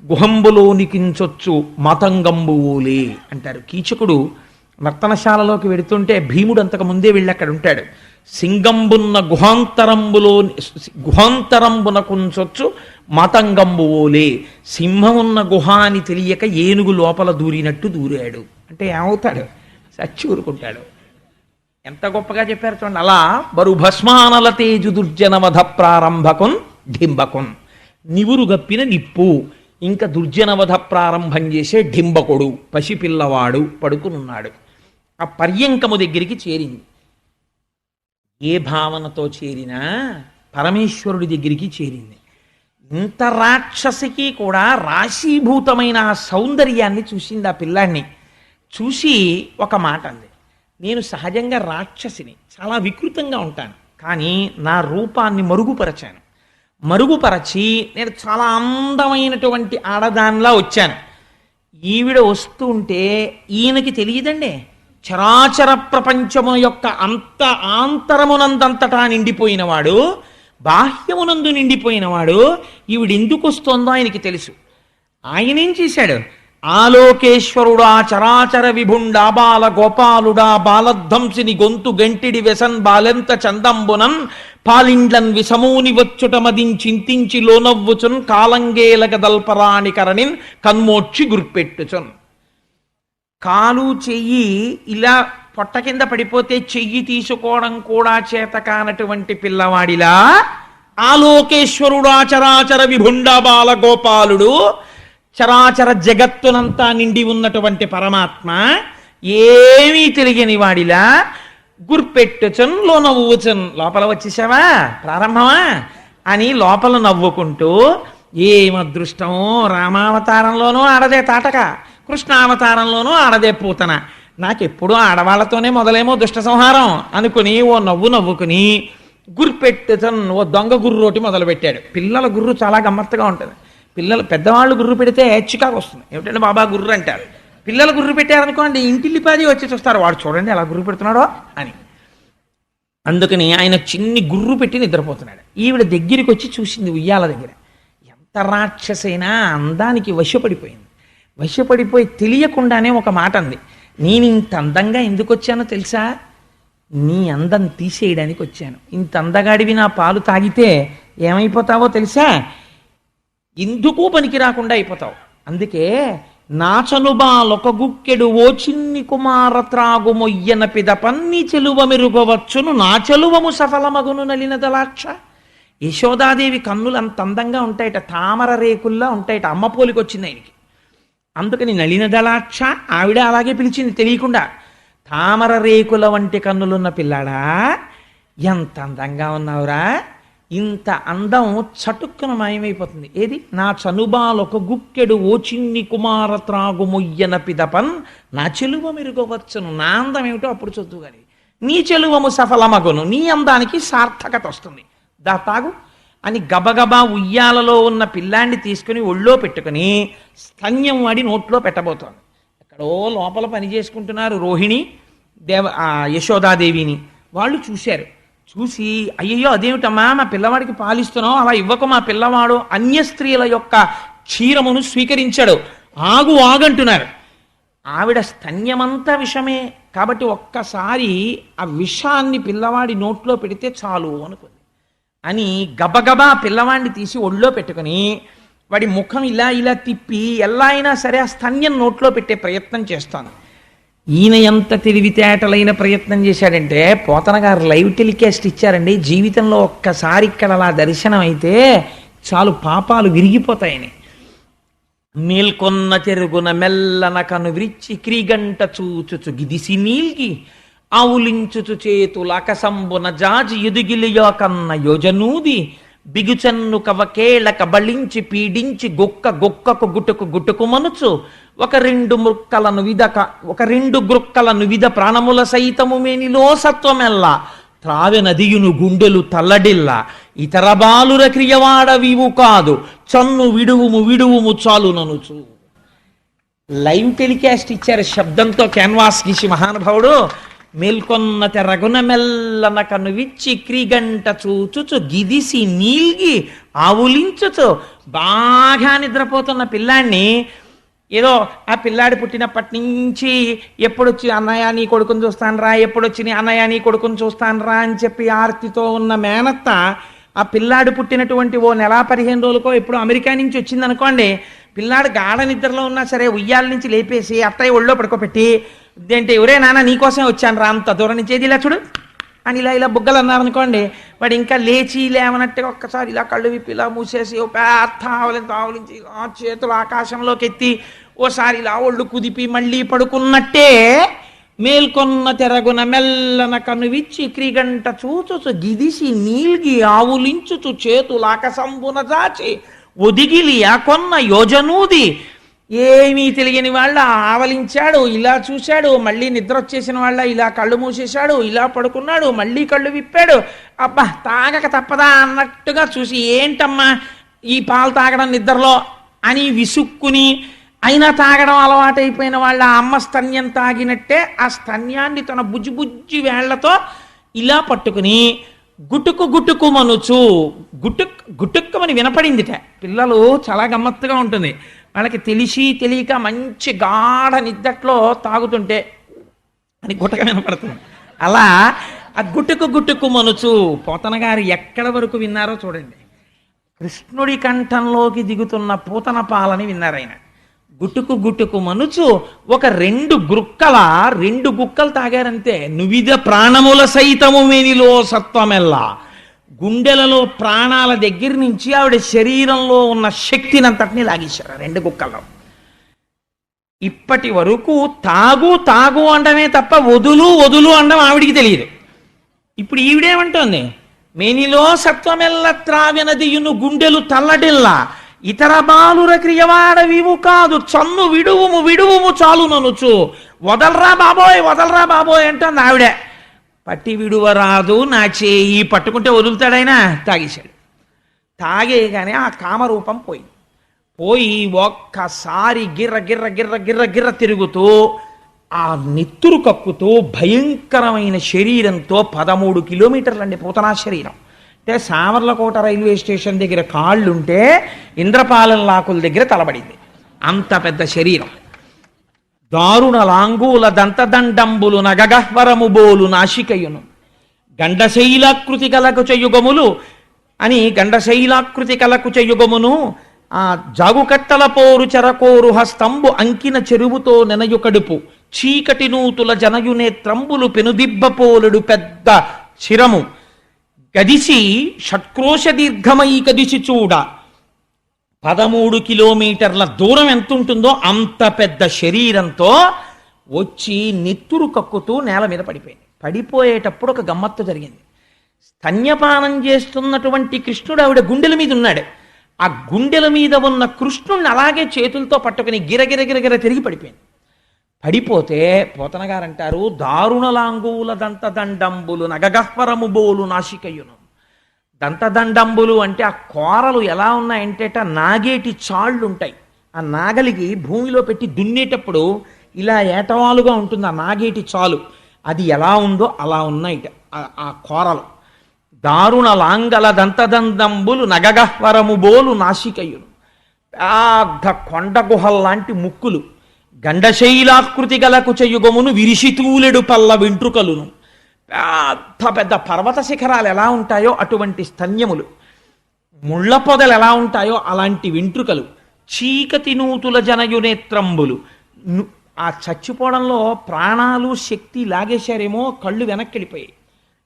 గుహంబులోనికించొచ్చు మతంగంబువులే అంటారు. కీచకుడు నర్తనశాలలోకి వెడుతుంటే భీముడు అంతకు ముందే వెళ్ళి అక్కడ ఉంటాడు. సింగంబున్న గుహాంతరంబునకుంచొచ్చు మతంగంబువులే, సింహం ఉన్న గుహ అని తెలియక ఏనుగు లోపల దూరినట్టు దూరాడు అంటే ఏమవుతాడు? చచ్చి ఊరుకుంటాడు. ఎంత గొప్పగా చెప్పారు చూడండి. అలా బరు భస్మానల తేజు దుర్జనవధ ప్రారంభకున్ ఢింబకున్, నివురు గప్పిన నిప్పు, ఇంకా దుర్జనవధ ప్రారంభం చేసే ఢింబకుడు, పసిపిల్లవాడు పడుకునున్నాడు. ఆ పర్యంకము దగ్గరికి చేరింది. ఏ భావనతో చేరినా పరమేశ్వరుడి దగ్గరికి చేరింది. ఇంత రాక్షసికి కూడా రాశీభూతమైన ఆ సౌందర్యాన్ని చూసింది. ఆ పిల్లాన్ని చూసి ఒక మాట అంది, నేను సహజంగా రాక్షసిని, చాలా వికృతంగా ఉంటాను, కానీ నా రూపాన్ని మరుగుపరచి నేను చాలా అందమైనటువంటి ఆడదానిలా వచ్చాను. ఈవిడ వస్తూ ఉంటే ఈయనకి తెలియదండి, చరాచర ప్రపంచము యొక్క ఆంతరమునందంతటా నిండిపోయినవాడు, బాహ్యమునందు నిండిపోయినవాడు, ఈవిడెందుకు వస్తోందో ఆయనకి తెలుసు. ఆయనేం చేశాడు? ఆలోకేశ్వరుడా చరాచర విభుండా బాల గోపాలుడా బాలధ్వంసిని గొంతు గంటిడి వెసన్ బాలెంత చందంబునన్ పాలిండ్లన్ విషమూని వచ్చుట మదించింతించి లోనవ్వుచున్ కాలంగేలగ దల్పరాణి కరణిన్ కన్మోక్షి గుర్పెట్టుచున్. కాలు చెయ్యి ఇలా పొట్ట కింద పడిపోతే చెయ్యి తీసుకోవడం కూడా చేత కానటువంటి పిల్లవాడిలా ఆలోకేశ్వరుడా చరాచర విభుండా బాల గోపాలుడు, చరాచర జగత్తునంతా నిండి ఉన్నటువంటి పరమాత్మ ఏమీ తెలియని వాడిలా గుర్పెట్టుచన్ లో నవ్వుచన్, లోపల వచ్చేసావా ప్రారంభమా అని లోపల నవ్వుకుంటూ ఏం అదృష్టమో, రామావతారంలోనూ ఆడదే తాటక, కృష్ణావతారంలోనూ ఆడదే పూతన. నాకెప్పుడూ ఆడవాళ్లతోనే మొదలేమో దుష్ట సంహారం అనుకుని ఓ నవ్వు నవ్వుకుని గుర్రెపెట్టుతన్ ఓ దొంగ గుర్రోటి మొదలుపెట్టాడు. పిల్లల గుర్రు చాలా గమ్మత్తుగా ఉంటుంది. పిల్లలు పెద్దవాళ్ళు గుర్రు పెడితే చికాకు వస్తుంది. ఏమిటంటే బాబా గుర్రు అంటారు. పిల్లలు గుర్రు పెట్టారనుకోండి ఇంటిల్లిపాది వచ్చి చూస్తారు, వాడు చూడండి ఎలా గుర్రు పెడుతున్నాడో అని. అందుకని ఆయన చిన్ని గుర్రు పెట్టి నిద్రపోతున్నాడు. ఈవిడ దగ్గరికి వచ్చి చూసింది ఉయ్యాల దగ్గర. ఎంత రాక్షసైనా అందానికి వశపడిపోయింది. వశపడిపోయి తెలియకుండానే ఒక మాట అంది, నేను ఇంత అందంగా ఎందుకు వచ్చానో తెలుసా? నీ అందం తీసేయడానికి వచ్చాను. ఇంత అందగాడివి నా పాలు తాగితే ఏమైపోతావో తెలుసా? ఎందుకు పనికి రాకుండా అయిపోతావు. అందుకే నాచనుబాలొక గుక్కెడు ఓ చిన్ని కుమార త్రాగు మొయ్యన పిదపన్ని చెలువ మెరుగవచ్చును నా చెలువము సఫలమగును నలినదలాక్ష. యశోదాదేవి కన్నులు అంత అందంగా ఉంటాయట, తామర రేకుల్లా ఉంటాయట. అమ్మ పోలికి వచ్చింది ఆయనకి. అందుకని నలినదలాక్ష ఆవిడ అలాగే పిలిచింది తెలియకుండా. తామర రేకుల వంటి కన్నులున్న పిల్లాడా, ఎంత అందంగా ఉన్నావురా. ఇంత అందం చటుక్కున మాయమైపోతుంది. ఏది? నా చనుబాలొక గుక్కెడు ఓ చిన్ని కుమార త్రాగు మొయ్యన పిదపన్ నా చెలువ మెరుగవచ్చును. నా అందం ఏమిటో అప్పుడు చదువు కానీ నీ చెలువము సఫలమగును, నీ అందానికి సార్థకత వస్తుంది. దా తాగు అని గబగబా ఉయ్యాలలో ఉన్న పిల్లాన్ని తీసుకుని ఒళ్ళో పెట్టుకుని స్తన్యం వాడి నోట్లో పెట్టబోతోంది. ఎక్కడో లోపల పని చేసుకుంటున్నారు రోహిణి యశోదాదేవిని. వాళ్ళు చూశారు. చూసి అయ్యయ్యో అదేమిటమ్మా మా పిల్లవాడికి పాలిస్తున్నావు, అలా ఇవ్వకు, మా పిల్లవాడు అన్య స్త్రీల యొక్క క్షీరమును స్వీకరించాడు, ఆగు ఆగంటున్నారు. ఆవిడ స్తన్యమంతా విషమే కాబట్టి ఒక్కసారి ఆ విషాన్ని పిల్లవాడి నోట్లో పెడితే చాలు అనుకుంది. అని గబగబా పిల్లవాడిని తీసి ఒళ్ళో పెట్టుకుని వాడి ముఖం ఇలా ఇలా తిప్పి ఎలా అయినా సరే ఆ స్తన్యం నోట్లో పెట్టే ప్రయత్నం చేస్తాను. ఈయన ఎంత తెలివితేటలైన ప్రయత్నం చేశాడంటే, పోతన గారు లైవ్ టెలికాస్ట్ ఇచ్చారండి. జీవితంలో ఒక్కసారి ఇక్కడ అలా దర్శనం అయితే చాలు పాపాలు విరిగిపోతాయని. మేల్కొన్న చెరుగున మెల్లన కను విరిచి క్రీగంట చూచుచు గిదిసి నీల్గి ఆవులించుచు చేతుల అకసంబున జాజి ఎదుగిలియో కన్న యోజనూది బిగుచన్ను కవకేళ కబళించి పీడించి గొక్కకు గుటుకు మనుచు ఒక రెండు గ్రుక్కలను విధ ప్రాణముల సైతము మేనిలో సత్వమెల్లా త్రావె నదియును గుండెలు తల్లడిల్ల ఇతర బాలుర క్రియవాడవివు కాదు చన్ను విడువుము చాలు ననుచు. లైవ్ టెలికాస్ట్ ఇచ్చారు శబ్దంతో క్యాన్వాస్ గీసి మహానుభావుడు. మేల్కొన్న తెరగున మెల్లన కనువిచ్చి క్రీగంట చూచుచు గిదిసి నీల్గి ఆవులించుచు. బాగా నిద్రపోతున్న పిల్లాన్ని ఏదో ఆ పిల్లాడి పుట్టినప్పటి నుంచి ఎప్పుడొచ్చి అన్నయ్య నీ కొడుకుని చూస్తానరా, ఎప్పుడొచ్చి నీ అన్నయ్య నీ కొడుకుని చూస్తానరా అని చెప్పి ఆర్తితో ఉన్న మేనత్త ఆ పిల్లాడు పుట్టినటువంటి ఓ నెల 15 రోజులకో ఎప్పుడు అమెరికా నుంచి వచ్చిందనుకోండి, పిల్లాడు గాఢ నిద్రలో ఉన్నా సరే ఉయ్యాల నుంచి లేపేసి అత్తయ్య ఒళ్ళో పడుకోబెట్టి ఇదేంటి ఎవరే నాన్న నీకోసం వచ్చాను రా, అంత దూరం నుంచి ఏది ఇలా చూడు అని ఇలా బుగ్గలు అన్నారనుకోండి, వాడు ఇంకా లేచి లేవనట్టుగా ఒక్కసారి ఇలా కళ్ళు విప్పి ఇలా మూసేసి ఓ పెద్ద ఆవలించి ఆ చేతులు ఆకాశంలోకి ఎత్తి ఓసారి ఇలా ఒళ్ళు కుదిపి మళ్ళీ పడుకున్నట్టే మేల్కొన్న తెరగున మెల్లన కనువిచ్చి క్రీగంట చూచుచు గిదిసి నీల్గి ఆవులించుచు చేతులు ఆకాశంబున జాచి ఒదిగిలి ఆ కొన్న యోజనూది. ఏమీ తెలియని వాళ్ళ ఆవలించాడు, ఇలా చూశాడు, మళ్ళీ నిద్ర వచ్చేసిన వాళ్ళ ఇలా కళ్ళు మూసేశాడు, ఇలా పడుకున్నాడు, మళ్ళీ కళ్ళు విప్పాడు. అబ్బా తాగక తప్పదా అన్నట్టుగా చూసి ఏంటమ్మా ఈ పాలు తాగడం నిద్రలో అని విసుక్కుని అయినా తాగడం అలవాటైపోయిన వాళ్ళ అమ్మ స్తన్యం తాగినట్టే ఆ స్తన్యాన్ని తన బుజ్జి వేళ్లతో ఇలా పట్టుకుని గుటుకు మనుచు గుటుక్కమని వినపడిందిట. పిల్లలు చాలా గమ్మత్తుగా ఉంటుంది. వాళ్ళకి తెలిసి తెలియక మంచి గాఢ నిద్దట్లో తాగుతుంటే అని గుటక వినపడుతుంది. అలా ఆ గుటుకు మనుచు పోతన గారు ఎక్కడ వరకు విన్నారో చూడండి. కృష్ణుడి కంఠంలోకి దిగుతున్న పూతన పాలని విన్నారు ఆయన. గుటుకు మనుచు ఒక 2 గుక్కలు తాగారంతే. నువిధ ప్రాణముల సైతము మేనిలో సత్వమెల్లా, గుండెలలో ప్రాణాల దగ్గర నుంచి ఆవిడ శరీరంలో ఉన్న శక్తిని అంతటినీ లాగేశారు 2 గుక్కల్లో. ఇప్పటి వరకు తాగు అండమే తప్ప వదులు అండం ఆవిడికి తెలియదు. ఇప్పుడు ఈవిడేమంటోంది? మేనిలో సత్వమెల్ల త్రావెనదియును గుండెలు తల్లడిల్లా ఇతర బాలుర క్రియవాడవివు కాదు, చన్ను విడువుము విడువుము చాలు ననుచు. వదలరా బాబోయ్ అంటుంది ఆవిడే. పట్టి విడువరాదు నా చేయి, పట్టుకుంటే వదులుతాడైనా. తాగేశాడు. తాగేగానే ఆ కామరూపం పోయి ఒక్కసారి గిర్ర గిర్ర గిర్ర గిర్ర గిర్ర తిరుగుతూ ఆ నెత్తురు కక్కుతూ భయంకరమైన శరీరంతో 13 కిలోమీటర్లండి పూతనా శరీరం. అంటే సామర్లకోట రైల్వే స్టేషన్ దగ్గర కాళ్ళుంటే ఇంద్రపాలెం లాకుల దగ్గర తలబడింది. అంత పెద్ద శరీరం. దారుణ లాంగూల దంతదండంబులు నగగహ్వరము బోలు నాశికయును గండశైలాకృతి కలకు చెయుగములు అని గండశైలాకృతి కలకు చెయుగమును ఆ జాగుకట్టల పోరు చెరకోరు హస్తంబు అంకిన చెరువుతో నెనయు కడుపు చీకటి నూతుల జనయునేత్రంబులు పెనుదిబ్బపోలుడు పెద్ద శిరము గదిసి షట్క్రోశ దీర్ఘమై కదిసి చూడ. 13 కిలోమీటర్ల దూరం ఎంత ఉంటుందో అంత పెద్ద శరీరంతో వచ్చి నెత్తురు కక్కుతూ నేల మీద పడిపోయింది. పడిపోయేటప్పుడు ఒక గమ్మత్తు జరిగింది. స్తన్యపానం చేస్తున్నటువంటి కృష్ణుడు ఆవిడ గుండెల మీద ఉన్నాడు. ఆ గుండెల మీద ఉన్న కృష్ణుడిని అలాగే చేతులతో పట్టుకుని గిరగిరగిరగిర తిరిగి పడిపోయింది. పడిపోతే పోతన గారు అంటారు, దారుణలాంగుల దంతదండంబులు నగగహ్వరము బోలు నాశికయును. దంతదండంబులు అంటే ఆ కోరలు ఎలా ఉన్నాయంటేట నాగేటి చాళ్ళు ఉంటాయి. ఆ నాగలికి భూమిలో పెట్టి దున్నేటప్పుడు ఇలా ఏటవాలుగా ఉంటుంది ఆ నాగేటి చాలు. అది ఎలా ఉందో అలా ఉన్నాయిట ఆ కోరలు. దారుణ లాంగల దంతదండంబులు నగగహ్వరము బోలు నాశికయును. పెద్ద కొండ గుహల్లాంటి ముక్కులు. గండశైలాకృతి గలకు చెయ్యుగమును విరిషితూలెడు పల్ల వెంట్రుకలును. పెద్ద పెద్ద పర్వత శిఖరాలు ఎలా ఉంటాయో అటువంటి స్తన్యములు. ముళ్ళ పొదలు ఎలా ఉంటాయో అలాంటి వెంట్రుకలు. చీకటి నూతుల జనయునేత్రంబులు. ఆ చచ్చిపోవడంలో ప్రాణాలు శక్తి లాగేశారేమో కళ్ళు వెనక్కెళ్ళిపోయాయి.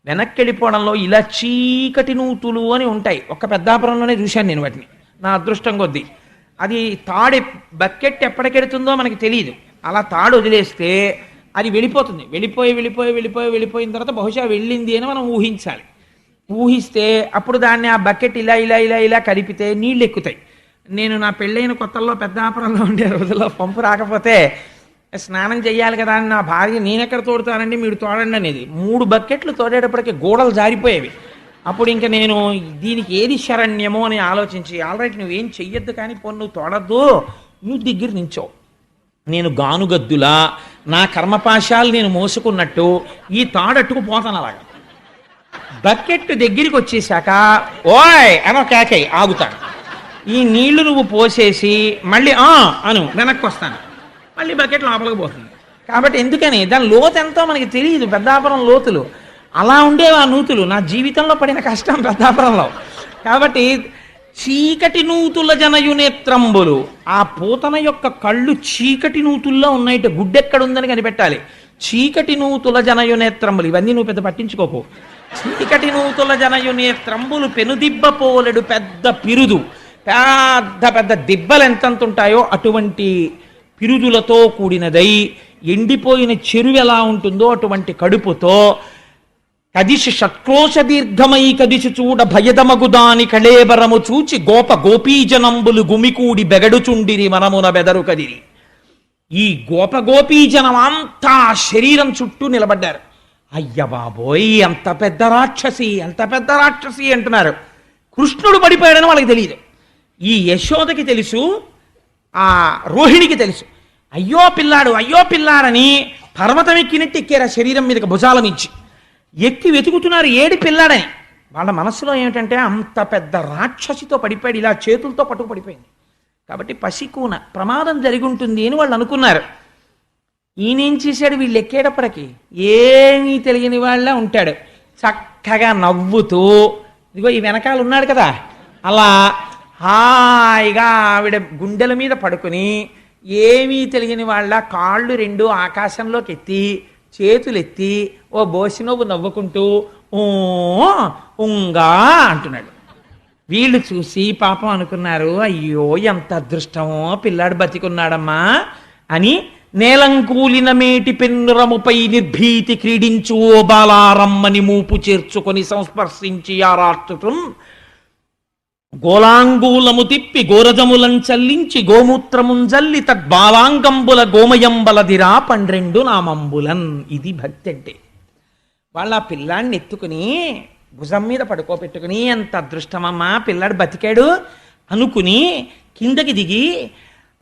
వెనక్కెళ్ళిపోవడంలో ఇలా చీకటి నూతులు అని ఉంటాయి. ఒక్క పెద్దాపురంలోనే చూశాను నేను వాటిని, నా అదృష్టం కొద్దీ. అది తాడు బకెట్ ఎప్పటికెడుతుందో మనకి తెలియదు. అలా తాడు వదిలేస్తే అది వెళ్ళిపోతుంది. వెళ్ళిపోయిన తర్వాత బహుశా వెళ్ళింది అని మనం ఊహించాలి. ఊహిస్తే అప్పుడు దాన్ని ఆ బకెట్ ఇలా ఇలా ఇలా ఇలా కలిపితే నీళ్ళు ఎక్కుతాయి. నేను నా పెళ్ళైన కొత్తల్లో పెద్దాపురంలో ఉండే రోజుల్లో పంపు రాకపోతే స్నానం చెయ్యాలి కదా అని నా భార్య నేనెక్కడ తోడుతానండి మీరు తోడండి అనేది. 3 బకెట్లు తోడేటప్పటికి గోడలు జారిపోయేవి. అప్పుడు ఇంకా నేను దీనికి ఏది శరణ్యమో అని ఆలోచించి, ఆల్రైట్ నువ్వేం చెయ్యొద్దు కానీ పోను నువ్వు తోడద్దు, నువ్వు దగ్గర నించో, నేను గానుగద్దులా నా కర్మపాశాలు నేను మోసుకున్నట్టు ఈ తాడట్టుకు పోతాను. అలాగా బకెట్ దగ్గరికి వచ్చేసాక ఓయ్ అనో కేకై ఆగుతాను. ఈ నీళ్లు నువ్వు పోసేసి మళ్ళీ అను వెనక్కి వస్తాను, మళ్ళీ బకెట్ లోపలికి పోతుంది. కాబట్టి ఎందుకని దాని లోతు ఎంతో మనకి తెలియదు. పెద్దాపురం లోతులు అలా ఉండేవి. ఆ నూతులు నా జీవితంలో పడిన కష్టం పెద్దాపురంలో. కాబట్టి చీకటి నూతుల జనయునేత్రంబులు. ఆ పూతన యొక్క కళ్ళు చీకటి నూతుల్లో ఉన్నాయిట. గుడ్డెక్కడుందని కనిపెట్టాలి. చీకటి నూతుల జనయునేత్రంబులు. ఇవన్నీ నువ్వు పెద్ద పట్టించుకోకు. చీకటి నూతుల జనయునేత్రంబులు పెనుదిబ్బ పోలెడు పెద్ద పిరుదు. పెద్ద పెద్ద దిబ్బలు ఎంతంత ఉంటాయో అటువంటి పిరుదులతో కూడినదై, ఎండిపోయిన చెరువు ఎలా ఉంటుందో అటువంటి కడుపుతో కదిసి షట్క్రోశ దీర్ఘమై కదిసి చూడ భయదమగుదాని కళేబరము చూచి గోపీజనంబులు గుమికూడి బెగడుచుండిరి మనమున బెదరు కదిరి. ఈ గోపీజనం అంతా శరీరం చుట్టూ నిలబడ్డారు. అయ్య బాబోయ్ ఎంత పెద్ద రాక్షసి, ఎంత పెద్ద రాక్షసి అంటున్నారు. కృష్ణుడు పడిపోయాడని వాళ్ళకి తెలియదు. ఈ యశోదకి తెలుసు, ఆ రోహిణికి తెలుసు. అయ్యో పిల్లాడని పర్వతం ఎక్కినట్టు ఎక్కారు ఆ శరీరం మీదకి భుజాల నుంచి. ఎక్కి వెతుకుతున్నారు ఏడి పిల్లాడని. వాళ్ళ మనస్సులో ఏమిటంటే అంత పెద్ద రాక్షసితో పడిపోయాడు, ఇలా చేతులతో పట్టుకు పడిపోయింది. కాబట్టి పసికూన ప్రమాదం జరిగి ఉంటుంది అని వాళ్ళు అనుకున్నారు. ఈయనేం చేశాడు, వీళ్ళు ఎక్కేటప్పటికి ఏమీ తెలియని వాళ్ళ ఉంటాడు. చక్కగా నవ్వుతూ ఇదిగో ఈ వెనకాల ఉన్నాడు కదా, అలా హాయిగా ఆవిడ గుండెల మీద పడుకుని ఏమీ తెలియని వాళ్ళ కాళ్ళు 2 ఆకాశంలోకి ఎత్తి చేతులు ఎత్తి ఓ బోసినవ్వు నవ్వుకుంటూ ఉంగా అంటున్నాడు. వీళ్ళు చూసి పాపం అనుకున్నారు, అయ్యో ఎంత అదృష్టమో పిల్లాడు బతికున్నాడమ్మా అని. నేలంకూలిన మేటి పెన్నురముపై నిర్భీతి క్రీడించు ఓ బాలారమ్మని మూపు చేర్చుకొని సంస్పర్శించి ఆరార్చుతున్ గోలాంగూలము తిప్పి గోరజములం చల్లించి గోమూత్రముంజల్లి తద్బాలాంగంబుల గోమయంబలదిరా 12 నామంబులన్. ఇది భక్తి అంటే. వాళ్ళ పిల్లాడిని ఎత్తుకుని భుజం మీద పడుకోబెట్టుకుని ఎంత అదృష్టమమ్మా పిల్లాడు బతికాడు అనుకుని కిందకి దిగి,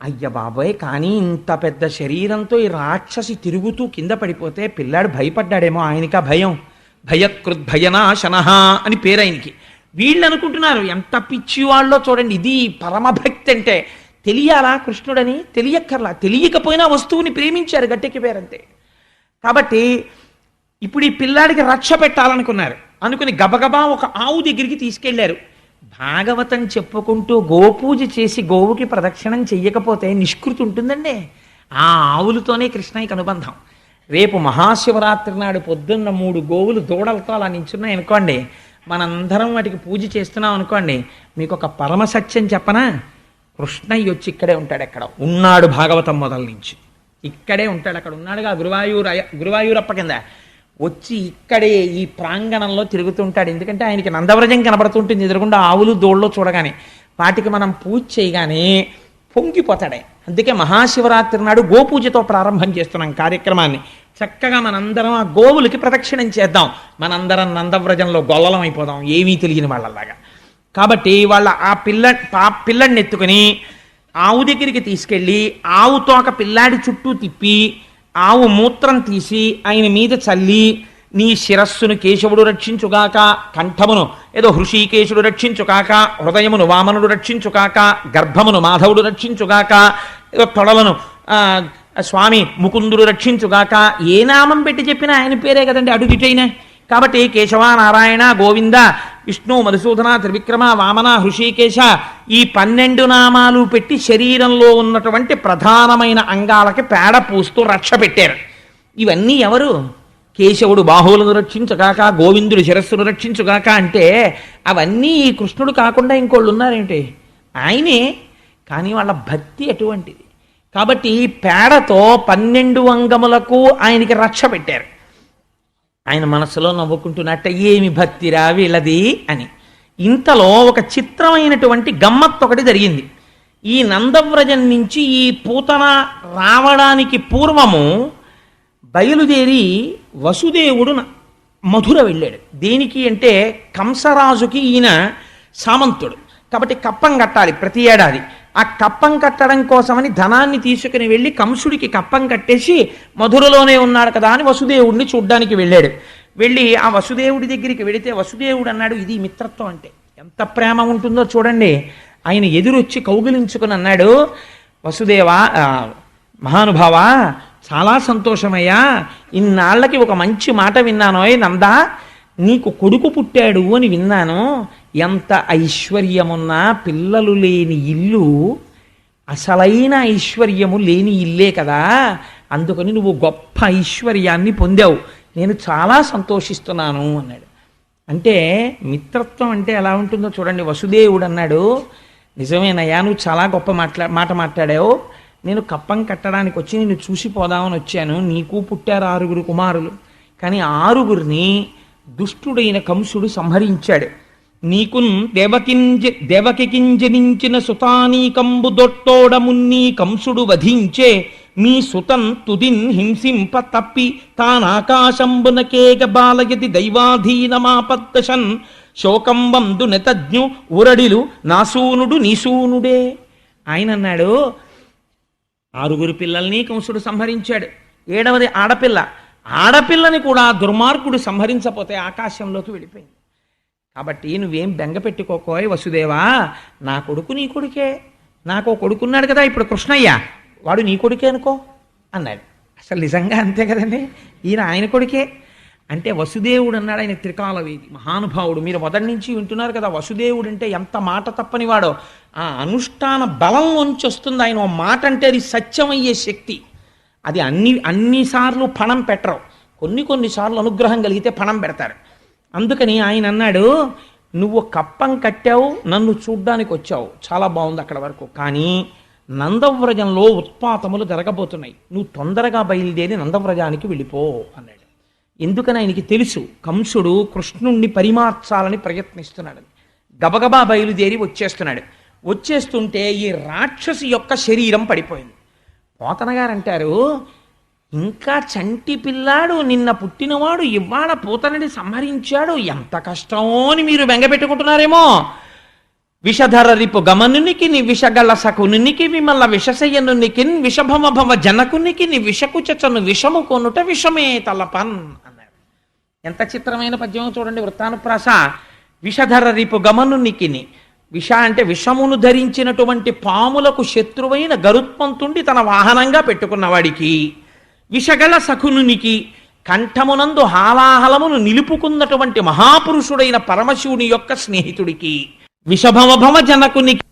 అయ్య బాబోయ్, కానీ ఇంత పెద్ద శరీరంతో ఈ రాక్షసి తిరుగుతూ కింద పడిపోతే పిల్లాడు భయపడ్డాడేమో, ఆయనకా భయం. భయకృద్భయనాశనః అని పేరు ఆయనకి. వీళ్ళు అనుకుంటున్నారు ఎంత పిచ్చి వాళ్ళో చూడండి. ఇది పరమభక్తి అంటే. తెలియాలా కృష్ణుడని? తెలియక్కర్లా. తెలియకపోయినా వస్తువుని ప్రేమించారు, గట్టెక్కిపోయారంతే. కాబట్టి ఇప్పుడు ఈ పిల్లాడికి రక్ష పెట్టాలనుకున్నారు. అనుకుని గబగబా ఒక ఆవు దగ్గరికి తీసుకెళ్లారు. భాగవతం చెప్పుకుంటూ గోపూజ చేసి గోవుకి ప్రదక్షిణం చెయ్యకపోతే నిష్కృతి ఉంటుందండి. ఆ ఆవులతోనే కృష్ణయ్యకి అనుబంధం. రేపు మహాశివరాత్రి నాడు పొద్దున్న 3 గోవులు దూడలతో అలా నించున్నాయి అనుకోండి, మనందరం వాటికి పూజ చేస్తున్నాం అనుకోండి, మీకు ఒక పరమసత్యం చెప్పనా? కృష్ణయ్య వచ్చి ఇక్కడే ఉంటాడు. ఎక్కడ ఉన్నాడు? భాగవతం మొదల నుంచి ఇక్కడే ఉంటాడు. అక్కడ ఉన్నాడుగా గురువాయూరప్ప కింద వచ్చి ఇక్కడే ఈ ప్రాంగణంలో తిరుగుతుంటాడు. ఎందుకంటే ఆయనకి నందవ్రజం కనబడుతుంటుంది ఎదురుగుండా ఆవులు దోళ్ళు చూడగానే. వాటికి మనం పూజ చేయగానే పొంగిపోతాడే. అందుకే మహాశివరాత్రి నాడు గోపూజతో ప్రారంభం చేస్తున్నాం కార్యక్రమాన్ని. చక్కగా మనందరం ఆ గోవులకి ప్రదక్షిణం చేద్దాం. మనందరం నందవ్రజంలో గొల్లలం అయిపోదాం, ఏమీ తెలియని వాళ్ళలాగా. కాబట్టి వాళ్ళ ఆ పిల్లాడిని ఎత్తుకుని ఆవు దగ్గరికి తీసుకెళ్ళి ఆవు తోక పిల్లాడి చుట్టూ తిప్పి ఆవు మూత్రం తీసి ఆయన మీద చల్లి, నీ శిరస్సును కేశవుడు రక్షించుగాక, కంఠమును ఏదో హృషీకేశుడు రక్షించుగాక, హృదయమును వామనుడు రక్షించుగాక, గర్భమును మాధవుడు రక్షించుగాక, ఏదో తొడలను స్వామి ముకుందుడు రక్షించుగాక, ఏ నామం పెట్టి చెప్పినా ఆయన పేరే కదండి అడుగిటైనా. కాబట్టి కేశవ, నారాయణ, గోవింద, విష్ణు, మధుసూదన, త్రివిక్రమ, వామన, హృషీకేశ, ఈ 12 నామాలు పెట్టి శరీరంలో ఉన్నటువంటి ప్రధానమైన అంగాలకి పేడ పూస్తూ రక్ష పెట్టారు. ఇవన్నీ ఎవరు? కేశవుడు బాహువులను రక్షించుగాక, గోవిందుడు శిరస్సును రక్షించుగాక అంటే అవన్నీ ఈ కృష్ణుడు కాకుండా ఇంకోళ్ళు ఉన్నారేంటి? ఆయనే. కానీ వాళ్ళ భక్తి అటువంటిది. కాబట్టి పేడతో 12 అంగములకు ఆయనకి రక్ష పెట్టారు. ఆయన మనసులో నవ్వుకుంటున్నట్ట, ఏమి భక్తిరా వీళ్ళది అని. ఇంతలో ఒక చిత్రమైనటువంటి గమ్మత్తు ఒకటి జరిగింది. ఈ నందవ్రజం నుంచి ఈ పూతన రావడానికి పూర్వము బయలుదేరి వసుదేవుడు మధుర వెళ్ళాడు. దేనికి అంటే కంసరాజుకి ఈయన సామంతుడు కాబట్టి కప్పం కట్టాలి ప్రతి ఏడాది. ఆ కప్పం కట్టడం కోసమని ధనాన్ని తీసుకుని వెళ్ళి కంసుడికి కప్పం కట్టేసి మధురలోనే ఉన్నాడు కదా అని వసుదేవుడిని చూడ్డానికి వెళ్ళాడు. వెళ్ళి ఆ వసుదేవుడి దగ్గరికి వెళితే వసుదేవుడు అన్నాడు, ఇది మిత్రత్వం అంటే ఎంత ప్రేమ ఉంటుందో చూడండి. ఆయన ఎదురొచ్చి కౌగిలించుకుని అన్నాడు, వసుదేవా, మహానుభావా, చాలా సంతోషమయ్యా, ఇన్నాళ్ళకి ఒక మంచి మాట విన్నానోయ్ నందా, నీకు కొడుకు పుట్టాడు అని విన్నాను. ఎంత ఐశ్వర్యమున్నా పిల్లలు లేని ఇల్లు అసలైన ఐశ్వర్యము లేని ఇల్లే కదా, అందుకని నువ్వు గొప్ప ఐశ్వర్యాన్ని పొందావు, నేను చాలా సంతోషిస్తున్నాను అన్నాడు. అంటే మిత్రత్వం అంటే ఎలా ఉంటుందో చూడండి. వసుదేవుడు అన్నాడు, నిజమేనయ్యా, నువ్వు చాలా గొప్ప మాట మాట్లాడావు. నేను కప్పం కట్టడానికి వచ్చి నిన్ను చూసిపోదామని వచ్చాను. నీకు పుట్టారు 6 కుమారులు. కానీ 6 దుష్టుడైన కంసుడు సంహరించాడు. నీకున్ దేవకికింజనించిన సుతానీకంబు దొట్టోడమున్నీ కంసుడు వధించే, మీ సుతన్ తుదిన్ హింసింప తప్పి తానాకాశంబునకేగ బాలయతి దైవాధీనమాపద్దశన్, శోకం వందు నెతజ్ఞు ఉరడిలు నాసూనుడు నీసూనుడే. ఆయన అన్నాడు, 6 పిల్లల్ని కంసుడు సంహరించాడు. 7వది ఆడపిల్ల. ఆడపిల్లని కూడా దుర్మార్గుడు సంహరించపోతే ఆకాశంలోకి వెళ్ళిపోయింది. కాబట్టి నువ్వేం బెంగ పెట్టుకోకోయ్ వసుదేవా, నా కొడుకు నీ కొడుకే, నాకు కొడుకున్నాడు కదా ఇప్పుడు కృష్ణయ్య, వాడు నీ కొడుకే అనుకో అన్నాడు. అసలు నిజంగా అంతే కదండి, ఈయన ఆయన కొడుకే. అంటే వసుదేవుడు అన్నాడు, ఆయన త్రికాలవేది మహానుభావుడు. మీరు మొదటి నుంచి వింటున్నారు కదా, వసుదేవుడు అంటే ఎంత మాట తప్పని వాడో. ఆ అనుష్ఠాన బలంలోంచి వస్తుంది ఆయన ఓ మాట అంటే, అది సత్యమయ్యే శక్తి. అది అన్నిసార్లు పణం పెట్టరు, కొన్నిసార్లు అనుగ్రహం కలిగితే పణం పెడతారు. అందుకని ఆయన అన్నాడు, నువ్వు కప్పం కట్టావు, నన్ను చూడ్డానికి వచ్చావు, చాలా బాగుంది అక్కడ వరకు, కానీ నందవ్రజంలో ఉత్పాతములు జరగబోతున్నాయి, నువ్వు తొందరగా బయలుదేరి నందవ్రజానికి వెళ్ళిపో అన్నాడు. ఎందుకని ఆయనకి తెలుసు కంసుడు కృష్ణుణ్ణి పరిమార్చాలని ప్రయత్నిస్తున్నాడు. గబగబా బయలుదేరి వచ్చేస్తున్నాడు. వచ్చేస్తుంటే ఈ రాక్షసి యొక్క శరీరం పడిపోయింది. పోతన గారు అంటారు, ఇంకా చంటి పిల్లాడు, నిన్న పుట్టినవాడు ఇవాళ పూతనని సంహరించాడు, ఎంత కష్టమో అని మీరు బెంగపెట్టుకుంటున్నారేమో. విషధర రిపు గమనునికి ని విషగల సకునికి విమల్ల విషశయనునికి విషభమభవ జనకునికి ని విషకుచను విషము కొనుట విషమే తలపన్ అన్నారు. ఎంత చిత్రమైన పద్యం చూడండి. వృత్తానుప్రాస. విషధర రిపు గమనునికిని, విష అంటే విషమును ధరించినటువంటి పాములకు శత్రువైన గరుత్మంతుణ్ణి తన వాహనంగా పెట్టుకున్నవాడికి, విషగల సకునునికి కంఠమునందు హాలాహలమును నిలుపుకున్నటువంటి మహాపురుషుడైన పరమశివుని యొక్క స్నేహితుడికి, విషభమభవ జనకునికి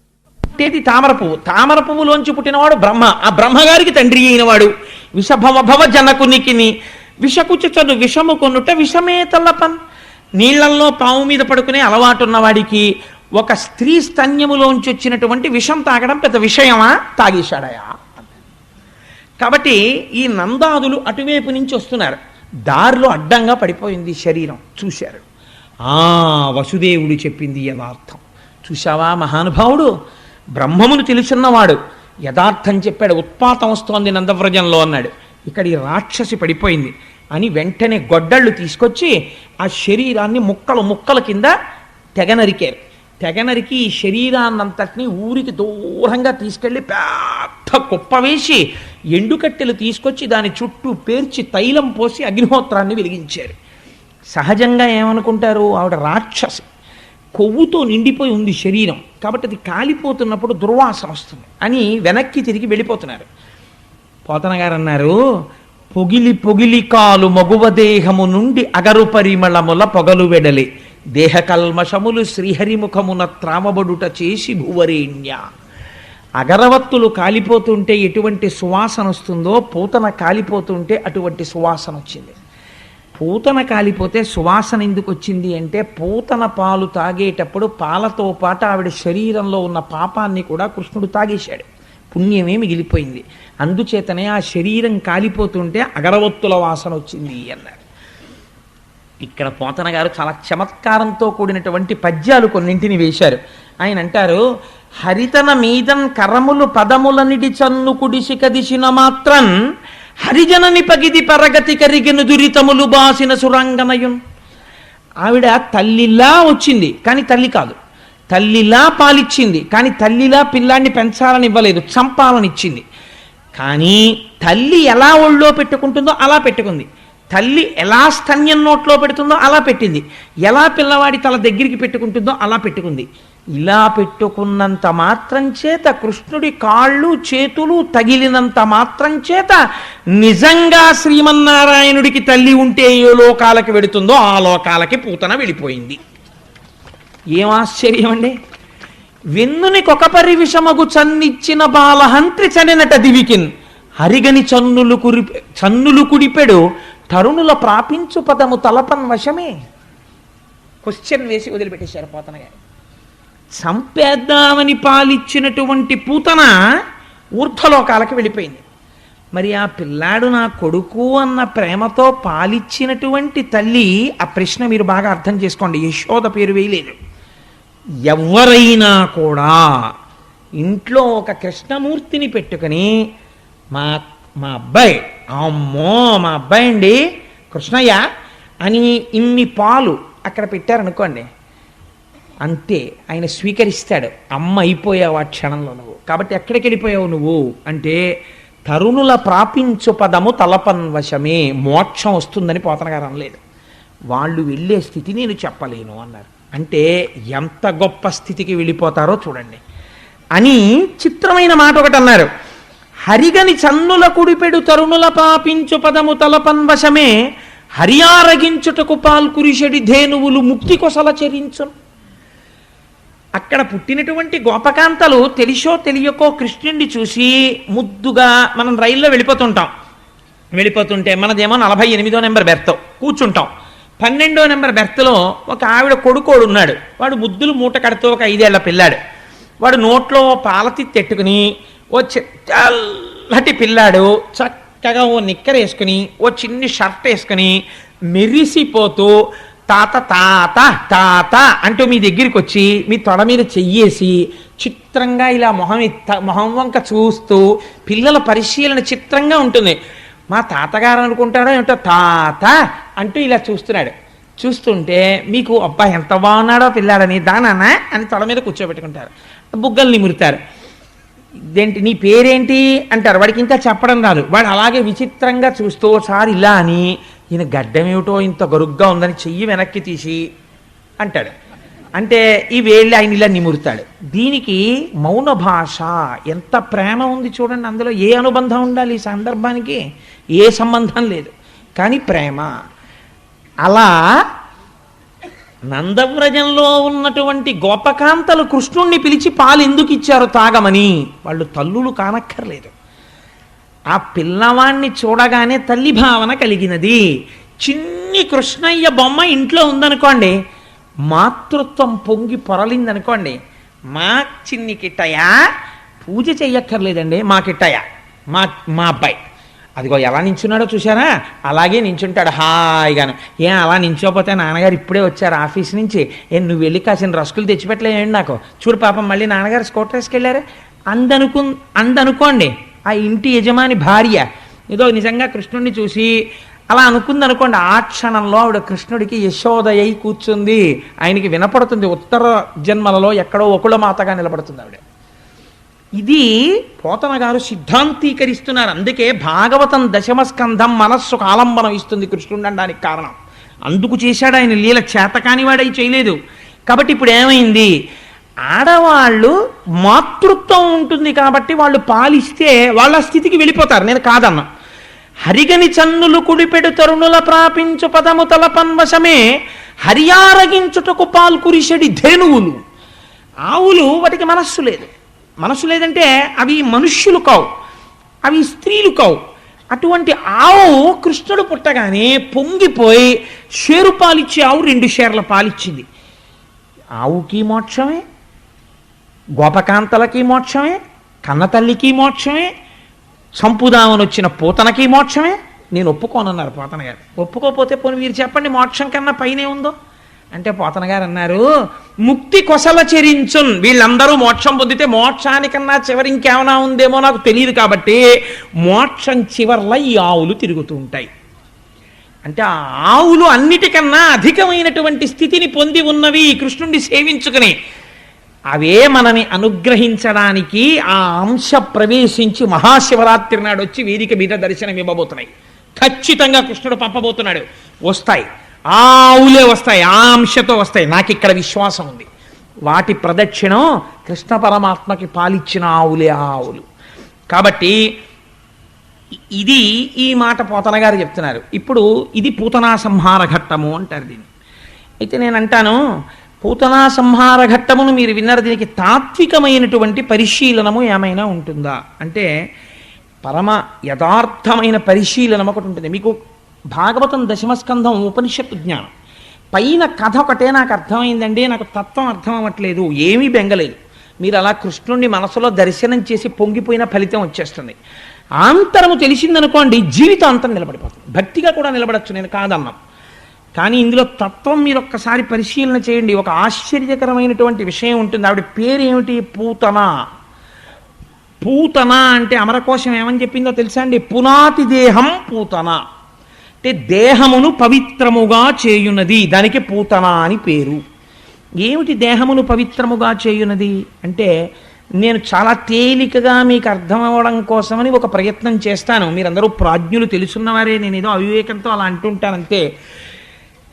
తామర పువ్వు, తామర పువ్వులోంచి పుట్టినవాడు బ్రహ్మ, ఆ బ్రహ్మగారికి తండ్రి అయినవాడు. విషభమభవ జనకునికి విషకుచను విషము కొనుట విషమే తల్లపన్. నీళ్లల్లో పాము మీద పడుకునే అలవాటు ఉన్నవాడికి ఒక స్త్రీ స్తన్యములోంచి వచ్చినటువంటి విషం తాగడం పెద్ద విషయమా? తాగేశాడయా. కాబట్టి ఈ నందాదులు అటువైపు నుంచి వస్తున్నారు. దారిలో అడ్డంగా పడిపోయింది శరీరం. చూశారు. వసుదేవుడు చెప్పింది యథార్థం. చూశావా మహానుభావుడు, బ్రహ్మమును తెలుసున్నవాడు యథార్థం చెప్పాడు. ఉత్పాతం వస్తోంది నందవ్రజంలో అన్నాడు. ఇక్కడ ఈ రాక్షసి పడిపోయింది అని వెంటనే గొడ్డళ్ళు తీసుకొచ్చి ఆ శరీరాన్ని ముక్కలు ముక్కల కింద తెగనరికారు. తెగనరికి ఈ శరీరాన్నంతటినీ ఊరికి దూరంగా తీసుకెళ్లి పెద్ద కుప్ప వేసి ఎండుకట్టెలు తీసుకొచ్చి దాని చుట్టూ పేర్చి తైలం పోసి అగ్నిహోత్రాన్ని వెలిగించారు. సహజంగా ఏమనుకుంటారు, ఆవిడ రాక్షసి, కొవ్వుతో నిండిపోయి ఉంది శరీరం, కాబట్టి అది కాలిపోతున్నప్పుడు దుర్వాసన వస్తుంది అని వెనక్కి తిరిగి వెళ్ళిపోతున్నారు. పోతన గారు అన్నారు, పొగిలి పొగిలి కాలు మగువ దేహము నుండి అగరు పరిమళముల పొగలు వెడలి దేహ కల్మషములు శ్రీహరిముఖమున త్రామబడుట చేసి భువరేణ్య. అగరవత్తులు కాలిపోతుంటే ఎటువంటి సువాసన వస్తుందో పూతన కాలిపోతుంటే అటువంటి సువాసన వచ్చింది. పూతన కాలిపోతే సువాసన ఎందుకు వచ్చింది అంటే, పూతన పాలు తాగేటప్పుడు పాలతో పాటు ఆవిడ శరీరంలో ఉన్న పాపాన్ని కూడా కృష్ణుడు తాగేశాడు, పుణ్యమే మిగిలిపోయింది. అందుచేతనే ఆ శరీరం కాలిపోతుంటే అగరవత్తుల వాసన వచ్చింది అన్నారు. ఇక్కడ పోతన గారు చాలా చమత్కారంతో కూడినటువంటి పద్యాలు కొన్నింటిని వేశారు. ఆయన అంటారు, హరితన మీదన్ కరములు పదములనిడి చన్ను కుడిసి కదిసిన మాత్రం హరిజనని పగిది పరగతి కరిగెను దురితములు బాసిన సురంగనయున్. ఆవిడ తల్లిలా వచ్చింది కానీ తల్లి కాదు, తల్లిలా పాలిచ్చింది కానీ తల్లిలా పిల్లాన్ని పెంచాలని ఇవ్వలేదు, చంపాలని ఇచ్చింది. కానీ తల్లి ఎలా ఒళ్ళో పెట్టుకుంటుందో అలా పెట్టుకుంది, తల్లి ఎలా స్తన్యం నోట్లో పెడుతుందో అలా పెట్టింది, ఎలా పిల్లవాడి తల దగ్గరికి పెట్టుకుంటుందో అలా పెట్టుకుంది. ఇలా పెట్టుకున్నంత మాత్రం చేత కృష్ణుడి కాళ్ళు చేతులు తగిలినంత మాత్రం చేత నిజంగా శ్రీమన్నారాయణుడికి తల్లి ఉంటే ఏ లోకాలకి వెడుతుందో ఆ లోకాలకి పూతన వెళ్ళిపోయింది. ఏం ఆశ్చర్యం అండి. వెన్నునికొక పరివిషమగు చన్నిచ్చిన బాలహంత్రి చనినట దివికిన్ హరిగని చన్నులు కుడిపెడు తరుణుల ప్రాపించు పదము తలపన్ వశమే. క్వశ్చన్ వేసి వదిలిపెట్టేశారు పోతన గారు. చంపేద్దామని పాలిచ్చినటువంటి పూతన ఊర్ధ్వలోకాలకి వెళ్ళిపోయింది. మరి ఆ పిల్లాడు నా కొడుకు అన్న ప్రేమతో పాలిచ్చినటువంటి తల్లి, ఆ ప్రశ్న మీరు బాగా అర్థం చేసుకోండి, యశోద పేరు వేయలేదు. ఎవరైనా కూడా ఇంట్లో ఒక కృష్ణమూర్తిని పెట్టుకుని మా అబ్బాయి, అమ్మో మా అబ్బాయి అండి కృష్ణయ్య అని ఇన్ని పాలు అక్కడ పెట్టారనుకోండి, అంతే ఆయన స్వీకరిస్తాడు. అమ్మ అయిపోయావు ఆ క్షణంలో నువ్వు. కాబట్టి ఎక్కడికి వెళ్ళిపోయావు నువ్వు అంటే, తరుణుల ప్రాపించు పదము తలపన్ వశమే, మోక్షం వస్తుందని పోతన గారు అనలేదు. వాళ్ళు వెళ్ళే స్థితి నేను చెప్పలేను అన్నారు. అంటే ఎంత గొప్ప స్థితికి వెళ్ళిపోతారో చూడండి అని చిత్రమైన మాట ఒకటి అన్నారు. హరిగని చన్నుల కుడిపెడు తరుణుల పాపించు పదము తలపన్ వశమే హరియారగించుటకు పాల్కురిషడి ధేనువులు ముక్తి కొసల చరించు. అక్కడ పుట్టినటువంటి గోపకాంతలు తెలిసో తెలియకో కృష్ణుడిని చూసి ముద్దుగా, మనం రైల్లో వెళ్ళిపోతుంటే మనదేమో 48వ నెంబర్ బెర్త్ కూర్చుంటాం, 12వ నెంబర్ బెర్త్లో ఒక ఆవిడ కొడుకోడు ఉన్నాడు, వాడు ముద్దులు మూట కడుతూ ఒక 5 ఏళ్ల పిల్లాడు, వాడు నోట్లో పాలతి తెట్టుకుని ఓ చల్లటి పిల్లాడు చక్కగా ఓ నిక్కర్ వేసుకుని ఓ చిన్ని షర్ట్ వేసుకుని మెరిసిపోతూ తాత తాత తాత అంటూ మీ దగ్గరికి వచ్చి మీ తొడ మీద చెయ్యేసి చిత్రంగా ఇలా మొహం వంక చూస్తూ పిల్లల పరిశీలన చిత్రంగా ఉంటుంది. మా తాతగారు అనుకుంటాడో ఏమిటో తాత అంటూ ఇలా చూస్తున్నాడు. చూస్తుంటే మీకు అబ్బా ఎంత బాగున్నాడో పిల్లాడని దానా అని తొడ మీద కూర్చోబెట్టుకుంటారు, బుగ్గలు నిమురుతారు. ఇదేంటి నీ పేరేంటి అంటారు. వాడికి ఇంకా చెప్పడం రాదు. వాడు అలాగే విచిత్రంగా చూస్తూ ఒకసారి ఇలా అని ఈయన గడ్డం ఏమిటో ఇంత గరుగ్గా ఉందని చెయ్యి వెనక్కి తీసి అంటాడు. అంటే ఈ వేళ్ళు ఆయన ఇలా నిమురుతాడు. దీనికి మౌన భాష ఎంత ప్రేమ ఉంది చూడండి. అందులో ఏ అనుబంధం ఉండాలి ఈ సందర్భానికి? ఏ సంబంధం లేదు, కానీ ప్రేమ. అలా నందవ్రజంలో ఉన్నటువంటి గోపకాంతలు కృష్ణుణ్ణి పిలిచి పాలు ఎందుకు ఇచ్చారు తాగమని? వాళ్ళు తల్లులు కానక్కర్లేదు. ఆ పిల్లవాణ్ణి చూడగానే తల్లి భావన కలిగినది. చిన్ని కృష్ణయ్య బొమ్మ ఇంట్లో ఉందనుకోండి, మాతృత్వం పొంగి పొరలిందనుకోండి, మా చిన్ని కిట్టయ్య పూజ చెయ్యక్కర్లేదండి, మా కిట్టయ్య మా అబ్బాయి అదిగో ఎలా నించున్నాడో చూసారా, అలాగే నించుంటాడు హాయిగాను. అలా నించోపోతే నాన్నగారు ఇప్పుడే వచ్చారు ఆఫీస్ నుంచి, నువ్వు వెళ్ళి కాసిన రస్కులు తెచ్చిపెట్టలేండి నాకు, చూడు పాపం మళ్ళీ నాన్నగారు స్కూటర్ వేసుకెళ్ళారు అందనుకోండి. ఆ ఇంటి యజమాని భార్య ఏదో నిజంగా కృష్ణుడిని చూసి అలా అనుకుందనుకోండి, ఆ క్షణంలో ఆవిడ కృష్ణుడికి యశోదయ్య కూర్చుంది. ఆయనకి వినపడుతుంది, ఉత్తర జన్మలలో ఎక్కడో ఒకుళమాతగా నిలబడుతుంది ఆవిడ. ఇది పోతన గారు సిద్ధాంతీకరిస్తున్నారు. అందుకే భాగవతం దశమస్కంధం మనస్సుకు ఆలంబనం ఇస్తుంది కృష్ణుడు అనడానికి కారణం. అందుకు చేశాడు ఆయన లీల, చేతకాని వాడై చేయలేదు. కాబట్టి ఇప్పుడు ఏమైంది, ఆడవాళ్ళు మాతృత్వం ఉంటుంది కాబట్టి వాళ్ళు పాలిస్తే వాళ్ళ స్థితికి వెళ్ళిపోతారు. నేను కాదన్నా. హరిగని చన్నులు కుడిపెడు తరుణుల ప్రాపించు పదము తలపన్వశమే హరియారగించుటకు పాల్కురిషడి ధేనువులు. ఆవులు వాటికి మనస్సు లేదంటే అవి మనుష్యులు కావు, అవి స్త్రీలు కావు. అటువంటి ఆవు కృష్ణుడు పుట్టగానే పొంగిపోయి షేరు పాలిచ్చే ఆవు 2 షేర్ల పాలిచ్చింది. ఆవుకి మోక్షమే, గోపకాంతలకి మోక్షమే, కన్నతల్లికి మోక్షమే, సంపుదామని వచ్చిన పూతనకి మోక్షమే. నేను ఒప్పుకోనన్నారు పోతన గారు. ఒప్పుకోకపోతే పోనీ మీరు చెప్పండి మోక్షం కన్నా పైనే ఉందో అంటే పోతన గారు అన్నారు, ముక్తి కొసల చెరించున్. వీళ్ళందరూ మోక్షం పొందితే మోక్షానికన్నా చివరి ఇంకేమైనా ఉందేమో నాకు తెలియదు, కాబట్టి మోక్షం చివర్ల ఈ ఆవులు తిరుగుతూ ఉంటాయి. అంటే ఆ ఆవులు అన్నిటికన్నా అధికమైనటువంటి స్థితిని పొంది ఉన్నవి కృష్ణుణ్ణి సేవించుకుని. అవే మనని అనుగ్రహించడానికి ఆ అంశ ప్రవేశించి మహాశివరాత్రి నాడు వచ్చి వేదిక మీద దర్శనం ఇవ్వబోతున్నాయి. ఖచ్చితంగా కృష్ణుడు పంపబోతున్నాడు. వస్తాయి, ఆవులే వస్తాయి, ఆ అంశతో వస్తాయి. నాకు ఇక్కడ విశ్వాసం ఉంది. వాటి ప్రదక్షిణం కృష్ణ పరమాత్మకి పాలిచ్చిన ఆవులే ఆవులు. కాబట్టి ఇది ఈ మాట పోతన గారు చెప్తున్నారు. ఇప్పుడు ఇది పూతనా సంహార ఘట్టము అంటారు దీన్ని. అయితే నేను అంటాను, పూతనా సంహార ఘట్టమును మీరు విన్నారు, దీనికి తాత్వికమైనటువంటి పరిశీలనము ఏమైనా ఉంటుందా అంటే పరమ యథార్థమైన పరిశీలనం ఒకటి ఉంటుంది. మీకు భాగవతం దశమస్కంధం ఉపనిషత్తు జ్ఞానం, పైన కథ ఒకటే నాకు అర్థమైందండి, నాకు తత్వం అర్థం అవ్వట్లేదు, ఏమీ బెంగలేదు. మీరు అలా కృష్ణుణ్ణి మనసులో దర్శనం చేసి పొంగిపోయిన ఫలితం వచ్చేస్తుంది. ఆంతరము తెలిసిందనుకోండి, జీవితాంతం నిలబడిపోతుంది. భక్తిగా కూడా నిలబడచ్చు, నేను కాదన్నాం. కానీ ఇందులో తత్వం మీరు ఒక్కసారి పరిశీలన చేయండి. ఒక ఆశ్చర్యకరమైనటువంటి విషయం ఉంటుంది. ఆవిడ పేరు ఏమిటి? పూతన. పూతన అంటే అమరకోశం ఏమని చెప్పిందో తెలుసా అండి? పునాతి దేహం పూతన అంటే దేహమును పవిత్రముగా చేయున్నది, దానికి పూతన అని పేరు. ఏమిటి దేహమును పవిత్రముగా చేయున్నది అంటే, నేను చాలా తేలికగా మీకు అర్థం అవ్వడం కోసమని ఒక ప్రయత్నం చేస్తాను. మీరందరూ ప్రాజ్ఞులు, తెలుసున్నవారే, నేను ఏదో అవివేకంతో అలా అంటుంటానంతే.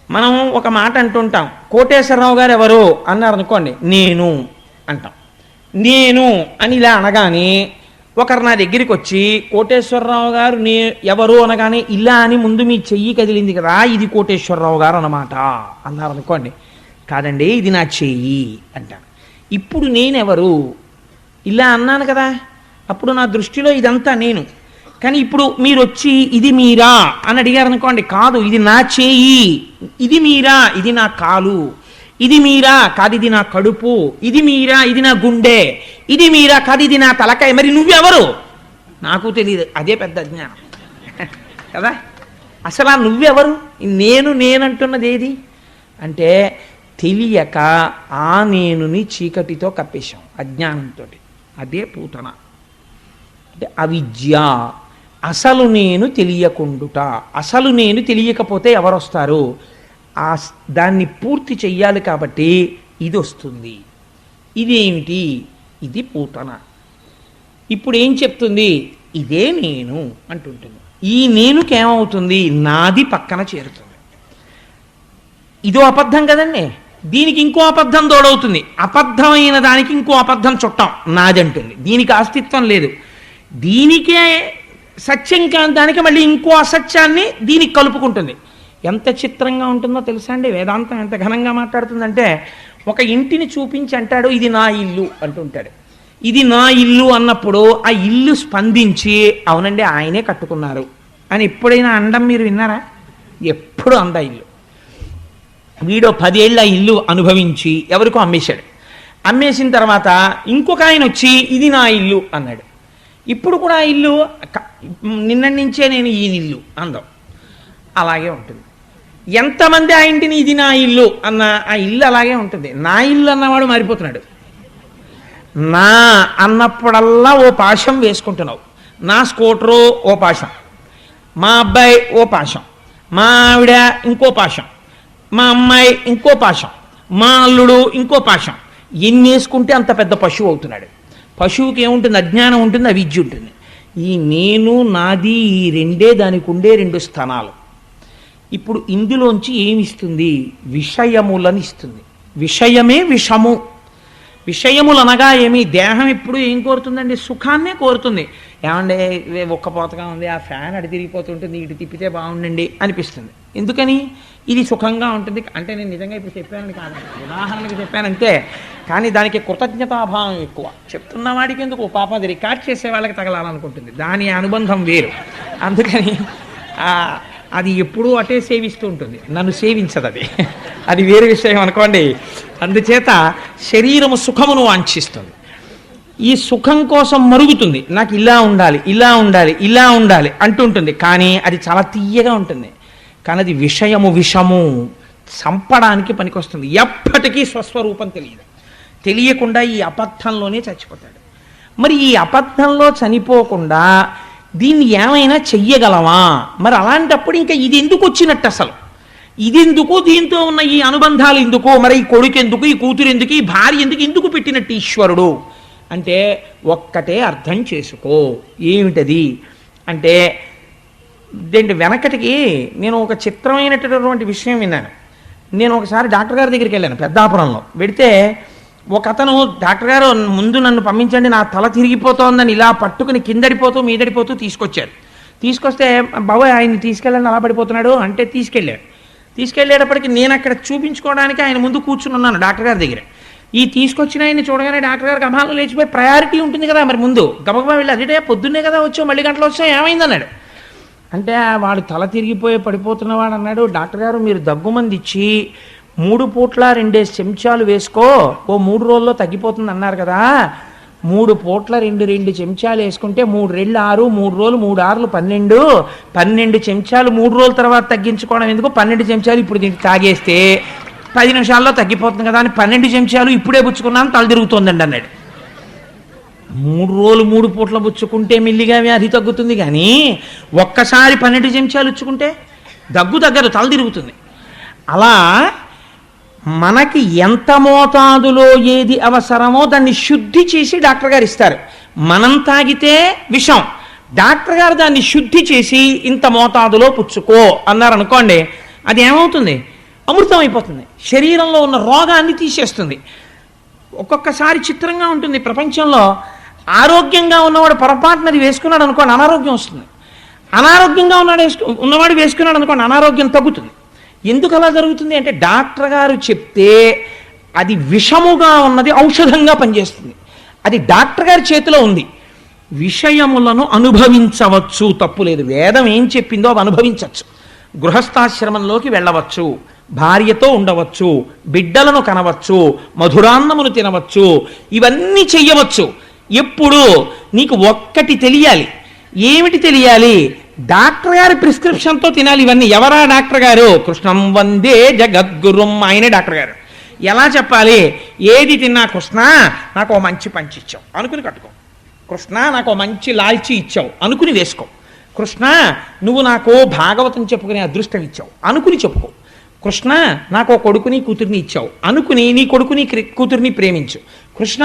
మనం ఒక మాట అంటుంటాం, కోటేశ్వరరావు గారు ఎవరు అన్నారు అనుకోండి, నేను అంటాం. నేను అని ఇలా అనగానే ఒకరు నా దగ్గరికి వచ్చి కోటేశ్వరరావు గారు ఎవరు అనగానే ఇలా అని ముందు మీ చెయ్యి కదిలింది కదా, ఇది కోటేశ్వరరావు గారు అన్నమాట అన్నారు అనుకోండి. కాదండి, ఇది నా చెయ్యి అంటాను. ఇప్పుడు నేనెవరు? ఇలా అన్నాను కదా, అప్పుడు నా దృష్టిలో ఇదంతా నేను. కానీ ఇప్పుడు మీరు వచ్చి ఇది మీరా అని అడిగారు అనుకోండి, కాదు, ఇది నా చేయి. ఇది మీరా, ఇది నా కాలు. ఇది మీరా, కాదు ఇది నా కడుపు. ఇది మీరా, ఇది నా గుండె. ఇది మీరా, కాదు ఇది నా తలకాయ. మరి నువ్వెవరు? నాకు తెలియదు. అదే పెద్ద జ్ఞానం కదా. అసలు ఆ నువ్వెవరు? నేనంటున్నది ఏది? అంటే తెలియక ఆ నేనుని చీకటితో కప్పేశాం అజ్ఞానంతో. అదే పూతన. అంటే అవిద్య, అసలు నేను తెలియకుండుట. అసలు నేను తెలియకపోతే ఎవరు వస్తారు? దాన్ని పూర్తి చెయ్యాలి కాబట్టి ఇది వస్తుంది. ఇదేమిటి? ఇది పూతన. ఇప్పుడు ఏం చెప్తుంది? ఇదే నేను అంటుంటుంది. ఈ నేనుకి ఏమవుతుంది? నాది పక్కన చేరుతుంది. ఇదో అబద్ధం కదండి, దీనికి ఇంకో అబద్ధం తోడవుతుంది. అబద్ధమైన దానికి ఇంకో అబద్ధం చుట్టాం నాది అంటుంది. దీనికి అస్తిత్వం లేదు. దీనికే సత్యం కాని దానికి మళ్ళీ ఇంకో అసత్యాన్ని దీనికి కలుపుకుంటుంది. ఎంత చిత్రంగా ఉంటుందో తెలుసా అండి? వేదాంతం ఎంత ఘనంగా మాట్లాడుతుందంటే, ఒక ఇంటిని చూపించి అంటాడు ఇది నా ఇల్లు అంటుంటాడు. ఇది నా ఇల్లు అన్నప్పుడు ఆ ఇల్లు స్పందించి అవునండి ఆయనే కట్టుకున్నారు అని ఎప్పుడైనా అండం మీరు విన్నారా? ఎప్పుడు అంద ఇల్లు. వీడో 10 ఏళ్ళు ఆ ఇల్లు అనుభవించి ఎవరికో అమ్మేశాడు. అమ్మేసిన తర్వాత ఇంకొక ఆయన వచ్చి ఇది నా ఇల్లు అన్నాడు. ఇప్పుడు కూడా ఆ ఇల్లు నిన్నటి నుంచే నేను ఈ ఇల్లు అందం. అలాగే ఉంటుంది. ఎంతమంది ఆ ఇంటిని ఇది నా ఇల్లు అన్న ఆ ఇల్లు అలాగే ఉంటుంది. నా ఇల్లు అన్నవాడు మారిపోతున్నాడు. నా అన్నప్పుడల్లా ఓ పాశం వేసుకుంటున్నావు. నా స్కూటరు ఓ పాశం, మా అబ్బాయి ఓ పాశం, మా ఆవిడ ఇంకో పాశం, మా అమ్మాయి ఇంకో పాశం, మా అల్లుడు ఇంకో పాశం. ఎన్ని వేసుకుంటే అంత పెద్ద పశువు అవుతున్నాడు. పశువుకి ఏముంటుంది? అజ్ఞానం ఉంటుంది, అవిద్య ఉంటుంది. ఈ నేను నాది ఈ రెండే దానికి ఉండే 2 స్థానాలు. ఇప్పుడు ఇందులోంచి ఏమిస్తుంది? విషయములను ఇస్తుంది. విషయమే విషము. విషయములు అనగా ఏమి? దేహం ఎప్పుడు ఏం కోరుతుందండి? సుఖాన్నే కోరుతుంది. ఏమంటే ఒక్కపోతగా ఉంది, ఆ ఫ్యాన్ అడి తిరిగిపోతుంటుంది, ఇటు తిప్పితే బాగుండండి అనిపిస్తుంది. ఎందుకని? ఇది సుఖంగా ఉంటుంది. అంటే నేను నిజంగా ఇప్పుడు చెప్పానని కాదు, ఉదాహరణకి చెప్పానంటే. కానీ దానికి కృతజ్ఞతాభావం ఎక్కువ. చెప్తున్న వాడికి ఎందుకు? పాప అది రికార్డ్ చేసే వాళ్ళకి తగలాలనుకుంటుంది. దాని అనుబంధం వేరు. అందుకని అది ఎప్పుడూ అటే సేవిస్తూ ఉంటుంది, నన్ను సేవించదు. అది వేరే విషయం అనుకోండి. అందుచేత శరీరము సుఖమును వాంఛిస్తుంది. ఈ సుఖం కోసం మరుగుతుంది. నాకు ఇలా ఉండాలి, ఇలా ఉండాలి, ఇలా ఉండాలి అంటుంటుంది. కానీ అది చాలా తీయగా ఉంటుంది. కానీ అది విషయము విషము చంపడానికి పనికొస్తుంది. ఎప్పటికీ స్వస్వరూపం తెలియదు. తెలియకుండా ఈ అబద్ధంలోనే చచ్చిపోతాడు. మరి ఈ అబద్ధంలో చనిపోకుండా దీన్ని ఏమైనా చెయ్యగలమా? మరి అలాంటప్పుడు ఇంకా ఇది ఎందుకు వచ్చినట్టు? అసలు ఇది ఎందుకు? దీంతో ఉన్న ఈ అనుబంధాలు ఎందుకు? మరి ఈ కొడుకు ఎందుకు? ఈ కూతురు ఎందుకు? ఈ భార్య ఎందుకు? ఎందుకు పెట్టినట్టు ఈశ్వరుడు? అంటే ఒక్కటే అర్థం చేసుకో. ఏమిటది అంటే, దీంట్లో వెనకటికి నేను ఒక చిత్రమైనటువంటి విషయం విన్నాను. నేను ఒకసారి డాక్టర్ గారి దగ్గరికి వెళ్ళాను పెద్దాపురంలో. వెడితే ఒక అతను, డాక్టర్ గారు ముందు నన్ను పంపించండి, నా తల తిరిగిపోతోందని ఇలా పట్టుకుని కిందడిపోతూ మీదడిపోతూ తీసుకొచ్చారు. తీసుకొస్తే బాబాయ్ ఆయన్ని తీసుకెళ్ళండి అలా పడిపోతున్నాడు అంటే తీసుకెళ్ళేటప్పటికి నేను అక్కడ చూపించుకోవడానికి ఆయన ముందు కూర్చుని ఉన్నాను డాక్టర్ గారి దగ్గర. ఈ తీసుకొచ్చిన ఆయన్ని చూడగానే డాక్టర్ గారికి అమ్మాలు లేచిపోయి ప్రయారిటీ ఉంటుంది కదా మరి ముందు. గబగబా వెళ్ళి అదే పొద్దున్నే కదా వచ్చావు, మళ్ళీ గంటలు వచ్చావు, ఏమైందన్నాడు. అంటే వాడు తల తిరిగిపోయి పడిపోతున్నవాడు అన్నాడు, డాక్టర్ గారు మీరు దగ్గుమంది ఇచ్చి 3 పూట్ల 2 చెంచాలు వేసుకో, ఓ 3 రోజుల్లో తగ్గిపోతుంది అన్నారు కదా. 3 పూట్ల 2 చెంచాలు వేసుకుంటే 3 రెళ్ళు 6, 3 రోజులు 3 ఆరులు 12 చెంచాలు 3 రోజుల తర్వాత తగ్గించుకోవడం ఎందుకు? 12 చెంచాలు ఇప్పుడు దీనికి తాగేస్తే 10 నిమిషాల్లో తగ్గిపోతుంది కదా అని 12 చెంచాలు ఇప్పుడే పుచ్చుకున్నాను, తల తిరుగుతోందండి అన్నాడు. 3 రోజులు 3 పూట్ల పుచ్చుకుంటే మిల్లిగా వ్యాధి తగ్గుతుంది, కానీ ఒక్కసారి 12 చెంచాలు ఇచ్చుకుంటే దగ్గు తగ్గదు, తల తిరుగుతుంది. అలా మనకి ఎంత మోతాదులో ఏది అవసరమో దాన్ని శుద్ధి చేసి డాక్టర్ గారు ఇస్తారు. మనం తాగితే విషం, డాక్టర్ గారు దాన్ని శుద్ధి చేసి ఇంత మోతాదులో పుచ్చుకో అన్నారు అనుకోండి, అది ఏమవుతుంది? అమృతం అయిపోతుంది. శరీరంలో ఉన్న రోగాన్ని తీసేస్తుంది. ఒక్కొక్కసారి చిత్రంగా ఉంటుంది ప్రపంచంలో. ఆరోగ్యంగా ఉన్నవాడు పొరపాటునది వేసుకున్నాడు అనుకోండి, అనారోగ్యం వస్తుంది. అనారోగ్యంగా ఉన్నవాడు వేసుకున్నాడు అనుకోండి, అనారోగ్యం తగ్గుతుంది. ఎందుకు అలా జరుగుతుంది అంటే, డాక్టర్ గారు చెప్తే అది విషముగా ఉన్నది ఔషధంగా పనిచేస్తుంది. అది డాక్టర్ గారి చేతిలో ఉంది. విషయములను అనుభవించవచ్చు, తప్పు లేదు. వేదం ఏం చెప్పిందో అవి అనుభవించవచ్చు. గృహస్థాశ్రమంలోకి వెళ్ళవచ్చు, భార్యతో ఉండవచ్చు, బిడ్డలను కనవచ్చు, మధురాన్నమును తినవచ్చు, ఇవన్నీ చెయ్యవచ్చు. ఎప్పుడు నీకు ఒక్కటి తెలియాలి. ఏమిటి తెలియాలి? డాక్టర్ గారి ప్రిస్క్రిప్షన్తో తినాలి ఇవన్నీ. ఎవరా డాక్టర్ గారు? కృష్ణం వందే జగద్గురుం, ఆయనే డాక్టర్ గారు. ఎలా చెప్పాలి? ఏది తిన్నా కృష్ణ నాకు ఓ మంచి పంచి ఇచ్చావు అనుకుని కట్టుకో, కృష్ణ నాకు ఓ మంచి లాల్చీ ఇచ్చావు అనుకుని వేసుకో, కృష్ణ నువ్వు నాకు భాగవతం చెప్పుకునే అదృష్టం ఇచ్చావు అనుకుని చెప్పుకో, కృష్ణ నాకు కొడుకుని కూతుర్ని ఇచ్చావు అనుకుని నీ కొడుకుని కూతుర్ని ప్రేమించు, కృష్ణ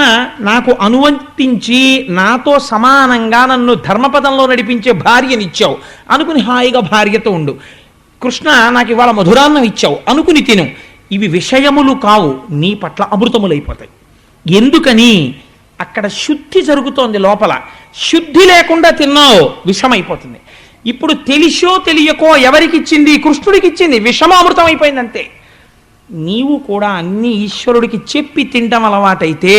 నాకు అనువర్తించి నాతో సమానంగా నన్ను ధర్మపదంలో నడిపించే భార్యనిచ్చావు అనుకుని హాయిగా భార్యతో ఉండు, కృష్ణ నాకు ఇవాళ మధురాన్నం ఇచ్చావు అనుకుని తిను. ఇవి విషయములు కావు, నీ పట్ల అమృతములైపోతాయి. ఎందుకని? అక్కడ శుద్ధి జరుగుతోంది లోపల. శుద్ధి లేకుండా తిన్నావు విషమైపోతుంది. ఇప్పుడు తెలిసో తెలియకో ఎవరికి ఇచ్చింది? కృష్ణుడికి ఇచ్చింది. విషమామృతం అయిపోయింది అంతే. నీవు కూడా అన్ని ఈశ్వరుడికి చెప్పి తింటం అలవాటైతే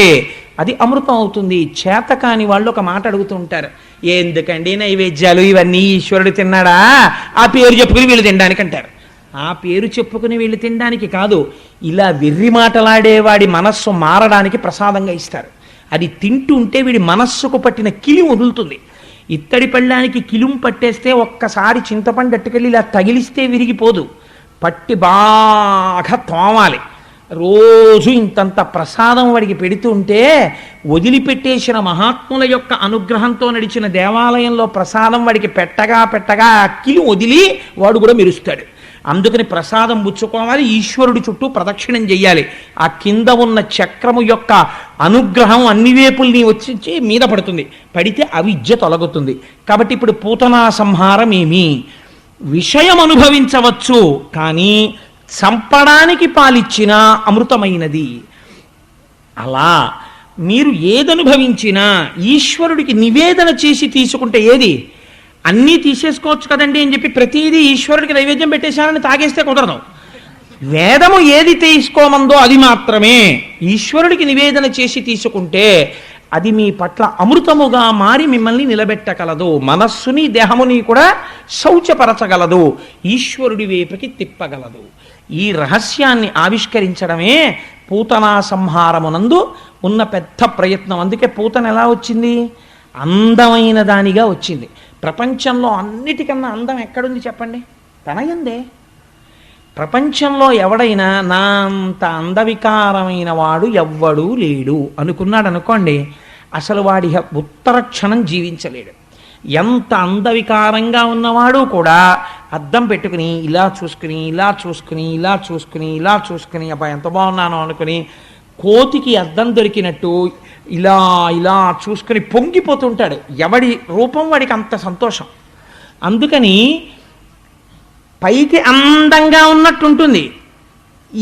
అది అమృతం అవుతుంది. చేతకాని వాళ్ళు ఒక మాట అడుగుతూ ఉంటారు, ఎందుకండి నైవేద్యాలు ఇవన్నీ ఈశ్వరుడు తిన్నాడా, ఆ పేరు చెప్పుకుని వీళ్ళు తినడానికి అంటారు. ఆ పేరు చెప్పుకుని వీళ్ళు తినడానికి కాదు, ఇలా వెర్రి మాటలాడేవాడి మనస్సు మారడానికి ప్రసాదంగా ఇస్తారు. అది తింటుంటే వీడి మనస్సుకు పట్టిన కిలిం వదులుతుంది. ఇత్తడి పళ్ళానికి కిలుం పట్టేస్తే ఒక్కసారి చింతపండు అట్టుకెళ్ళి ఇలా తగిలిస్తే విరిగిపోదు, పట్టి బాగా తోమాలి. రోజు ఇంతంత ప్రసాదం వాడికి పెడుతుంటే వదిలిపెట్టేసిన మహాత్ముల యొక్క అనుగ్రహంతో నడిచిన దేవాలయంలో ప్రసాదం వాడికి పెట్టగా పెట్టగా ఆ కిలి వదిలి వాడు కూడా మెరుస్తాడు. అందుకని ప్రసాదం పుచ్చుకోవాలి, ఈశ్వరుడి చుట్టూ ప్రదక్షిణం చెయ్యాలి. ఆ కింద ఉన్న చక్రము యొక్క అనుగ్రహం అన్ని వేపుల్ని వచ్చి మీద పడుతుంది, పడితే అవిద్య తొలగుతుంది. కాబట్టి ఇప్పుడు పూతనా సంహారం ఏమి? విషయం అనుభవించవచ్చు, కానీ చంపడానికి పాలిచ్చినా అమృతమైనది. అలా మీరు ఏదనుభవించినా ఈశ్వరుడికి నివేదన చేసి తీసుకుంటే ఏది? అన్నీ తీసేసుకోవచ్చు కదండి అని చెప్పి ప్రతిదీ ఈశ్వరుడికి నైవేద్యం పెట్టేశానని తాగేస్తే కుదరదు. వేదము ఏది తీసుకోమందో అది మాత్రమే ఈశ్వరుడికి నివేదన చేసి తీసుకుంటే అది మీ పట్ల అమృతముగా మారి మిమ్మల్ని నిలబెట్టగలదు. మనస్సుని దేహముని కూడా శౌచపరచగలదు, ఈశ్వరుడి వైపుకి తిప్పగలదు. ఈ రహస్యాన్ని ఆవిష్కరించడమే పూతనా సంహారమునందు ఉన్న పెద్ద ప్రయత్నం. అందుకే పూతన ఎలా వచ్చింది? అందమైన దానిగా వచ్చింది. ప్రపంచంలో అన్నిటికన్నా అందం ఎక్కడుంది చెప్పండి? తనయందే. ప్రపంచంలో ఎవడైనా నా అంత అందవికారమైన వాడు ఎవ్వడూ లేడు అనుకున్నాడు అనుకోండి, అసలు వాడి ఉత్తర క్షణం జీవించలేడు. ఎంత అందవికారంగా ఉన్నవాడు కూడా అద్దం పెట్టుకుని ఇలా చూసుకుని ఇలా చూసుకుని ఇలా చూసుకుని ఇలా చూసుకుని అబ్బా ఎంత బాగున్నాను అనుకుని కోతికి అద్దం దొరికినట్టు ఇలా ఇలా చూసుకుని పొంగిపోతుంటాడు. ఎవడి రూపం వాడికి అంత సంతోషం. అందుకని పైకి అందంగా ఉన్నట్టుంటుంది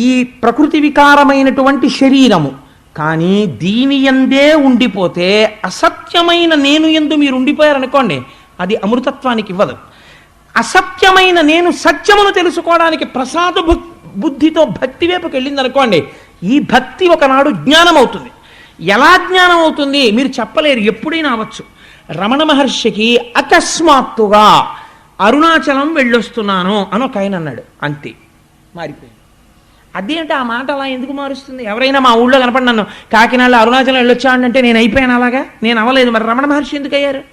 ఈ ప్రకృతి వికారమైనటువంటి శరీరము, కానీ దీని యందే ఉండిపోతే అసత్యమైన నేను యందు మీరు ఉండిపోయారనుకోండి, అది అమృతత్వానికి ఇవ్వదు. అసత్యమైన నేను సత్యమును తెలుసుకోవడానికి ప్రసాద బుద్ధితో భక్తి వైపుకి వెళ్ళిందనుకోండి, ఈ భక్తి ఒకనాడు జ్ఞానం అవుతుంది. ఎలా జ్ఞానం అవుతుంది మీరు చెప్పలేరు, ఎప్పుడైనా అవ్వచ్చు. రమణ మహర్షికి అకస్మాత్తుగా అరుణాచలం వెళ్ళొస్తున్నాను అని ఒక ఆయన అన్నాడు, అంతే మారిపోయింది. అదేంటి ఆ మాట అలా ఎందుకు మారుస్తుంది? ఎవరైనా మా ఊళ్ళో కనపడి నన్ను కాకినాడలో అరుణాచలం వెళ్ళొచ్చాడంటే నేను అయిపోయాను, అలాగా నేను అవ్వలేదు. మరి రమణ మహర్షి ఎందుకు అయ్యారు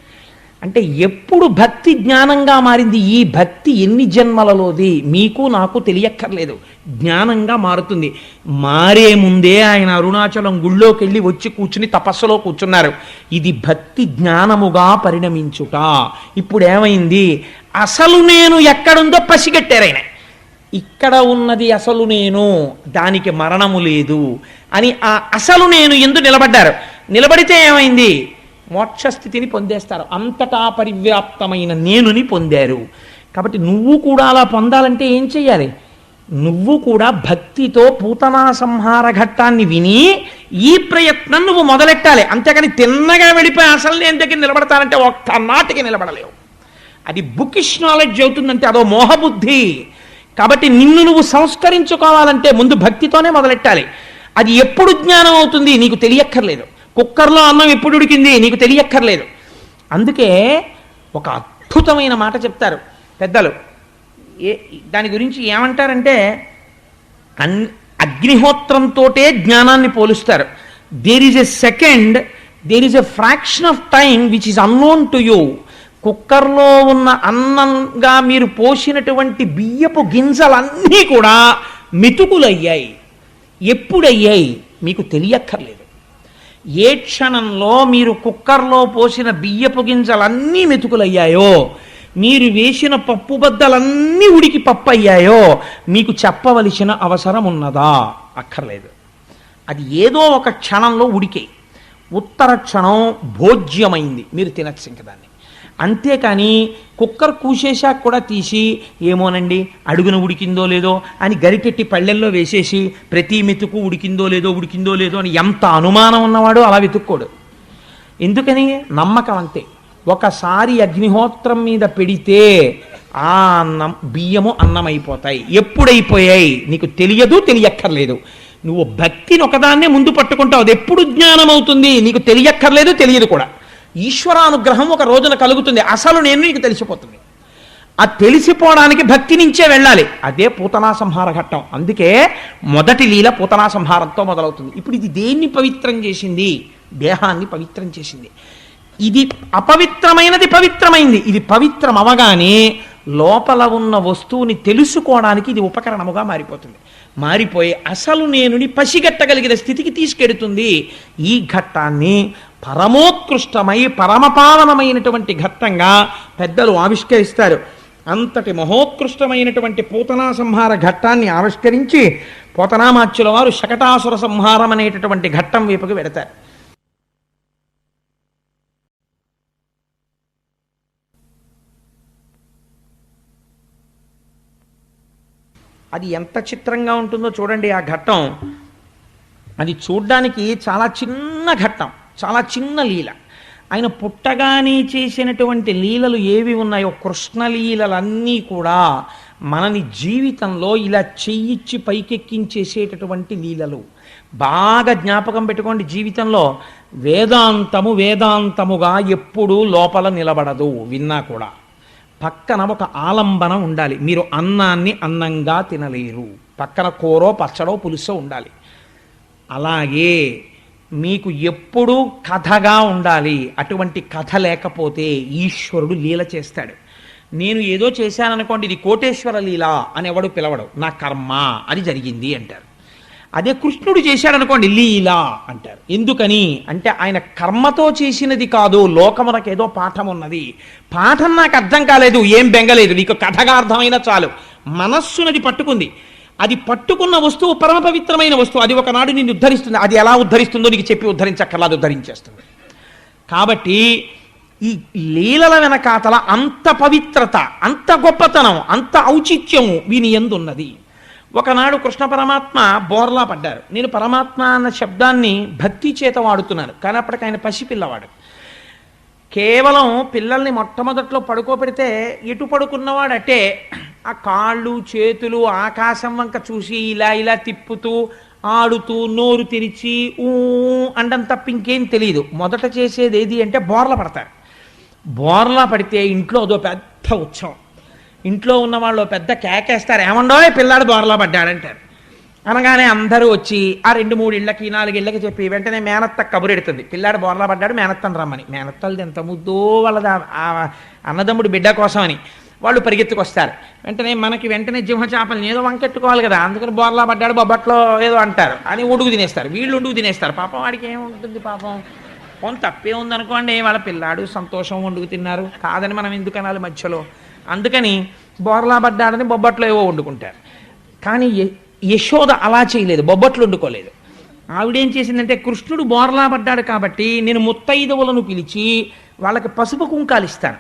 అంటే ఎప్పుడు భక్తి జ్ఞానంగా మారింది. ఈ భక్తి ఎన్ని జన్మలలోది మీకు నాకు తెలియక్కర్లేదు, జ్ఞానంగా మారుతుంది. మారే ముందే ఆయన అరుణాచలం గుళ్ళోకి వెళ్ళి వచ్చి కూర్చుని తపస్సులో కూర్చున్నారు. ఇది భక్తి జ్ఞానముగా పరిణమించుట. ఇప్పుడు ఏమైంది? అసలు నేను ఎక్కడుందో పసిగట్టారు ఆయన. ఇక్కడ ఉన్నది అసలు నేను, దానికి మరణము లేదు అని ఆ అసలు నేను ఎందు నిలబడ్డారు. నిలబడితే ఏమైంది? మోక్షస్థితిని పొందేస్తారు. అంతటా పరివ్యాప్తమైన నేనుని పొందారు. కాబట్టి నువ్వు కూడా అలా పొందాలంటే ఏం చెయ్యాలి? నువ్వు కూడా భక్తితో పూతనా సంహార ఘట్టాన్ని విని ఈ ప్రయత్నం నువ్వు మొదలెట్టాలి. అంతేకాని తిన్నగా వెళ్ళిపోయి అసలు నేను దగ్గర నిలబడతానంటే ఒక్క నాటికి నిలబడలేవు. అది బుకిష్ నాలెడ్జ్ అవుతుందంటే అదో మోహబుద్ధి. కాబట్టి నిన్ను నువ్వు సంస్కరించుకోవాలంటే ముందు భక్తితోనే మొదలెట్టాలి. అది ఎప్పుడు జ్ఞానం అవుతుంది నీకు తెలియక్కర్లేదు. కుక్కర్లో అన్నం ఎప్పుడు ఉడికింది నీకు తెలియక్కర్లేదు. అందుకే ఒక అద్భుతమైన మాట చెప్తారు పెద్దలు. దాని గురించి ఏమంటారంటే అగ్నిహోత్రంతోటే జ్ఞానాన్ని పోలుస్తారు. There is a second, there is a fraction of time which is unknown to you. కుక్కర్లో ఉన్న అన్నంగా మీరు పోసినటువంటి బియ్యపు గింజలన్నీ కూడా మెతుకులయ్యాయి. ఎప్పుడయ్యాయి మీకు తెలియక్కర్లేదు. ఏ క్షణంలో మీరు కుక్కర్లో పోసిన బియ్యపు గింజలన్నీ మెతుకులయ్యాయో, మీరు వేసిన పప్పు బద్దలన్నీ ఉడికి పప్పు అయ్యాయో మీకు చెప్పవలసిన అవసరం ఉన్నదా? అక్కర్లేదు. అది ఏదో ఒక క్షణంలో ఉడికే, ఉత్తర క్షణం భోజ్యమైంది, మీరు తినచ్చు ఇంక దాన్ని. అంతేకాని కుక్కర్ కూసేశాక కూడా తీసి ఏమోనండి అడుగున ఉడికిందో లేదో అని గరిటెట్టి పళ్ళెల్లో వేసేసి ప్రతి మెతుకు ఉడికిందో లేదో అని ఎంత అనుమానం ఉన్నవాడు అలా వెతుక్కోడు. ఎందుకని? నమ్మకం అంతే. ఒకసారి అగ్నిహోత్రం మీద పెడితే ఆ అన్నం బియ్యము అన్నమైపోతాయి. ఎప్పుడైపోయాయి నీకు తెలియదు, తెలియక్కర్లేదు. నువ్వు భక్తిని ఒకదాన్నే ముందు పట్టుకుంటావు, అది ఎప్పుడు జ్ఞానం అవుతుంది నీకు తెలియక్కర్లేదు, తెలియదు కూడా. ఈశ్వరానుగ్రహం ఒక రోజున కలుగుతుంది, అసలు నేను నీకు తెలిసిపోతుంది. ఆ తెలిసిపోవడానికి భక్తి నుంచే వెళ్ళాలి. అదే పూతనా సంహార ఘట్టం. అందుకే మొదటి లీల పూతనా సంహారంతో మొదలవుతుంది. ఇప్పుడు ఇది దేన్ని పవిత్రం చేసింది? దేహాన్ని పవిత్రం చేసింది. ఇది అపవిత్రమైనది పవిత్రమైంది. ఇది పవిత్రం అవగానే లోపల ఉన్న వస్తువుని తెలుసుకోవడానికి ఇది ఉపకరణముగా మారిపోతుంది. మారిపోయి అసలు నేనుని పసిగట్టగలిగిన స్థితికి తీసుకెడుతుంది. ఈ ఘట్టాన్ని పరమోత్కృష్టమై పరమపావనమైనటువంటి ఘట్టంగా పెద్దలు ఆవిష్కరిస్తారు. అంతటి మహోత్కృష్టమైనటువంటి పూతనా సంహార ఘట్టాన్ని ఆవిష్కరించి పోతనామాచ్యుల వారు శకటాసుర సంహారం అనేటటువంటి ఘట్టం వైపుకి వెడతారు. అది ఎంత చిత్రంగా ఉంటుందో చూడండి ఆ ఘట్టం. అది చూడ్డానికి చాలా చిన్న ఘట్టం, చాలా చిన్న లీల. ఆయన పుట్టగానే చేసినటువంటి లీలలు ఏవి ఉన్నాయో కృష్ణలీలలన్నీ కూడా మనని జీవితంలో ఇలా చెయ్యిచ్చి పైకెక్కించేసేటటువంటి లీలలు. బాగా జ్ఞాపకం పెట్టుకోండి. జీవితంలో వేదాంతముగా ఎప్పుడూ లోపల నిలబడదు. విన్నా కూడా పక్కన ఒక ఆలంబన ఉండాలి. మీరు అన్నాన్ని అన్నంగా తినలేరు, పక్కన కూరో పచ్చడో పులుసో ఉండాలి. అలాగే మీకు ఎప్పుడూ కథగా ఉండాలి. అటువంటి కథ లేకపోతే ఈశ్వరుడు లీల చేస్తాడు. నేను ఏదో చేశాననుకోండి, ఇది కోటేశ్వర లీల అని ఎవడు పిలవడు, నా కర్మ అది జరిగింది అంటారు. అదే కృష్ణుడు చేశాడనుకోండి లీల అంటారు. ఎందుకని అంటే ఆయన కర్మతో చేసినది కాదు, లోకమునకు ఏదో పాఠం ఉన్నది. పాఠం నాకు అర్థం కాలేదు, ఏం బెంగలేదు, నీకు కథగా అర్థమైనా చాలు. మనస్సునది పట్టుకుంది. అది పట్టుకున్న వస్తువు పరమ పవిత్రమైన వస్తువు. అది ఒకనాడు నిన్ను ఉద్ధరిస్తుంది. అది ఎలా ఉద్ధరిస్తుందో నీకు చెప్పి ఉద్ధరించక్కర్లేదు, ఉద్ధరించేస్తుంది. కాబట్టి ఈ లీలల వెనకాతల అంత పవిత్రత, అంత గొప్పతనం, అంత ఔచిత్యము వీని యందు ఉన్నది. ఒకనాడు కృష్ణ పరమాత్మ బోర్లా పడ్డారు. నేను పరమాత్మ అన్న శబ్దాన్ని భక్తి చేత వాడుతున్నాను, కానీ అప్పటికి ఆయన పసిపిల్లవాడు. కేవలం పిల్లల్ని మొట్టమొదట్లో పడుకోబెడితే ఎటు పడుకున్నవాడు అటే ఆ కాళ్ళు చేతులు ఆకాశం వంక చూసి ఇలా ఇలా తిప్పుతూ ఆడుతూ నోరు తెరిచి అండం తప్ప ఇంకేం తెలియదు. మొదట చేసేది ఏది అంటే బోర్ల పడతారు. బోర్లా పడితే ఇంట్లో అదో పెద్ద ఉత్సవం. ఇంట్లో ఉన్న వాళ్ళు పెద్ద కేకేస్తారు, ఏమండోయ్ పిల్లాడు బోర్లా పడ్డాడంటారు. అనగానే అందరూ వచ్చి ఆ 2-3 ఇళ్ళకి 4 ఇళ్ళకి చెప్పి వెంటనే మేనత్త కబురెడుతుంది, పిల్లాడు బోర్లా పడ్డాడు మేనత్తను రమ్మని. మేనత్తలది ఎంత ముద్దో వాళ్ళది అన్నదమ్ముడు బిడ్డ కోసం అని. వాళ్ళు పరిగెత్తుకొస్తారు. వెంటనే జింహచాపల్ని ఏదో వంకెట్టుకోవాలి కదా, అందుకని బోర్లా పడ్డాడు బొబ్బట్లో ఏదో అంటారు అని ఉడుగు తినేస్తారు. వీళ్ళు ఉడుగు తినేస్తారు. పాపం వాడికి ఏముంటుంది, పాపం కొంత తప్పే ఉందనుకోండి, వాళ్ళ పిల్లాడు సంతోషం వండుకు తిన్నారు కాదని మనం ఎందుకు అనాలి మధ్యలో. అందుకని బోర్లా పడ్డాడని బొబ్బట్లో ఏవో వండుకుంటారు. కానీ యశోద అలా చేయలేదు, బొబ్బట్లు వండుకోలేదు. ఆవిడేం చేసిందంటే కృష్ణుడు బోర్లా పడ్డాడు కాబట్టి నేను ముత్తైదవులను పిలిచి వాళ్ళకి పసుపు కుంకాలు ఇస్తాను,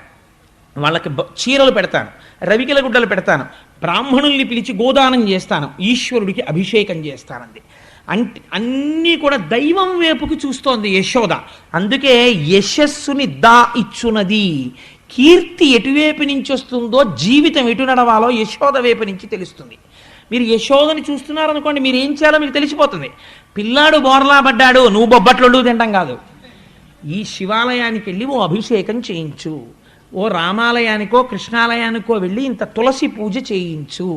వాళ్ళకి చీరలు పెడతాను, రవికిల గుడ్డలు పెడతాను, బ్రాహ్మణుల్ని పిలిచి గోదానం చేస్తాను, ఈశ్వరుడికి అభిషేకం చేస్తానంది. అన్నీ కూడా దైవం వైపుకి చూస్తోంది యశోద. అందుకే యశస్సుని ఇచ్చునది. కీర్తి ఎటువైపు నుంచి వస్తుందో జీవితం ఎటు నడవాలో యశోద వైపు నుంచి తెలుస్తుంది. మీరు యశోదని చూస్తున్నారనుకోండి, మీరు ఏం చేయాలో మీకు తెలిసిపోతుంది. పిల్లాడు బోర్లా పడ్డాడు, నువ్వు బొబ్బట్లు తింటాం కాదు, ఈ శివాలయానికి వెళ్ళి ఓ అభిషేకం చేయించు, ఓ రామాలయానికో కృష్ణాలయానికో వెళ్ళి ఇంత తులసి పూజ చేయించు,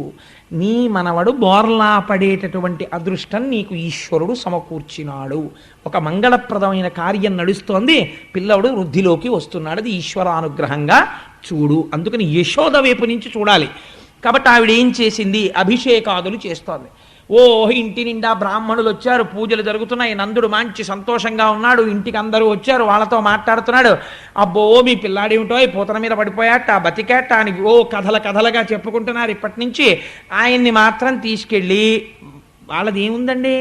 నీ మనవడు బోర్లా పడేటటువంటి అదృష్టం నీకు ఈశ్వరుడు సమకూర్చినాడు. ఒక మంగళప్రదమైన కార్యం నడుస్తోంది, పిల్లవుడు వృద్ధిలోకి వస్తున్నాడు, అది ఈశ్వరానుగ్రహంగా చూడు. అందుకని యశోద వైపు నుంచి చూడాలి. కాబట్టి ఆవిడ ఏం చేసింది, అభిషేకాదులు చేస్తోంది. ఓ ఇంటి నిండా బ్రాహ్మణులు వచ్చారు, పూజలు జరుగుతున్నాయి, నందుడు మంచి సంతోషంగా ఉన్నాడు, ఇంటికి అందరూ వచ్చారు, వాళ్ళతో మాట్లాడుతున్నాడు. అబ్బో మీ పిల్లాడేమిటో పూతన మీద పడిపోయాట, బతికాట అని ఓ కథలుగా చెప్పుకుంటున్నారు. ఇప్పటి నుంచి ఆయన్ని మాత్రం తీసుకెళ్ళి, వాళ్ళది ఏముందండి,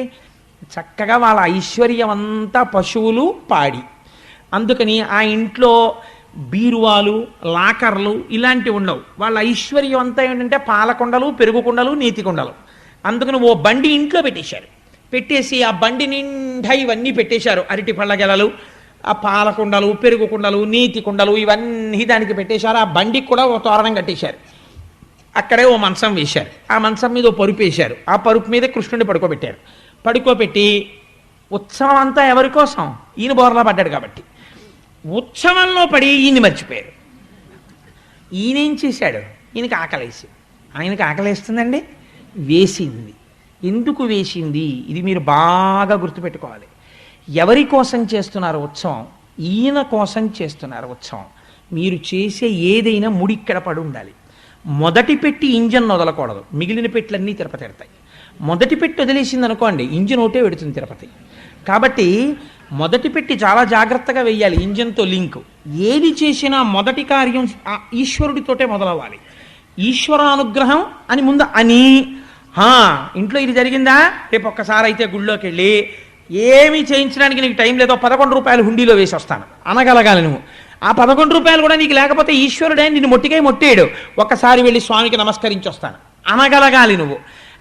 చక్కగా వాళ్ళ ఐశ్వర్యం అంతా పశువులు పాడి. అందుకని ఆ ఇంట్లో బీరువాలు లాకర్లు ఇలాంటివి ఉండవు. వాళ్ళ ఐశ్వర్యం అంతా ఏంటంటే పాలకొండలు, పెరుగుకుండలు, నీతి కుండలు. అందుకని ఓ బండి ఇంట్లో పెట్టేశారు. పెట్టేసి ఆ బండి నిండా ఇవన్నీ పెట్టేశారు, అరటి పళ్ళ గెలలు, ఆ పాలకుండలు, పెరుగుకుండలు, నీతి కుండలు ఇవన్నీ దానికి పెట్టేశారు. ఆ బండికి కూడా ఓ తోరణం కట్టేశారు. అక్కడే ఓ మంచం వేశారు, ఆ మంచం మీద ఓ పరుపు వేశారు, ఆ పరుపు మీద కృష్ణుడిని పడుకోబెట్టారు. పడుకోబెట్టి ఉత్సవం అంతా ఎవరి కోసం, ఈయన బోర్లా పడ్డాడు కాబట్టి ఉత్సవంలో పడి ఈయన్ని మర్చిపోయారు. ఈయనేం చేశాడు, ఈయనకి ఆకలేసి, ఆయనకి ఆకలేస్తుందండి, వేసింది. ఎందుకు వేసింది, ఇది మీరు బాగా గుర్తుపెట్టుకోవాలి. ఎవరి కోసం చేస్తున్నారు ఉత్సవం, ఈయన కోసం చేస్తున్నారు ఉత్సవం. మీరు చేసే ఏదైనా ముడిక్కడ పడి ఉండాలి. మొదటి పెట్టి ఇంజన్ వదలకూడదు, మిగిలిన పెట్లన్నీ తిరుపతి ఎడతాయి. మొదటి పెట్టి వదిలేసింది అనుకోండి, ఇంజిన్ ఒకటే పెడుతుంది తిరుపతి. కాబట్టి మొదటి పెట్టి చాలా జాగ్రత్తగా వెయ్యాలి, ఇంజన్తో లింక్. ఏది చేసినా మొదటి కార్యం ఈశ్వరుడితోటే మొదలవ్వాలి. ఈశ్వరానుగ్రహం అని ముందు అని, ఇంట్లో ఇది జరిగిందా, రేపు ఒక్కసారి అయితే గుళ్ళోకి వెళ్ళి ఏమీ చేయించడానికి నీకు టైం లేదో 11 రూపాయలు హుండీలో వేసి వస్తాను అనగలగాలి నువ్వు. ఆ 11 రూపాయలు కూడా నీకు లేకపోతే ఈశ్వరుడే నిన్ను మొట్టేయడు, ఒక్కసారి వెళ్ళి స్వామికి నమస్కరించి వస్తాను అనగలగాలి నువ్వు.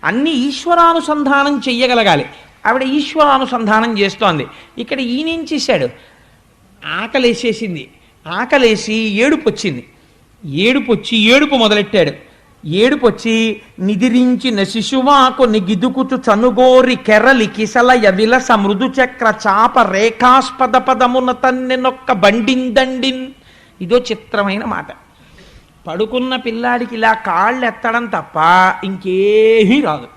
అన్ని ఈశ్వరానుసంధానం చెయ్యగలగాలి. ఆవిడ ఈశ్వరానుసంధానం చేస్తోంది. ఇక్కడ ఈయనేం చేశాడు, ఆకలేసేసింది, ఆకలేసి ఏడుపు వచ్చింది. ఏడుపు మొదలెట్టాడు. ఏడుపొచ్చి నిదిరించిన శిశువాకు నిగిదుకుచు చనుగోరి కెరలి కిసలయ విలస మృదు చక్ర చాప రేఖాస్పద పదమున తన్నెనొక్క బండిందండిన్. ఇదో చిత్రమైన మాట. పడుకున్న పిల్లాడికి ఇలా కాళ్ళు ఎత్తడం తప్ప ఇంకేమీ రాదు.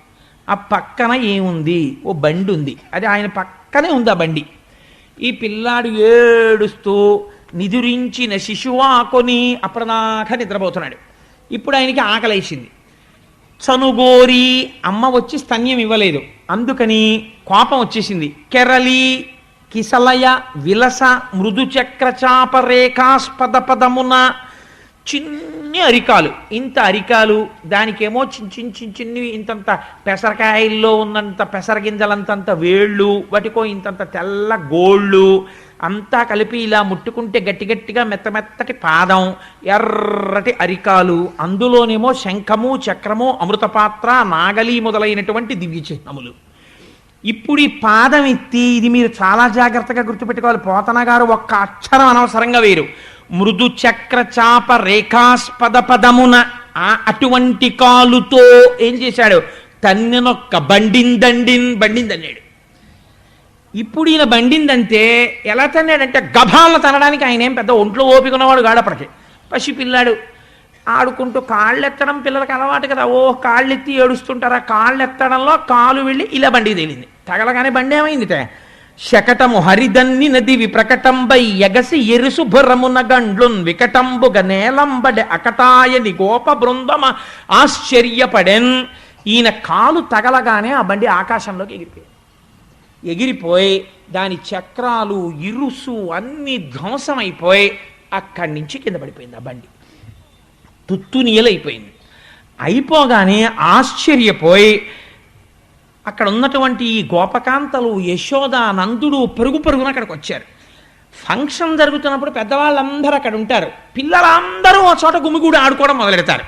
ఆ పక్కన ఏముంది, ఓ బండి ఉంది, అది ఆయన పక్కనే ఉంది ఆ బండి. ఈ పిల్లాడు ఏడుస్తూ నిదురించిన శిశువాకొని అప్పటిదాకా నిద్రపోతున్నాడు. ఇప్పుడు ఆయనకి ఆకలేసింది. చనుగోరి, అమ్మ వచ్చి స్తన్యం ఇవ్వలేదు, అందుకని కోపం వచ్చేసింది. కెరలి కిసలయ విలస మృదు చక్రచాప రేఖాస్పద పదమున, చిన్ని అరికాలు, ఇంత అరికాలు, దానికేమో చిన్ని ఇంతంత పెసరకాయల్లో ఉన్నంత పెసరగింజలంతంత వేళ్ళు, వాటికో ఇంతంత తెల్ల గోళ్ళు, అంతా కలిపి ఇలా ముట్టుకుంటే గట్టిగా మెత్తమెత్తటి పాదం, ఎర్రటి అరికాలు, అందులోనేమో శంఖము చక్రము అమృతపాత్ర నాగలి మొదలైనటువంటి దివ్య చిహ్నములు. ఇప్పుడు ఈ పాదం ఎత్తి, ఇది మీరు చాలా జాగ్రత్తగా గుర్తుపెట్టుకోవాలి. పోతన గారు ఒక్క అక్షరం అనవసరంగా వేరు. మృదు చక్ర చాప రేఖాస్పద పదమున, అటువంటి కాలుతో ఏం చేశాడు, తన్నెనొక్క బండిందన్నాడు. ఇప్పుడు ఈయన బండిందంటే ఎలా తన్నాడంటే గభాలను తనడానికి ఆయన ఏం పెద్ద ఒంట్లో ఓపిక ఉన్నవాడు గాడప్పటికి. పసిపిల్లాడు ఆడుకుంటూ కాళ్ళెత్తడం పిల్లలకు అలవాటు కదా, కాళ్ళెత్తి ఏడుస్తుంటారా, కాళ్ళెత్తడంలో కాలు వెళ్ళి ఇలా బండి తేలింది. తగలగానే బండి ఏమైందిట, శకటము హరిదన్ని నది విప్రకటంబై ఎగసి ఎరుసు భురమున గండ్లున్ వికటంబుగ నేలంబడి అకటాయని గోప బృందమ ఆశ్చర్యపడెన్. ఈయన కాలు తగలగానే ఆ బండి ఆకాశంలోకి ఎగిరిపోయి దాని చక్రాలు ఇరుసు అన్ని ధ్వంసమైపోయి అక్కడి నుంచి కింద పడిపోయింది. ఆ బండి తుత్తునియలైపోయింది. అయిపోగానే ఆశ్చర్యపోయి అక్కడ ఉన్నటువంటి ఈ గోపకాంతలు, యశోద, నందుడు పరుగున అక్కడికి వచ్చారు. ఫంక్షన్ జరుగుతున్నప్పుడు పెద్దవాళ్ళందరూ అక్కడ ఉంటారు, పిల్లలందరూ ఆ చోట గుమిగూడి ఆడుకోవడం మొదలెడతారు.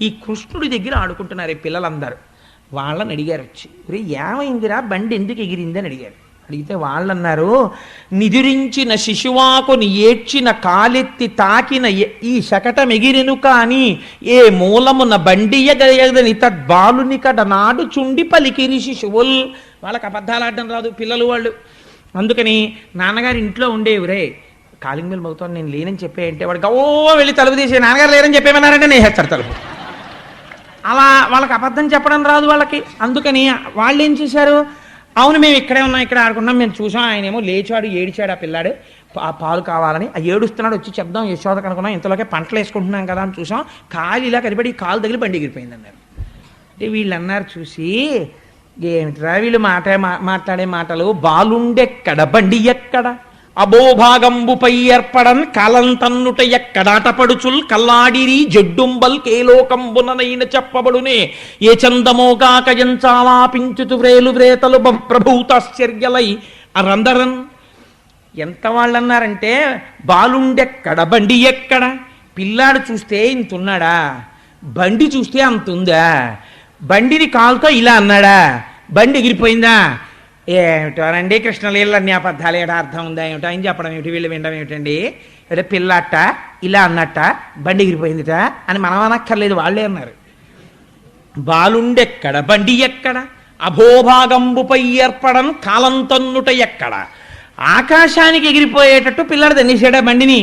ఈ కృష్ణుడి దగ్గర ఆడుకుంటున్నారు ఈ పిల్లలందరూ. వాళ్ళని అడిగారు వచ్చి, ఏమైందిరా బండి ఎందుకు ఎగిరింది అని అడిగారు. అడిగితే వాళ్ళన్నారు, నిదురించిన శిశువాకుని ఏడ్చిన కాలెత్తి తాకిన ఈ శకటం ఎగిరెను కాని ఏ మూలమున బండియగయదని తద్బాలుని కడ నాడు చుండి పలికిరి శిశువుల్. వాళ్ళకి అబద్ధాలు ఆడడం రాదు పిల్లలు వాళ్ళు. అందుకని నాన్నగారు ఇంట్లో ఉండేవిరే, కాలింగ్ బెల్ మోగుతాను నేను లేనని చెప్పే వాడు గో వెళ్ళి తలుపు తీసి నాన్నగారు లేరని చెప్పేమన్నారంటే నేను వేస్తాడు తలుపు. అలా వాళ్ళకి అబద్ధం చెప్పడం రాదు వాళ్ళకి. అందుకని వాళ్ళు ఏం చేశారు, అవును మేము ఇక్కడే ఉన్నాం, ఇక్కడ ఆడుకున్నాం, మేము చూసాం, ఆయనేమో లేచాడు ఏడిచాడు ఆ పిల్లాడు పాలు కావాలని, ఆ ఏడుస్తున్నాడు వచ్చి చెప్దాం యశోదకు అనుకున్నాం, ఇంతలోకే పంటలు వేసుకుంటున్నాం కదా అని చూసాం, కాలు ఇలా కనిపడి కాలు తగిలి బండి ఎగిరిపోయింది అన్నారు. అంటే వీళ్ళు అన్నారు చూసి, ఏమిట్రా వీళ్ళు మాట్లాడే మాటలు, బాలుండెక్కడ బండి ఎక్కడ, అబోభాగంబుపై ఏర్పడన్ కాలంతన్నుట ఎక్కడాటపడుచుల్ కల్లాడిరి జడ్డుంబల్ కేలోకంబుననైన చెప్పబడునే ఏ చందమోగాక ఎంచాలాపించుతు వ్రేలు వ్రేతలు ప్రభూతాశ్చర్యలై అరందరన్. ఎంత వాళ్ళన్నారంటే, బాలుండెక్కడ బండి ఎక్కడ, పిల్లాడు చూస్తే ఇంతున్నాడా, బండి చూస్తే అంతుందా, బండిని కాలుతో ఇలా అన్నాడా, బండి ఎగిరిపోయిందా, ఏమిటోనండి కృష్ణలీల అన్ని అబద్ధాలు ఏడా అర్థం ఉందా ఏమిటో ఆయన చెప్పడం ఏమిటి, వీళ్ళు వినడం ఏమిటండి, అంటే పిల్లట ఇలా అన్నట్ట బండి ఎగిరిపోయిందిట అని మనం అనక్కర్లేదు, వాళ్ళే అన్నారు. బాలుండెక్కడ బండి ఎక్కడ, అభోభాగంబుపై ఏర్పడన్ కాలంతన్నుట ఎక్కడ, ఆకాశానికి ఎగిరిపోయేటట్టు పిల్లాడు తన్నేసాడా బండిని.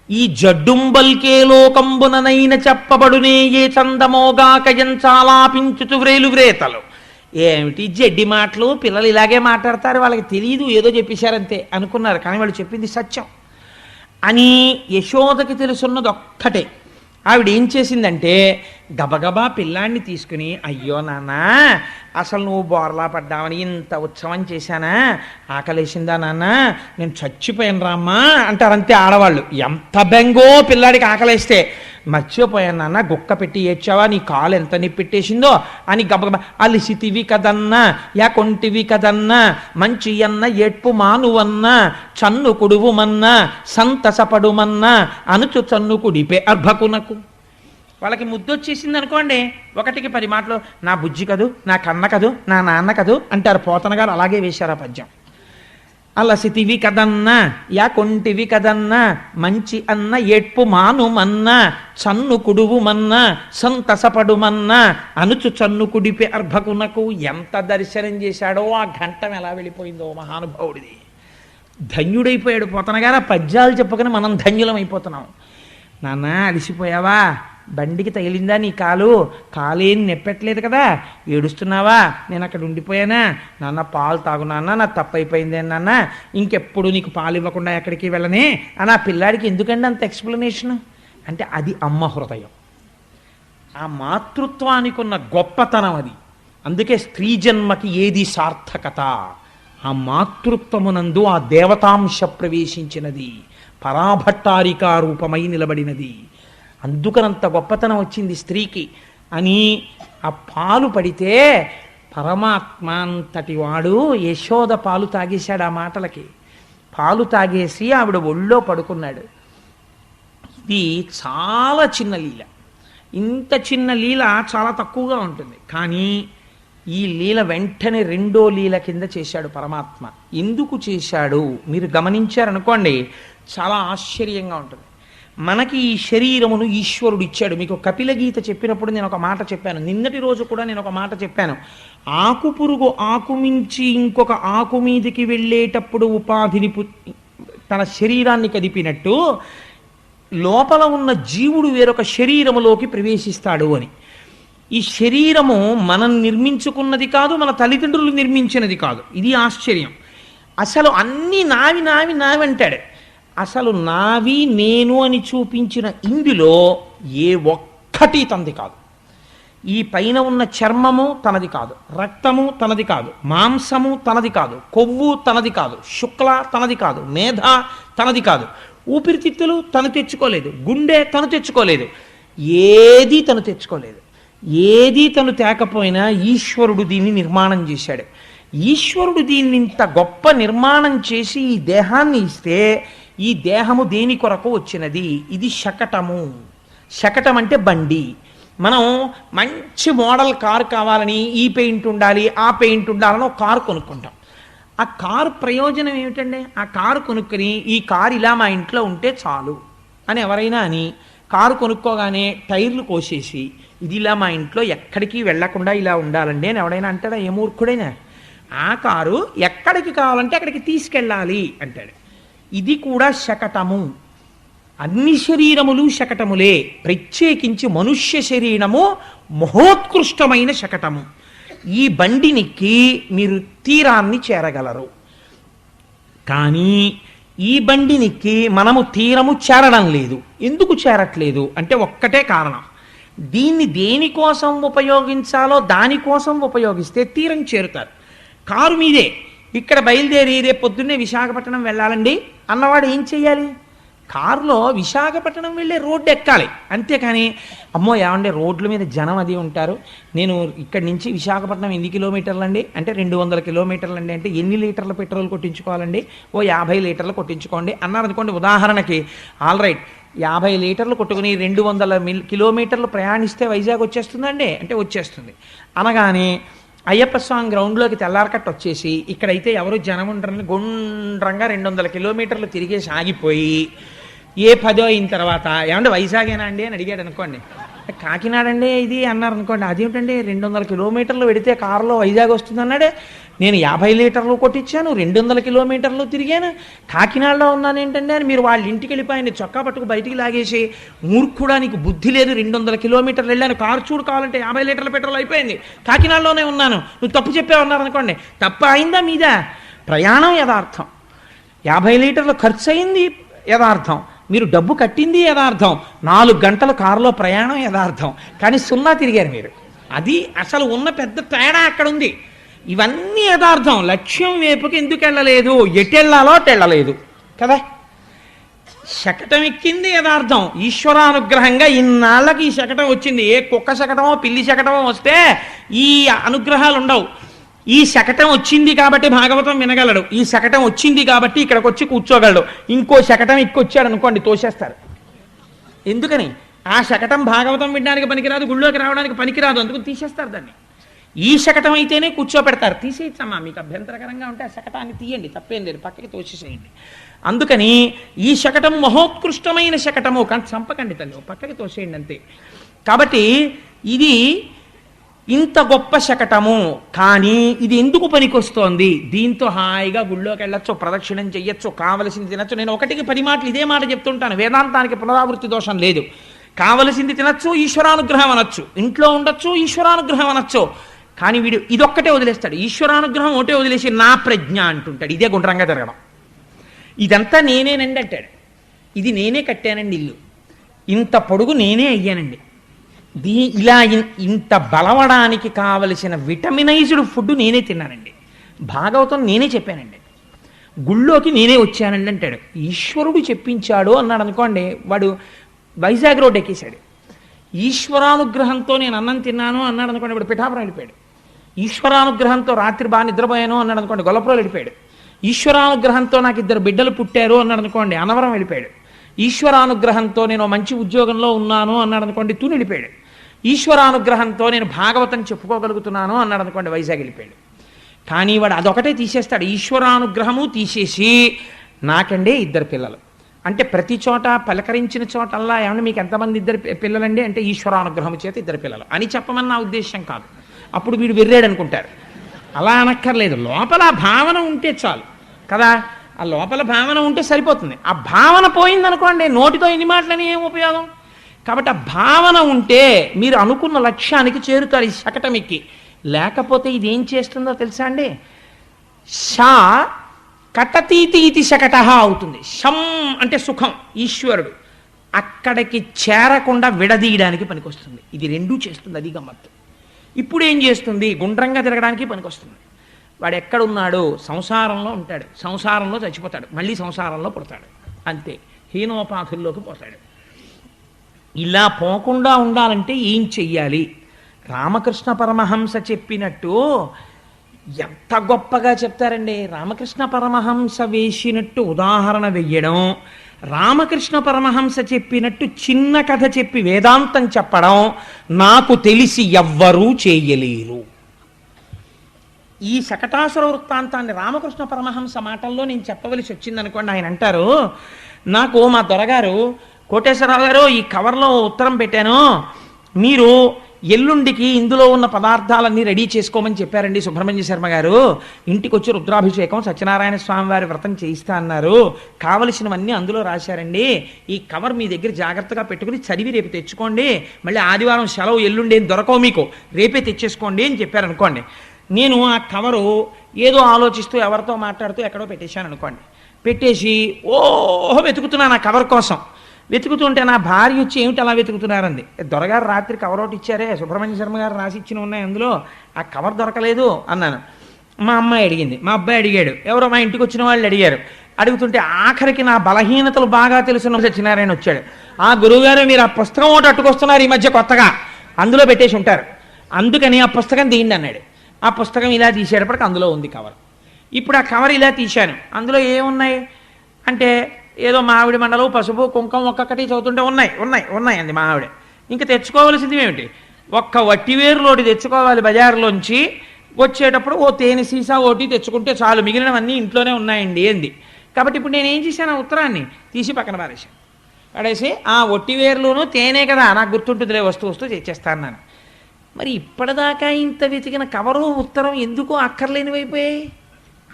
ఈ జడ్డుంబల్కే లోకంబుననైన చెప్పబడునే ఏ చందమోగాక ఎంచాలాపించుతు వ్రేలు వ్రేతలు. ఏమిటి జడ్డి మాటలు, పిల్లలు ఇలాగే మాట్లాడతారు, వాళ్ళకి తెలియదు, ఏదో చెప్పేశారంతే అనుకున్నారు, కానీ వాళ్ళు చెప్పింది సత్యం అని యశోదకి తెలుసున్నది ఒక్కటే. ఆవిడ ఏం చేసిందంటే గబగబా పిల్లాన్ని తీసుకుని, అయ్యో నాన్న అసలు నువ్వు బోర్లా పడ్డావని ఇంత ఉత్సవం చేశానా, ఆకలేసిందా నాన్న, నేను చచ్చిపోయాను రామ్మా అంటారంతే ఆడవాళ్ళు. ఎంత బెంగో పిల్లాడికి ఆకలేస్తే, మర్చిపోయాను నాన్న, గుక్క పెట్టి ఏడ్చావా, నీ కాలు ఎంత నిప్పెట్టేసిందో అని గబగబా, అలిసితివి కదన్నా యా కొంటివి కదన్నా మంచి అన్న ఏడ్పు మానువన్నా చన్ను కుడువుమన్నా సంతసపడుమన్నా అనుచు చన్ను కుడిపే అర్భకునకు. వాళ్ళకి ముద్దొచ్చేసింది అనుకోండి, ఒకటికి 10 మాటలు, నా బుజ్జి కదూ, నా కన్న కదూ, నా నాన్న కదూ అంటారు. పోతన గారు అలాగే వేశారు ఆ పద్యం. అలసితివి కదన్నా యా కొంటివి కదన్నా మంచి అన్న ఏడ్పు మానుమన్నా చన్ను కుడువుమన్నా సంతసపడుమన్నా అనుచు చన్ను కుడిపే అర్భకునకు. ఎంత దర్శనం చేశాడో, ఆ ఘంటం ఎలా వెళ్ళిపోయిందో మహానుభావుడిది. ధన్యుడైపోయాడు పోతన గారు. ఆ పద్యాలు చెప్పుకొని మనం ధన్యులం అయిపోతున్నాం. నాన్న అలిసిపోయావా, బండికి తగిలిందా నీ కాలు, కాలేం నెప్పట్లేదు కదా, ఏడుస్తున్నావా, నేను అక్కడ ఉండిపోయానా, నాన్న పాలు తాగు నాన్న, నా తప్పు అయిపోయింది నాన్న, ఇంకెప్పుడు నీకు పాలు ఇవ్వకుండా ఎక్కడికి వెళ్ళనే అని ఆ పిల్లాడికి ఎందుకండి అంత ఎక్స్ప్లెనేషన్ అంటే, అది అమ్మ హృదయం, ఆ మాతృత్వానికి ఉన్న గొప్పతనం అది. అందుకే స్త్రీ జన్మకి ఏది సార్థకత, ఆ మాతృత్వమునందు ఆ దేవతాంశ ప్రవేశించినది, పరాభట్టారికా రూపమై నిలబడినది. అందుకనంత గొప్పతనం వచ్చింది స్త్రీకి అని. ఆ పాలు పడితే పరమాత్మ అంతటి వాడు యశోద పాలు తాగేశాడు. ఆ మాటలకి పాలు తాగేసి ఆవిడ ఒళ్ళో పడుకున్నాడు. ఇది చాలా చిన్న లీల. ఇంత చిన్న లీల చాలా తక్కువగా ఉంటుంది, కానీ ఈ లీల వెంటనే 2వ లీల కింద చేశాడు పరమాత్మ. ఎందుకు చేశాడు మీరు గమనించారనుకోండి, చాలా ఆశ్చర్యంగా ఉంటుంది. మనకి ఈ శరీరమును ఈశ్వరుడు ఇచ్చాడు. మీకు కపిల గీత చెప్పినప్పుడు నేను ఒక మాట చెప్పాను, నిన్నటి రోజు కూడా నేను ఒక మాట చెప్పాను. ఆకు పురుగు ఆకు మించి ఇంకొక ఆకు మీదికి వెళ్ళేటప్పుడు ఉపాధిని తన శరీరాన్ని కదిపినట్టు లోపల ఉన్న జీవుడు వేరొక శరీరములోకి ప్రవేశిస్తాడు అని. ఈ శరీరము మనం నిర్మించుకున్నది కాదు, మన తల్లిదండ్రులు నిర్మించినది కాదు. ఇది ఆశ్చర్యం. అసలు అన్నీ నావి నావి నావి అంటాడు. అసలు నావి నేను అని చూపించిన ఇందులో ఏ ఒక్కటి తనది కాదు. ఈ పైన ఉన్న చర్మము తనది కాదు, రక్తము తనది కాదు, మాంసము తనది కాదు, కొవ్వు తనది కాదు, శుక్ల తనది కాదు, మేధ తనది కాదు, ఊపిరితిత్తులు తను తెచ్చుకోలేదు, గుండె తను తెచ్చుకోలేదు, ఏది తను తెచ్చుకోలేదు. ఏది తను తేకపోయినా ఈశ్వరుడు దీన్ని నిర్మాణం చేశాడు. ఈశ్వరుడు దీన్ని ఇంత గొప్ప నిర్మాణం చేసి ఈ దేహాన్ని ఇస్తే, ఈ దేహము దేని కొరకు వచ్చినది, ఇది శకటము. శకటం అంటే బండి. మనం మంచి మోడల్ కారు కావాలని ఈ పెయింట్ ఉండాలి, ఆ పెయింట్ ఉండాలని ఒక కారు కొనుక్కుంటాం. ఆ కారు ప్రయోజనం ఏమిటండి? ఆ కారు కొనుక్కొని ఈ కారు ఇలా మా ఇంట్లో ఉంటే చాలు అని ఎవరైనా అని కారు కొనుక్కోగానే టైర్లు కోసేసి ఇది ఇలా మా ఇంట్లో ఎక్కడికి వెళ్లకుండా ఇలా ఉండాలండి అని ఎవడైనా అంటాడా? ఏ మూర్ఖుడైనా. ఆ కారు ఎక్కడికి కావాలంటే అక్కడికి తీసుకెళ్ళాలి అంటాడు. ఇది కూడా శకటము. అన్ని శరీరములు శకటములే, ప్రత్యేకించి మనుష్య శరీరము మహోత్కృష్టమైన శకటము. ఈ బండినికి మీరు తీరాన్ని చేరగలరు. కానీ ఈ బండినికి మనము తీరము చేరడం లేదు. ఎందుకు చేరట్లేదు అంటే ఒక్కటే కారణం, దీన్ని దేనికోసం ఉపయోగించాలో దానికోసం ఉపయోగిస్తే తీరం చేరుతారు. కారు మీదే ఇక్కడ బయలుదేరి రేపు పొద్దున్నే విశాఖపట్నం వెళ్ళాలండి అన్నవాడు ఏం చెయ్యాలి? కారులో విశాఖపట్నం వెళ్ళే రోడ్డు ఎక్కాలి. అంతేకాని అమ్మో ఏమంటే రోడ్ల మీద జనం అది ఉంటారు, నేను ఇక్కడి నుంచి విశాఖపట్నం ఎన్ని కిలోమీటర్లు అండి అంటే 200 కిలోమీటర్లు అండి అంటే ఎన్ని లీటర్ల పెట్రోల్ కొట్టించుకోవాలండి, ఓ 50 లీటర్లు కొట్టించుకోండి అన్నారు అనుకోండి. ఉదాహరణకి ఆల్ రైట్ 50 లీటర్లు కొట్టుకుని 200 కిలోమీటర్లు ప్రయాణిస్తే వైజాగ్ వచ్చేస్తుందండి అంటే వచ్చేస్తుంది. అనగానే అయ్యప్ప స్వామి గ్రౌండ్లోకి తెల్లారకట్టు వచ్చేసి ఇక్కడైతే ఎవరు జనం ఉంటారని గుండ్రంగా 200 కిలోమీటర్లు తిరిగేసి ఆగిపోయి ఏ 10 అయిన తర్వాత ఏమంటే వైజాగేనా అండి అని అడిగాడు అనుకోండి, కాకినాడ అండి ఇది అన్నారు అనుకోండి, అదేమిటండి 200 కిలోమీటర్లు పెడితే కారులో వైజాగ్ వస్తుంది అన్నాడే, నేను 50 లీటర్లు కొట్టించాను, 200 కిలోమీటర్లు తిరిగాను, కాకినాడలో ఉన్నాను ఏంటండి అని మీరు వాళ్ళ ఇంటికి వెళ్ళిపోయింది చొక్కా పట్టుకు బయటికి లాగేసి, మూర్ఖుడా నీకు బుద్ధి లేదు, 200 కిలోమీటర్లు వెళ్ళాను, కారు చూడు కావాలంటే 50 లీటర్ల పెట్రోల్ అయిపోయింది, కాకినాడలోనే ఉన్నాను, నువ్వు తప్పు చెప్పావన్నారు అనుకోండి. తప్పు అయిందా మీద? ప్రయాణం యథార్థం, 50 లీటర్లు ఖర్చు అయింది యథార్థం, మీరు డబ్బు కట్టింది యథార్థం, 4 గంటల కారులో ప్రయాణం యథార్థం, కానీ 0 తిరిగారు మీరు. అది అసలు ఉన్న పెద్ద తేడా అక్కడ ఉంది. ఇవన్నీ యథార్థం. లక్ష్యం వైపుకి ఎందుకు వెళ్ళలేదు, ఎటెళ్ళాలో అటెళ్ళలేదు కదా. శకటం ఎక్కింది యథార్థం, ఈశ్వరానుగ్రహంగా ఇన్నాళ్ళకి ఈ శకటం వచ్చింది. ఏ కుక్క శకటమో పిల్లి శకటమో వస్తే ఈ అనుగ్రహాలు ఉండవు. ఈ శకటం వచ్చింది కాబట్టి భాగవతం వినగలడు, ఈ శకటం వచ్చింది కాబట్టి ఇక్కడికి వచ్చి కూర్చోగలడు. ఇంకో శకటం ఎక్కొచ్చాడు అనుకోండి తోసేస్తారు. ఎందుకని? ఆ శకటం భాగవతం వినడానికి పనికిరాదు, గుళ్ళోకి రావడానికి పనికిరాదు, అందుకు తీసేస్తారు దాన్ని. ఈ శకటం అయితేనే కూర్చోపెడతారు. తీసేయచ్చమ్మా, మీకు అభ్యంతరకరంగా ఉంటే ఆ శకటాన్ని తీయండి, తప్పేం లేదు, పక్కకి తోసేసేయండి. అందుకని ఈ శకటం మహోత్కృష్టమైన శకటము, కానీ చంపకండి తల్లి, పక్కకి తోసేయండి అంతే. కాబట్టి ఇది ఇంత గొప్ప శకటము, కానీ ఇది ఎందుకు పనికొస్తోంది? దీంతో హాయిగా గుళ్ళోకి వెళ్ళొచ్చు, ప్రదక్షిణం చెయ్యొచ్చు, కావలసింది తినచ్చు. నేను 1కి 10 మాటలు ఇదే మాట చెప్తుంటాను, వేదాంతానికి పునరావృత్తి దోషం లేదు. కావలసింది తినచ్చు, ఈశ్వరానుగ్రహం అనొచ్చు, ఇంట్లో ఉండొచ్చు, ఈశ్వరానుగ్రహం అనొచ్చు. కానీ వీడు ఇదొక్కటే వదిలేస్తాడు, ఈశ్వరానుగ్రహం ఒకటే వదిలేసి నా ప్రజ్ఞ అంటుంటాడు. ఇదే గుండ్రంగా తిరగడం. ఇదంతా నేనేనండి అంటాడు, ఇది నేనే కట్టానండి ఇల్లు, ఇంత పొడుగు నేనే అయ్యానండి, ఇలా ఇంత బలవడానికి కావలసిన విటమినైజ్డ్ ఫుడ్ నేనే తిన్నానండి, భాగవతం నేనే చెప్పానండి, గుళ్ళోకి నేనే వచ్చానండి అంటాడు. ఈశ్వరుడు చెప్పించాడు అన్నాడు అనుకోండి, వాడు వైజాగ్ రోడ్ ఎక్కేశాడు. ఈశ్వరానుగ్రహంతో నేను అన్నం తిన్నాను అన్నాడు అనుకోండి, ఇప్పుడు పిఠాపురం వెళ్ళిపోయాడు. ఈశ్వరానుగ్రహంతో రాత్రి బాగా నిద్రపోయాను అన్నాడు అనుకోండి, గొల్లపురం వెళ్ళిపోయాడు. ఈశ్వరానుగ్రహంతో నాకు 2 బిడ్డలు పుట్టారు అన్నాడు అనుకోండి, అనవరం వెళ్ళిపోయాడు. ఈశ్వరానుగ్రహంతో నేను మంచి ఉద్యోగంలో ఉన్నాను అన్నాడు అనుకోండి, తుని వెళ్ళిపోయాడు. ఈశ్వరానుగ్రహంతో నేను భాగవతం చెప్పుకోగలుగుతున్నాను అన్నాడు అనుకోండి, వైజాగ్ వెళ్ళిపోయాడు. కానీ వాడు అదొకటే తీసేస్తాడు, ఈశ్వరానుగ్రహము తీసేసి నాకండే 2 పిల్లలు అంటే ప్రతి చోట పలకరించిన చోటల్లా ఏమన్నా మీకు ఎంతమంది 2 పిల్లలండి అంటే ఈశ్వరానుగ్రహం చేత 2 పిల్లలు అని చెప్పమని నా ఉద్దేశం కాదు. అప్పుడు వీడు వెర్రాడు అనుకుంటారు. అలా అనక్కర్లేదు, లోపల భావన ఉంటే చాలు కదా. ఆ లోపల భావన ఉంటే సరిపోతుంది. ఆ భావన పోయిందనుకోండి, నోటితో ఎన్ని మాటలని ఏం ఉపయోగం. కాబట్టి ఆ భావన ఉంటే మీరు అనుకున్న లక్ష్యానికి చేరుతారు ఈ శకటం ఎక్కి. లేకపోతే ఇది ఏం చేస్తుందో తెలుసా అండి, షా కటతీతి ఇది శకట అవుతుంది. శం అంటే సుఖం, ఈశ్వరుడు అక్కడికి చేరకుండా విడదీయడానికి పనికొస్తుంది. ఇది రెండూ చేస్తుంది, అది గమ్మత్తు. ఇప్పుడు ఏం చేస్తుంది, గుండ్రంగా తిరగడానికి పనికొస్తుంది. వాడు ఎక్కడున్నాడు, సంసారంలో ఉంటాడు, సంసారంలో చచ్చిపోతాడు, మళ్ళీ సంసారంలో పుడతాడు, అంతే, హీనోపాధుల్లోకి పోతాడు. ఇలా పోకుండా ఉండాలంటే ఏం చెయ్యాలి? రామకృష్ణ పరమహంస చెప్పినట్టు ఎంత గొప్పగా చెప్తారండి. రామకృష్ణ పరమహంస వేసినట్టు ఉదాహరణ వెయ్యడం, రామకృష్ణ పరమహంస చెప్పినట్టు చిన్న కథ చెప్పి వేదాంతం చెప్పడం నాకు తెలిసి ఎవ్వరూ చేయలేరు. ఈ శకటాసుర వృత్తాంతాన్ని రామకృష్ణ పరమహంస మాటల్లో నేను చెప్పవలసి వచ్చిందనుకోండి, ఆయన అంటారు, నాకు మా దొరగారు, కోటేశ్వరరావు గారు ఈ కవర్లో ఉత్తరం పెట్టాను, మీరు ఎల్లుండికి ఇందులో ఉన్న పదార్థాలన్నీ రెడీ చేసుకోమని చెప్పారండి సుబ్రహ్మణ్య శర్మ గారు. ఇంటికి వచ్చి రుద్రాభిషేకం సత్యనారాయణ స్వామి వారి వ్రతం చేయిస్తా అన్నారు. కావలసినవన్నీ అందులో రాశారండి. ఈ కవర్ మీ దగ్గర జాగ్రత్తగా పెట్టుకుని చదివి రేపు తెచ్చుకోండి. మళ్ళీ ఆదివారం సెలవు, ఎల్లుండి ఏం దొరకవు మీకు, రేపే తెచ్చేసుకోండి అని చెప్పారనుకోండి. నేను ఆ కవరు ఏదో ఆలోచిస్తూ ఎవరితో మాట్లాడుతూ ఎక్కడో పెట్టేశాను అనుకోండి. పెట్టేసి ఓహో వెతుకుతున్నాను ఆ కవర్ కోసం. వెతుకుతుంటే నా భార్య వచ్చి ఏమిటి అలా వెతుకుతున్నారండి. దొరగారు రాత్రి కవర్ ఒకటి ఇచ్చారే, సుబ్రహ్మణ్య శర్మ గారు రాసి ఇచ్చిన ఉన్నాయి అందులో, ఆ కవర్ దొరకలేదు అన్నాను. మా అమ్మాయి అడిగింది, మా అబ్బాయి అడిగాడు, ఎవరో మా ఇంటికి వచ్చిన వాళ్ళు అడిగారు. అడుగుతుంటే ఆఖరికి నా బలహీనతలు బాగా తెలుసున్న సత్యనారాయణ వచ్చాడు. ఆ గురువుగారు మీరు ఆ పుస్తకం ఒకటి అట్టుకొస్తున్నారు ఈ మధ్య కొత్తగా, అందులో పెట్టేసి ఉంటారు, అందుకని ఆ పుస్తకం తీయండి అన్నాడు. ఆ పుస్తకం ఇలా తీసేటప్పటికి అందులో ఉంది కవర్. ఇప్పుడు ఆ కవర్ ఇలా తీశాను, అందులో ఏమున్నాయి అంటే ఏదో మామిడి మండలం, పసుపు, కుంకం ఒక్కొక్కటి చదువుతుంటే ఉన్నాయి అంది మా ఆవిడ. ఇంకా తెచ్చుకోవాల్సింది ఏమిటి, ఒక్క వట్టివేరులోటి తెచ్చుకోవాలి బజార్లోంచి. వచ్చేటప్పుడు ఓ తేనె సీసా ఒకటి తెచ్చుకుంటే చాలు, మిగిలినవన్నీ ఇంట్లోనే ఉన్నాయండి అంది. కాబట్టి ఇప్పుడు నేను ఏం చేశాను, ఆ ఉత్తరాన్ని తీసి పక్కన పారేశాను. పడేసి ఆ వట్టివేరులోనూ తేనె కదా నాకు గుర్తుంటుందిలే, వస్తూ తెచ్చేస్తాను. మరి ఇప్పటిదాకా ఇంత వెతికిన కవరు ఉత్తరం ఎందుకు అక్కర్లేనివైపోయాయి?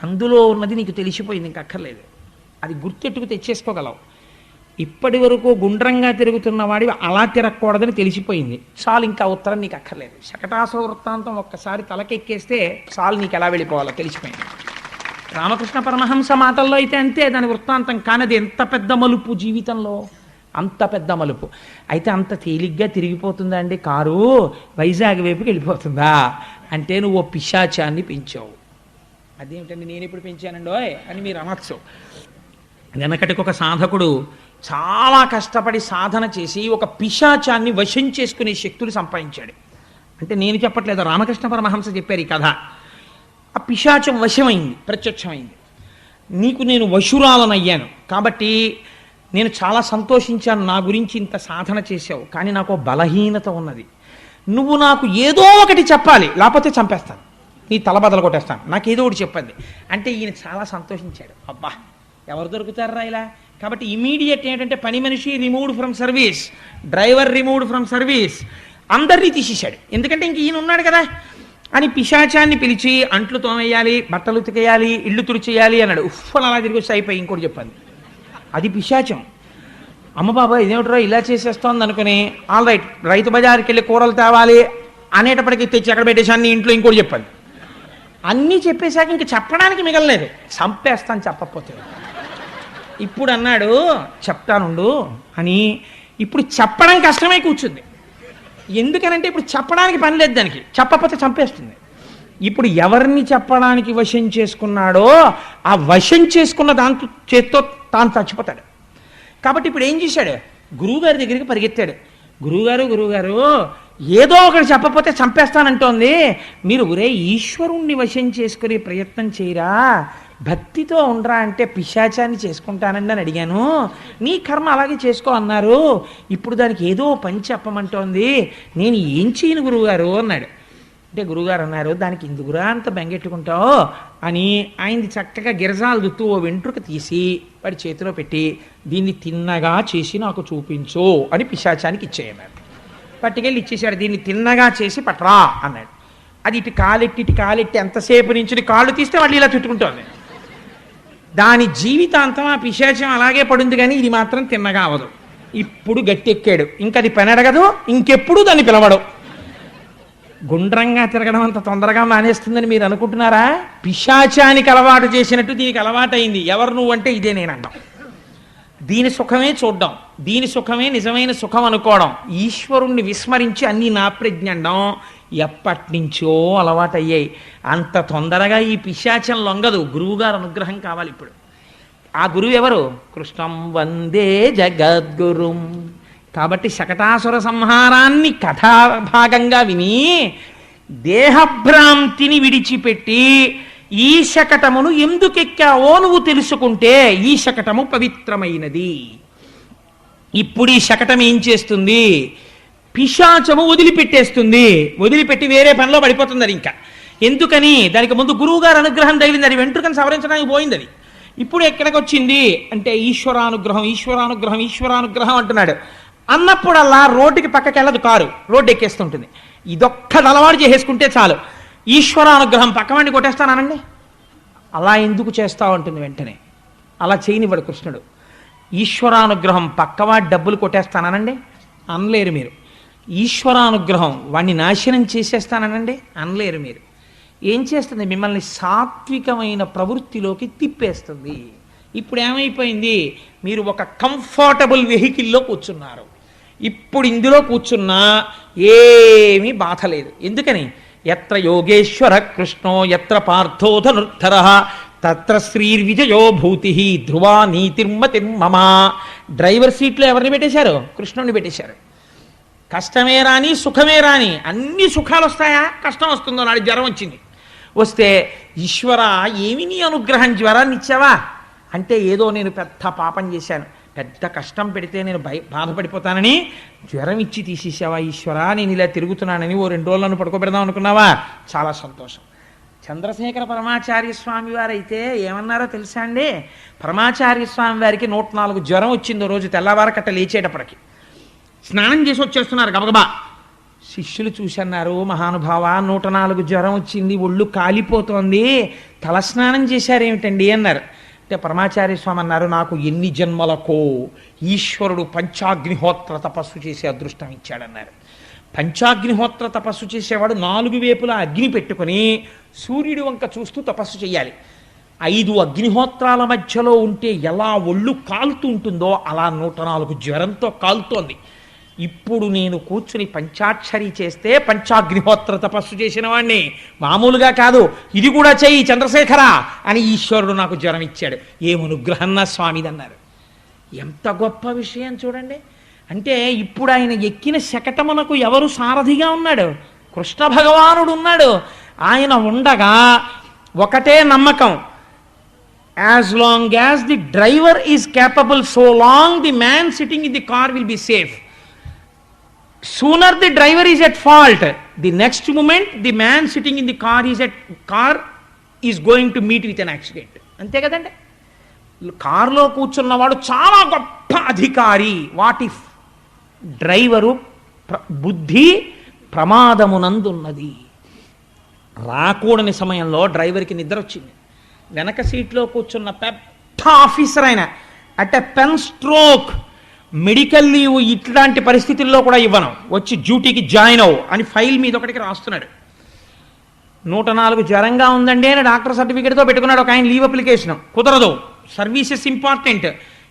అందులో ఉన్నది నీకు తెలిసిపోయింది, ఇంక అక్కర్లేదు. అది గుర్తెట్టుకు తెచ్చేసుకోగలవు. ఇప్పటి వరకు గుండ్రంగా తిరుగుతున్న వాడివి అలా తిరగకూడదని తెలిసిపోయింది, చాలు, ఇంకా ఉత్తరం నీకు అక్కర్లేదు. శకటాసుర వృత్తాంతం ఒక్కసారి తలకెక్కేస్తే చాలు, నీకు ఎలా వెళ్ళిపోవాలో తెలిసిపోయింది. రామకృష్ణ పరమహంస మాటల్లో అయితే అంతే, దాని వృత్తాంతం కానది ఎంత పెద్ద మలుపు జీవితంలో, అంత పెద్ద మలుపు. అయితే అంత తేలిగ్గా తిరిగిపోతుందా అండి కారు, వైజాగ్ వైపుకి వెళ్ళిపోతుందా అంటే నువ్వు ఓ పిశాచాన్ని పెంచావు. అదేమిటండి నేను ఎప్పుడు పెంచానండోయ్ అని మీరు అనొచ్చు. వెనకటికి ఒక సాధకుడు చాలా కష్టపడి సాధన చేసి ఒక పిశాచాన్ని వశం చేసుకునే శక్తులు సంపాదించాడు. అంటే నేను చెప్పట్లేదు, రామకృష్ణ పరమహంస చెప్పారు ఈ కథ. ఆ పిశాచం వశమైంది, ప్రత్యక్షమైంది. నీకు నేను వశురాలనయ్యాను కాబట్టి నేను చాలా సంతోషించాను, నా గురించి ఇంత సాధన చేశావు, కానీ నాకు బలహీనత ఉన్నది, నువ్వు నాకు ఏదో ఒకటి చెప్పాలి, లేకపోతే చంపేస్తాను, నీ తల బదలు కొట్టేస్తాను, నాకు ఏదో ఒకటి చెప్పండి అంటే ఈయన చాలా సంతోషించాడు. అబ్బా ఎవరు దొరుకుతారా ఇలా. కాబట్టి ఇమీడియట్ ఏంటంటే పని మనిషి removed from service, driver removed from service, అందరినీ తీసేశాడు. ఎందుకంటే ఇంక ఈయన ఉన్నాడు కదా అని పిశాచాన్ని పిలిచి అంట్లు తోమేయాలి, బట్టలు ఉతికేయాలి, ఇళ్ళు తుడిచేయాలి అన్నాడు. ఉఫ్ఫని అలా తిరిగి వచ్చి అయిపోయి ఇంకోటి చెప్పండి, అది పిశాచం. అమ్మ బాబా ఇదేమిట్రా ఇలా చేసేస్తోంది అనుకుని ఆల్ రైట్ రైతు బజార్కి వెళ్ళి కూరలు తేవాలి అనేటప్పటికి తెచ్చి ఎక్కడ పెట్టేశాను నీ ఇంట్లో ఇంకోటి చెప్పండి. అన్నీ చెప్పేశాక ఇంక చెప్పడానికి మిగలలేదు, చంపేస్తాను చెప్పకపోతే. ఇప్పుడు అన్నాడు చెప్తానుండు అని. ఇప్పుడు చెప్పడం కష్టమై కూర్చుంది. ఎందుకనంటే ఇప్పుడు చెప్పడానికి పని లేదు దానికి, చెప్పకపోతే చంపేస్తుంది. ఇప్పుడు ఎవరిని చెప్పడానికి వశం చేసుకున్నాడో ఆ వశం చేసుకున్న దాంతో చేత్తో తాను చచ్చిపోతాడు. కాబట్టి ఇప్పుడు ఏం చేశాడు, గురువుగారి దగ్గరికి పరిగెత్తాడు. గురువుగారు ఏదో ఒకటి చెప్పకపోతే చంపేస్తానంటోంది, మీరు ఒరే ఈశ్వరుణ్ణి వశం చేసుకునే ప్రయత్నం చేయరా, భక్తితో ఉండరా అంటే పిశాచాన్ని చేసుకుంటానండి అని అడిగాను, నీ కర్మ అలాగే చేసుకో అన్నారు, ఇప్పుడు దానికి ఏదో పని చెప్పమంటోంది, నేను ఏం చేయను గురువుగారు అన్నాడు. అంటే గురువుగారు అన్నారు, దానికి ఎందుకురా అంత బెంగెట్టుకుంటావు అని ఆయనది చక్కగా గిరజాలు దుత్తు ఓ వెంట్రుక తీసి వాడి చేతిలో పెట్టి దీన్ని తిన్నగా చేసి నాకు చూపించు అని పిశాచానికి ఇచ్చేయన్నాడు. పట్టుకెళ్ళి ఇచ్చేసాడు. దీన్ని తిన్నగా చేసి పట్రా అన్నాడు. అది ఇటు కాలెట్టి ఎంతసేపు నుంచి కాళ్ళు తీస్తే మళ్ళీ ఇలా చుట్టుకుంటోంది. దాని జీవితాంతం ఆ పిశాచం అలాగే పడుంది, కానీ ఇది మాత్రం తిన్నగా అవదు. ఇప్పుడు గట్టెక్కాడు, ఇంకా అది పని అడగదు, ఇంకెప్పుడు దాన్ని పిలవడు. గుండ్రంగా తిరగడం అంత తొందరగా మానేస్తుందని మీరు అనుకుంటున్నారా? పిశాచానికి అలవాటు చేసినట్టు దీనికి అలవాటు అయింది. ఎవరు నువ్వు అంటే ఇదే నేను అన్నాం. దీని సుఖమే చూడ్డం, దీని సుఖమే నిజమైన సుఖం అనుకోవడం, ఈశ్వరుణ్ణి విస్మరించి అన్నీ నా ప్రజ్ఞండం ఎప్పటి నుంచో అలవాటయ్యాయి. అంత తొందరగా ఈ పిశాచం లొంగదు, గురువుగారు అనుగ్రహం కావాలి. ఇప్పుడు ఆ గురువు ఎవరు? కృష్ణం వందే జగద్గురుం. కాబట్టి శకటాసుర సంహారాన్ని కథాభాగంగా విని దేహభ్రాంతిని విడిచిపెట్టి ఈ శకటమును ఎందుకెక్కావో నువ్వు తెలుసుకుంటే ఈ శకటము పవిత్రమైనది. ఇప్పుడు ఈ శకటం ఏం చేస్తుంది? పిశాచము వదిలిపెట్టేస్తుంది, వదిలిపెట్టి వేరే పనిలో పడిపోతుంది. అది ఇంకా ఎందుకని? దానికి ముందు గురువుగారు అనుగ్రహం తగిలింది, అది వెంట్రుకను సవరించడానికి పోయింది. అది ఇప్పుడు ఎక్కడికి వచ్చింది అంటే ఈశ్వరానుగ్రహం ఈశ్వరానుగ్రహం ఈశ్వరానుగ్రహం అంటున్నాడు. అన్నప్పుడల్లా రోడ్డుకి పక్కకి వెళ్ళదు, కారు రోడ్డు ఎక్కేస్తుంటుంది. ఇదొక్కటి అలవాటు చేసేసుకుంటే చాలు. ఈశ్వరానుగ్రహం పక్కవాడిని కొట్టేస్తానండి, అలా ఎందుకు చేస్తావు అంటుంది వెంటనే. అలా చేయనివ్వడు కృష్ణుడు. ఈశ్వరానుగ్రహం పక్కవాడి డబ్బులు కొట్టేస్తానండి అనలేరు మీరు. ఈశ్వరానుగ్రహం వాడిని నాశనం చేసేస్తానండి అనలేరు మీరు. ఏం చేస్తుంది? మిమ్మల్ని సాత్వికమైన ప్రవృత్తిలోకి తిప్పేస్తుంది. ఇప్పుడు ఏమైపోయింది? మీరు ఒక కంఫర్టబుల్ వెహికల్లో కూర్చున్నారు. ఇప్పుడు ఇందులో కూర్చున్నా ఏమీ బాధ లేదు. ఎందుకని? ఎత్ర యోగేశ్వర కృష్ణో ఎత్ర పార్థో ధనుర్ధర తత్ర శ్రీర్విజయో భూతి ధ్రువా నీతిర్మతిర్మమ. డ్రైవర్ సీట్లో ఎవరిని పెట్టేశారు? కృష్ణుడిని పెట్టేశారు. కష్టమే రాని సుఖమే రాని అన్ని సుఖాలు వస్తాయా? కష్టం వస్తుందో నాడు జ్వరం వచ్చింది. వస్తే ఈశ్వర ఏమి నీ అనుగ్రహం, జ్వరాన్ని ఇచ్చావా అంటే ఏదో నేను పెద్ద పాపం చేశాను, పెద్ద కష్టం పెడితే నేను బాధపడిపోతానని జ్వరం ఇచ్చి తీసేసావా ఈశ్వర, నేను ఇలా తిరుగుతున్నానని ఓ 2 రోజులను పడుకోబెడదాం అనుకున్నావా? చాలా సంతోషం. చంద్రశేఖర పరమాచార్య స్వామి వారైతే ఏమన్నారో తెలుసా అండి? పరమాచార్య స్వామి వారికి 104 జ్వరం వచ్చిందో రోజు తెల్లవారకట్ట లేచేటప్పటికి. స్నానం చేసి వచ్చేస్తున్నారు గబగబా. శిష్యులు చూసన్నారు, మహానుభావ 104 జ్వరం వచ్చింది, ఒళ్ళు కాలిపోతోంది, తలస్నానం చేశారేమిటండి అన్నారు. అంటే పరమాచార్య స్వామి అన్నారు, నాకు ఎన్ని జన్మలకో ఈశ్వరుడు పంచాగ్నిహోత్ర తపస్సు చేసే అదృష్టం ఇచ్చాడన్నారు. పంచాగ్నిహోత్ర తపస్సు చేసేవాడు 4 వైపులా అగ్ని పెట్టుకుని సూర్యుడి వంక చూస్తూ తపస్సు చేయాలి. 5 అగ్నిహోత్రాల మధ్యలో ఉంటే ఎలా ఒళ్ళు కాలుతూ ఉంటుందో అలా 104 జ్వరంతో కాలుతోంది. ఇప్పుడు నేను కూర్చుని పంచాక్షరి చేస్తే పంచాగ్నిహోత్ర తపస్సు చేసిన వాడిని, మామూలుగా కాదు, ఇది కూడా చెయ్యి చంద్రశేఖర అని ఈశ్వరుడు నాకు జ్వరం ఇచ్చాడు. ఏమనుగ్రహం నా స్వామిదన్నారు. ఎంత గొప్ప విషయం చూడండి. అంటే ఇప్పుడు ఆయన ఎక్కిన శకటమునకు ఎవరు సారథిగా ఉన్నాడు? కృష్ణ భగవానుడు ఉన్నాడు. ఆయన ఉండగా ఒకటే నమ్మకం, as long as the driver is capable, so long the man sitting in the car will be safe. Sooner the driver is at fault, the next moment the man sitting in the car is going to meet with an accident. అంతే కదండి. కారులో కూర్చున్నవాడు చాలా గొప్ప అధికారి. What if driver బుద్ధి ప్రమాదమునందున్నది. రాకూడని సమయంలో డ్రైవర్కి నిద్ర వచ్చింది. వెనక సీట్లో కూర్చున్న పెద్ద ఆఫీసర్ ఆయన at a pen stroke, medical leave ఇట్లాంటి పరిస్థితుల్లో కూడా ఇవ్వను, వచ్చి డ్యూటీకి జాయిన్ అవ్వు అని ఫైల్ మీద ఒకటికి రాస్తున్నాడు. 104 జ్వరంగా ఉందండి అని డాక్టర్ సర్టిఫికేట్తో పెట్టుకున్నాడు ఒక ఆయన లీవ్ అప్లికేషన్. కుదరదు, services important,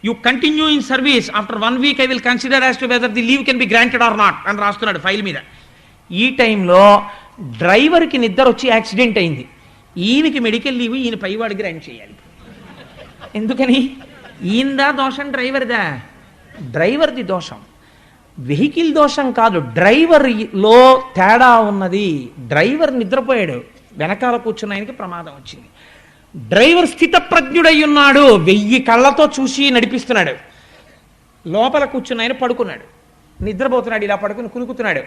you continue in service, after 1 week I will consider as to whether the leave can be granted or not అని రాస్తున్నాడు ఫైల్ మీద. ఈ టైంలో డ్రైవర్కి నిద్ర వచ్చి యాక్సిడెంట్ అయింది. ఈయనకి మెడికల్ లీవ్ ఈయన పైవాడికి గ్రాంట్ చేయాలి. ఎందుకని? ఈయనదా దోషం డ్రైవర్దా? డ్రైవర్ది దోషం, వెహికల్ దోషం కాదు, డ్రైవర్లో తేడా ఉన్నది. డ్రైవర్ నిద్రపోయాడు, వెనకాల కూర్చున్న ఆయనకి ప్రమాదం వచ్చింది. డ్రైవర్ స్థితప్రజ్ఞుడై ఉన్నాడు, 1000 కళ్ళతో చూసి నడిపిస్తున్నాడు. లోపల కూర్చున్న ఆయన పడుకున్నాడు, నిద్రపోతున్నాడు, ఇలా పడుకుని కులుకుతున్నాడు.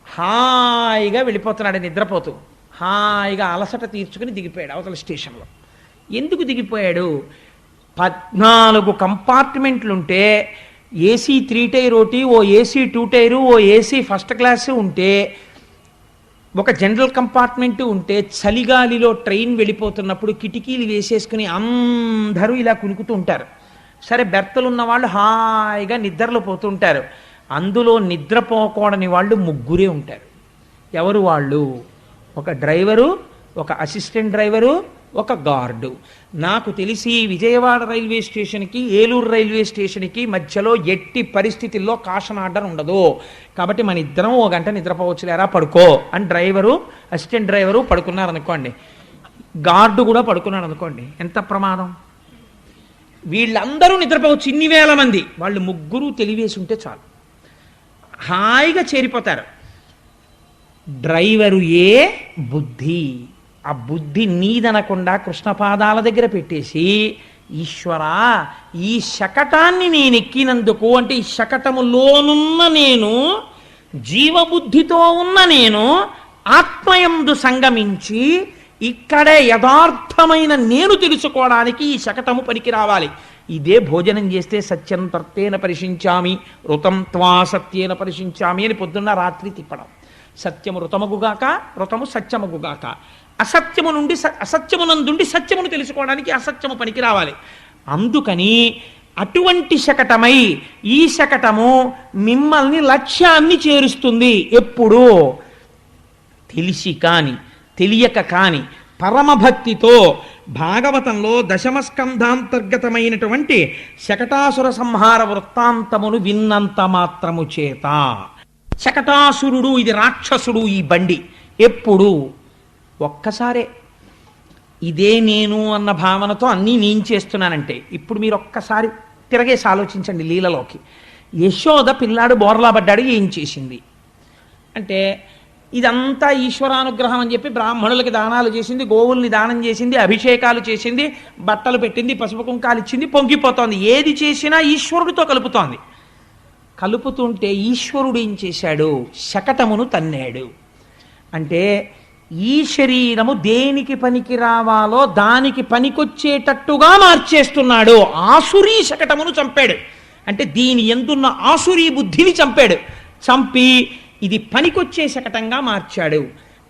హాయిగా వెళ్ళిపోతున్నాడు నిద్రపోతూ. హాయిగా అలసట తీర్చుకుని దిగిపోయాడు అవతల స్టేషన్లో. ఎందుకు దిగిపోయాడు? 14 కంపార్ట్మెంట్లుంటే ఏసీ 3 టైర్ ఒకటి, ఓ ఏసీ 2 టైరు, ఓ ఏసీ ఫస్ట్ క్లాసు ఉంటే, ఒక జనరల్ కంపార్ట్మెంట్ ఉంటే, చలిగాలిలో ట్రైన్ వెళ్ళిపోతున్నప్పుడు కిటికీలు వేసేసుకుని అందరూ ఇలా కులుకుతూ ఉంటారు. సరే, బెర్తలు ఉన్న వాళ్ళు హాయిగా నిద్రలో పోతుంటారు. అందులో నిద్రపోకూడని వాళ్ళు 3 ఉంటారు. ఎవరు వాళ్ళు? ఒక డ్రైవరు, ఒక అసిస్టెంట్ డ్రైవరు, ఒక గార్డు. నాకు తెలిసి విజయవాడ రైల్వే స్టేషన్కి ఏలూరు రైల్వే స్టేషన్కి మధ్యలో ఎట్టి పరిస్థితుల్లో కాషన్ ఆర్డర్ ఉండదు. కాబట్టి మన ఇద్దరం 1 గంట నిద్రపోవచ్చులేరా, పడుకో అని డ్రైవరు, అసిస్టెంట్ డ్రైవరు పడుకున్నారనుకోండి, గార్డు కూడా పడుకున్నాడు అనుకోండి, ఎంత ప్రమాదం. వీళ్ళందరూ నిద్రపోవచ్చు, ఇన్ని వేల మంది, వాళ్ళు 3 తెలివేసి ఉంటే చాలు, హాయిగా చేరిపోతారు. డ్రైవరు ఏ బుద్ధి, ఆ బుద్ధి నీదనకుండా కృష్ణపాదాల దగ్గర పెట్టేసి, ఈశ్వరా ఈ శకటాన్ని నేను ఎక్కినందుకు, అంటే ఈ శకటములోనున్న నేను, జీవబుద్ధితో ఉన్న నేను ఆత్మయందు సంగమించి ఇక్కడే యథార్థమైన నేను తెలుసుకోవడానికి ఈ శకటము పనికి రావాలి. ఇదే భోజనం చేస్తే సత్యం తర్తేన పరిశించామి, ఋతం త్వా సత్యేన పరిశించామి అని పొద్దున్న రాత్రి తిప్పడం. సత్యము ఋతమగుగాక, ఋతము సత్యమగుగాక. అసత్యము నుండి అసత్యమునందుండి సత్యమును తెలుసుకోవడానికి అసత్యము పనికి రావాలి. అందుకని అటువంటి శకటమై ఈ శకటము మిమ్మల్ని లక్ష్యాన్ని చేరుస్తుంది. ఎప్పుడు తెలిసి కాని తెలియక కాని పరమభక్తితో భాగవతంలో దశమస్కంధాంతర్గతమైనటువంటి శకటాసుర సంహార వృత్తాంతమును విన్నంత మాత్రము చేత శకటాసురుడు ఇది రాక్షసుడు ఈ బండి ఎప్పుడు ఒక్కసారే ఇదే నేను అన్న భావనతో అన్నీ నేను చేస్తున్నానంటే ఇప్పుడు మీరు ఒక్కసారి తిరగేసి ఆలోచించండి లీలలోకి. యశోద పిల్లాడు బోర్లా పడ్డాడు, ఏం చేసింది అంటే ఇదంతా ఈశ్వరానుగ్రహం అని చెప్పి బ్రాహ్మణులకి దానాలు చేసింది, గోవుల్ని దానం చేసింది, అభిషేకాలు చేసింది, బట్టలు పెట్టింది, పసుపు కుంకాలు ఇచ్చింది, పొంగిపోతోంది. ఏది చేసినా ఈశ్వరుడితో కలుపుతోంది. కలుపుతుంటే ఈశ్వరుడు ఏం చేశాడు? శకటమును తన్నాడు. అంటే ఈ శరీరము దేనికి పనికి రావాలో దానికి పనికొచ్చేటట్టుగా మార్చేస్తున్నాడు. ఆసురీ శకటమును చంపాడు. అంటే దీని ఎందున్న ఆసురీ బుద్ధిని చంపాడు. చంపి ఇది పనికొచ్చే శకటంగా మార్చాడు.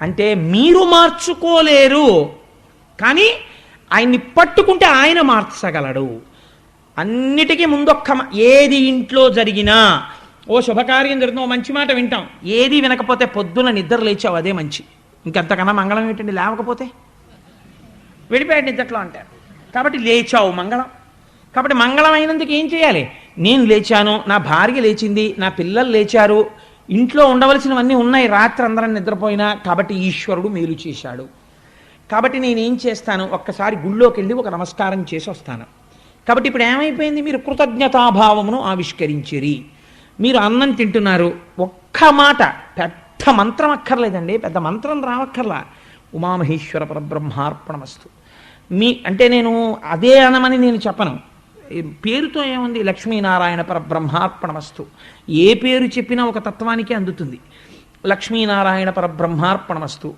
అంటే మీరు మార్చుకోలేరు, కానీ ఆయన్ని పట్టుకుంటే ఆయన మార్చగలడు. అన్నిటికీ ముందొక్క ఏది ఇంట్లో జరిగినా ఓ శుభకార్యం జరుగుతుంది, ఓ మంచి మాట వింటాం. ఏది వినకపోతే పొద్దున నిద్ర లేచావు అదే మంచి. ఇంకెంతకన్నా మంగళం ఏంటండి? లేవకపోతే వెళ్ళిపోయాడు నిద్రలో అంటారు. కాబట్టి లేచావు మంగళం. కాబట్టి మంగళం అయినందుకు ఏం చేయాలి? నేను లేచాను, నా భార్య లేచింది, నా పిల్లలు లేచారు, ఇంట్లో ఉండవలసినవన్నీ ఉన్నాయి, రాత్రి అందరం నిద్రపోయినా. కాబట్టి ఈశ్వరుడు మేలు చేశాడు. కాబట్టి నేనేం చేస్తాను? ఒక్కసారి గుళ్ళోకి వెళ్ళి ఒక నమస్కారం చేసి వస్తాను. కాబట్టి ఇప్పుడు ఏమైపోయింది? మీరు కృతజ్ఞతాభావమును ఆవిష్కరించిరి. మీరు అన్నం తింటున్నారు, ఒక్క మాట, పెద్ద మంత్రం అక్కర్లేదండి, పెద్ద మంత్రం రావక్కర్లా. ఉమామహేశ్వర పరబ్రహ్మార్పణమస్తు అంటే నేను అదే అనమని నేను చెప్పను. పేరుతో ఏముంది? లక్ష్మీనారాయణ పరబ్రహ్మార్పణమస్తు. ఏ పేరు చెప్పినా ఒక తత్వానికి అందుతుంది. లక్ష్మీనారాయణ పరబ్రహ్మార్పణమస్తు.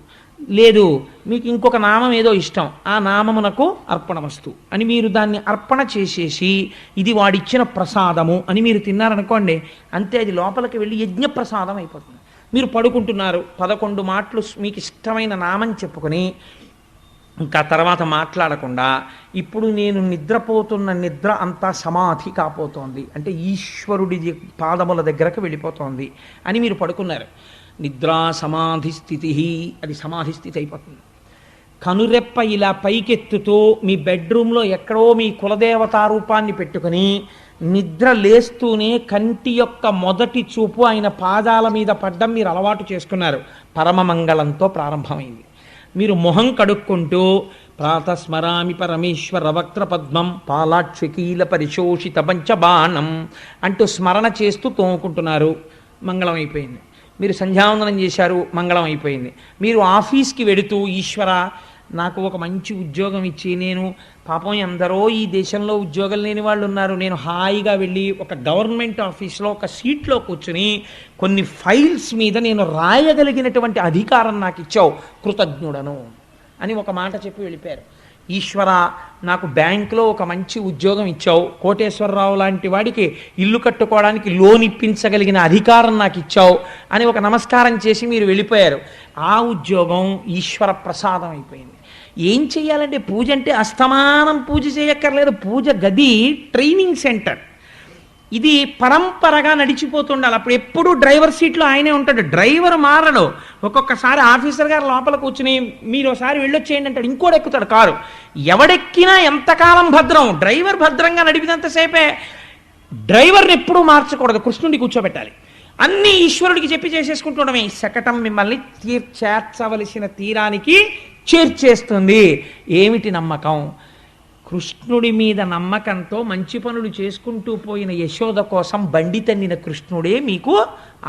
లేదు మీకు ఇంకొక నామం ఏదో ఇష్టం, ఆ నామమునకు అర్పణమస్తు అని మీరు దాన్ని అర్పణ చేసేసి ఇది వాడిచ్చిన ప్రసాదము అని మీరు తిన్నారనుకోండి, అంతే, అది లోపలికి వెళ్ళి యజ్ఞ ప్రసాదం అయిపోతుంది. మీరు పడుకుంటున్నారు, 11 మాటలు మీకు ఇష్టమైన నామం చెప్పుకొని ఇంకా తర్వాత మాట్లాడకుండా ఇప్పుడు నేను నిద్రపోతున్న నిద్ర అంతా సమాధి కాపోతోంది, అంటే ఈశ్వరుడి పాదముల దగ్గరకు వెళ్ళిపోతోంది అని మీరు పడుకున్నారు. నిద్రా సమాధి స్థితి, అది సమాధి స్థితి అయిపోతుంది. కనురెప్ప ఇలా పైకెత్తుతూ మీ బెడ్రూమ్లో ఎక్కడో మీ కులదేవతా రూపాన్ని పెట్టుకుని నిద్ర లేస్తూనే కంటి యొక్క మొదటి చూపు ఆయన పాదాల మీద పడ్డం మీరు అలవాటు చేసుకున్నారు. పరమమంగళంతో ప్రారంభమైంది. మీరు మొహం కడుక్కుంటూ ప్రాతస్మరామి పరమేశ్వర వక్త్ర పద్మం పాలాక్షకీల పరిశోషిత పంచబాణం అంటూ స్మరణ చేస్తూ తోముకుంటున్నారు, మంగళం అయిపోయింది. మీరు సంధ్యావందనం చేశారు, మంగళం అయిపోయింది. మీరు ఆఫీస్కి వెడుతూ ఈశ్వర నాకు ఒక మంచి ఉద్యోగం ఇచ్చి, నేను పాపం ఎందరో ఈ దేశంలో ఉద్యోగం లేని వాళ్ళు ఉన్నారు, నేను హాయిగా వెళ్ళి ఒక గవర్నమెంట్ ఆఫీస్లో ఒక సీట్లో కూర్చుని కొన్ని ఫైల్స్ మీద నేను రాయగలిగినటువంటి అధికారం నాకు ఇచ్చావు, కృతజ్ఞుడను అని ఒక మాట చెప్పి వెళ్ళిపోయారు. ఈశ్వర నాకు బ్యాంకులో ఒక మంచి ఉద్యోగం ఇచ్చావు, కోటేశ్వరరావు లాంటి వాడికి ఇల్లు కట్టుకోవడానికి లోన్ ఇప్పించగలిగిన అధికారం నాకు ఇచ్చావు అని ఒక నమస్కారం చేసి మీరు వెళ్ళిపోయారు. ఆ ఉద్యోగం ఈశ్వర ప్రసాదం అయిపోయింది. ఏం చెయ్యాలంటే పూజ అంటే అస్తమానం పూజ చేయక్కర్లేదు. పూజ గది ట్రైనింగ్ సెంటర్, ఇది పరంపరగా నడిచిపోతుండాలి. అప్పుడు ఎప్పుడు డ్రైవర్ సీట్లో ఆయనే ఉంటాడు, డ్రైవర్ మారడు. ఒక్కొక్కసారి ఆఫీసర్ గారు లోపల కూర్చుని మీరు ఒకసారి వెళ్ళొచ్చేయండి అంటాడు, ఇంకోటి ఎక్కుతాడు కారు. ఎవడెక్కినా ఎంతకాలం భద్రం, డ్రైవర్ భద్రంగా నడిపినంతసేపే. డ్రైవర్ని ఎప్పుడూ మార్చకూడదు, కృష్ణుడిని కూర్చోబెట్టాలి. అన్నీ ఈశ్వరుడికి చెప్పి చేసేసుకుంటుండమే. శకటం మిమ్మల్ని చేర్చవలసిన తీరానికి చేర్చేస్తుంది. ఏమిటి నమ్మకం? కృష్ణుడి మీద నమ్మకంతో మంచి పనులు చేసుకుంటూ పోయిన యశోద కోసం బండి తన్నిన కృష్ణుడే మీకు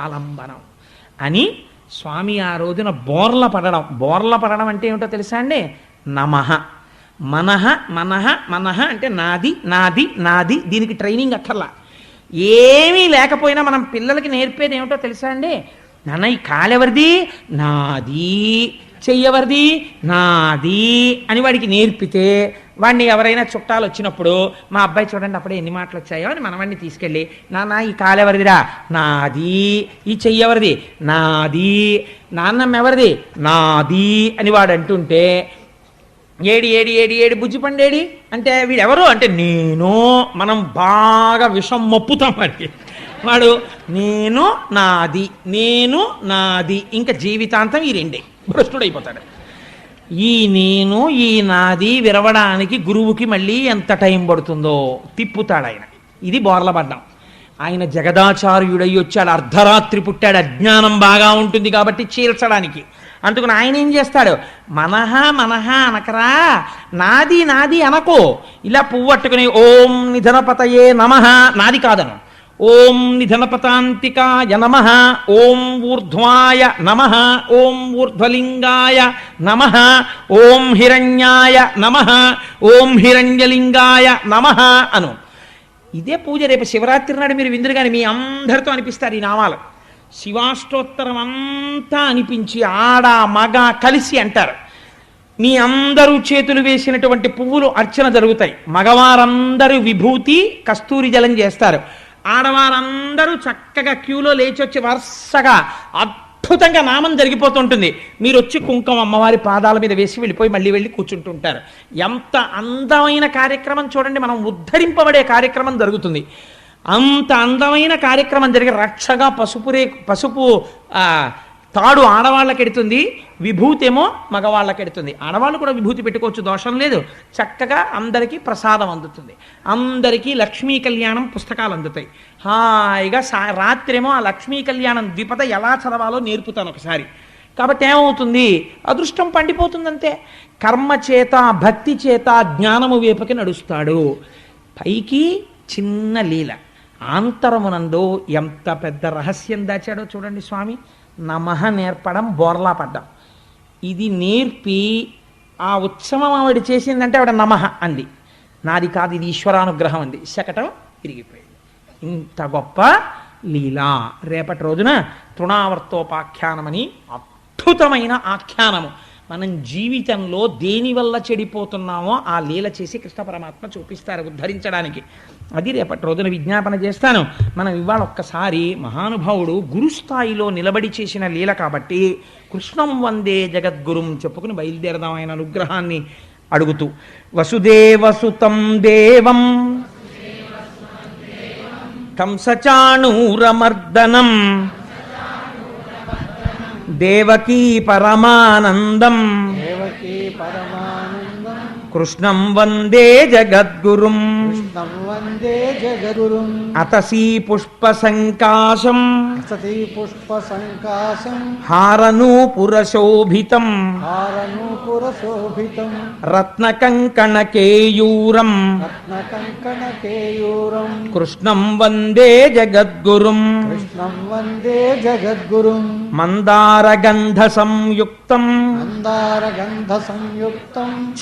ఆలంబనం అని స్వామి ఆ రోజున బోర్ల పడడం. బోర్ల పడడం అంటే ఏమిటో తెలుసా అండి? నమః, మనః, మనః, మనః అంటే నాది నాది నాది. దీనికి ట్రైనింగ్ అక్కర్లా. ఏమీ లేకపోయినా మనం పిల్లలకి నేర్పేది ఏమిటో తెలుసా అండి? నాన్న ఈ కాలెవరిది? నాది. చెయ్యవరిది నాది అని వాడికి నేర్పితే వాడిని ఎవరైనా చుట్టాలు వచ్చినప్పుడు మా అబ్బాయి చూడండి అప్పుడే ఎన్ని మాటలు వచ్చాయో అని మనవాడిని తీసుకెళ్ళి నాన్న ఈ కాలెవరిదిరా నాది, ఈ చెయ్యెవరిది నాది, నాన్నమ్మ ఎవరిది నాది అని వాడు అంటుంటే ఏడి ఏడి ఏడి ఏడి బుజ్జిపండేడి అంటే వీడెవరు అంటే నేను, మనం బాగా విషం మప్పుతాం వాడికి. వాడు నేను నాది నేను నాది ఇంకా జీవితాంతం ఈ రెండే భ్రష్టుడైపోతాడు. ఈ నేను ఈ నాది విరవడానికి గురువుకి మళ్ళీ ఎంత టైం పడుతుందో తిప్పుతాడు ఆయన. ఇది బోర్లపడ్డాం. ఆయన జగదాచార్యుడై వచ్చాడు, అర్ధరాత్రి పుట్టాడు, అజ్ఞానం బాగా ఉంటుంది కాబట్టి చీల్చడానికి. అందుకని ఆయన ఏం చేస్తాడు, మనహ మనహ అనకరా, నాది నాది అనకో, ఇలా పువ్వట్టుకుని ఓం నిధనపతయే నమః నాది కాదను, ఓం నిధనపతాంతికాయ నమః, ఓం ఊర్ధ్వాయ నమః, ఓం ఊర్ధ్వలింగాయ నమః, ఓం హిరణ్యాయ నమః, ఓం హిరణ్యలింగాయ నమః అను. ఇదే పూజ రేపు శివరాత్రి నాడు మీరు విందురు కానీ మీ అందరితో అనిపిస్తారు ఈ నామాలు. శివాష్టోత్తరం అంతా అనిపించి ఆడ మగ కలిసి అంటారు. మీ అందరూ చేతులు వేసినటువంటి పువ్వులు అర్చన జరుగుతాయి. మగవారందరూ విభూతి కస్తూరి జలం చేస్తారు. ఆడవారందరూ చక్కగా క్యూలో లేచి వచ్చి వరుసగా అద్భుతంగా నామం జరిగిపోతుంటుంది. మీరు వచ్చి కుంకుమ అమ్మవారి పాదాల మీద వేసి వెళ్ళిపోయి మళ్ళీ వెళ్ళి కూర్చుంటుంటారు. ఎంత అందమైన కార్యక్రమం చూడండి, మనం ఉద్ధరింపబడే కార్యక్రమం జరుగుతుంది. అంత అందమైన కార్యక్రమం జరిగే రక్షగా పసుపు తాడు ఆడవాళ్ళకి ఎడుతుంది, విభూతి ఏమో మగవాళ్ళకి ఎడుతుంది. ఆడవాళ్ళు కూడా విభూతి పెట్టుకోవచ్చు, దోషం లేదు. చక్కగా అందరికీ ప్రసాదం అందుతుంది, అందరికీ లక్ష్మీ కళ్యాణం పుస్తకాలు అందుతాయి. హాయిగా రాత్రి ఏమో ఆ లక్ష్మీ కళ్యాణం ద్విపద ఎలా చదవాలో నేర్పుతాను ఒకసారి. కాబట్టి ఏమవుతుంది, అదృష్టం పండిపోతుందంతే. కర్మ చేత భక్తి చేత జ్ఞానము వైపుకి నడుస్తాడు. పైకి చిన్న లీల, ఆంతరమునందు ఎంత పెద్ద రహస్యం దాచాడో చూడండి స్వామి. నమః నేర్పడం, బోర్లా పడ్డం. ఇది నేర్పి ఆ ఉత్సవం ఆవిడ చేసిందంటే ఆవిడ నమః అంది, నాది కాదు ఇది ఈశ్వరానుగ్రహం అంది, శకటం తిరిగిపోయింది. ఇంత గొప్ప లీలా. రేపటి రోజున తృణావర్తోపాఖ్యానమని అద్భుతమైన ఆఖ్యానము. మనం జీవితంలో దేనివల్ల చెడిపోతున్నామో ఆ లీల చేసి కృష్ణ పరమాత్మ చూపిస్తారు ఉద్ధరించడానికి. అది రేపటి రోజున విజ్ఞాపన చేస్తాను. మనం ఇవాళ ఒక్కసారి మహానుభావుడు గురుస్థాయిలో నిలబడి చేసిన లీల కాబట్టి కృష్ణం వందే జగద్గురుం చెప్పుకుని బయలుదేరదాం ఆయన అనుగ్రహాన్ని అడుగుతూ. వసుదేవసుతం దేవం కంసచాణూరమర్దనం దేవకీ పరమానందం కృష్ణం వందే జగద్గురుం అతసీ పుష్పసంకాశం హారనూపురశోభితం రత్నకంకణకేయూరం కృష్ణం వందే జగద్గురుం మందారగంధ సంయుక్తం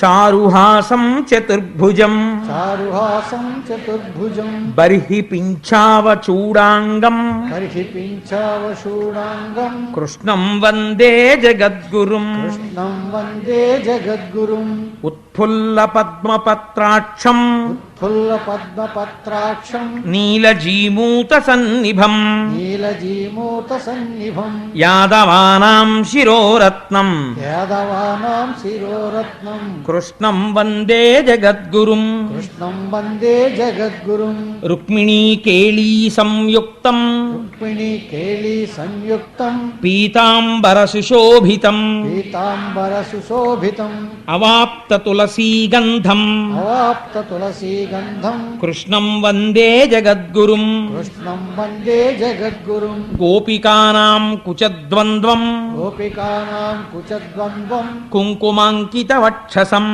చారుహాసం చతుర్భుజం బర్హి పింఛావచూడాంగం కృష్ణం వందే జగద్గురుం ఉత్ఫుల్ల పద్మపత్రాక్షం నీలజీమూత సన్నిభం యాదవానాం శిరోరత్నం కృష్ణం వందే జగద్గురుం రుక్మిణీ కేళీ సంయుక్తం పీతాంబర సుశోభితం అవాప్త తులసీగంధం కృష్ణం వందే జగద్గురుం గోపికానాం కుచద్వంద్వం కుంకుమాంకిత వక్షసం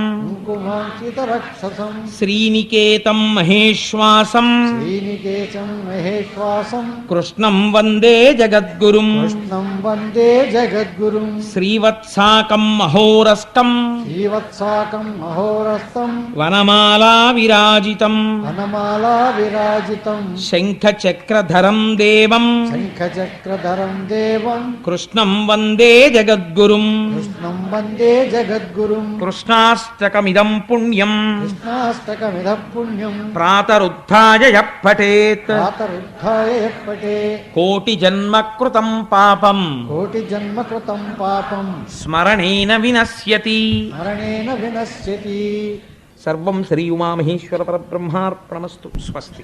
శ్రీనికేతం మహేశ్వాసం కృష్ణం వందే జగద్గురుం శ్రీవత్సాకం మహోరస్కం వనమాలా విరాజ విరాజితం శంఖచక్రధరం దేవం కృష్ణం వందే జగద్గురుం కృష్ణాష్టకమిదం పుణ్యం ప్రాతరుద్ధాయ యః పఠేత్ కోటి జన్మ కృతం పాపం స్మరణేన వినశ్యతి. సర్వం శ్రీ ఉమామహేశ్వర పరబ్రహ్మార్పణమస్తు. స్వస్తి.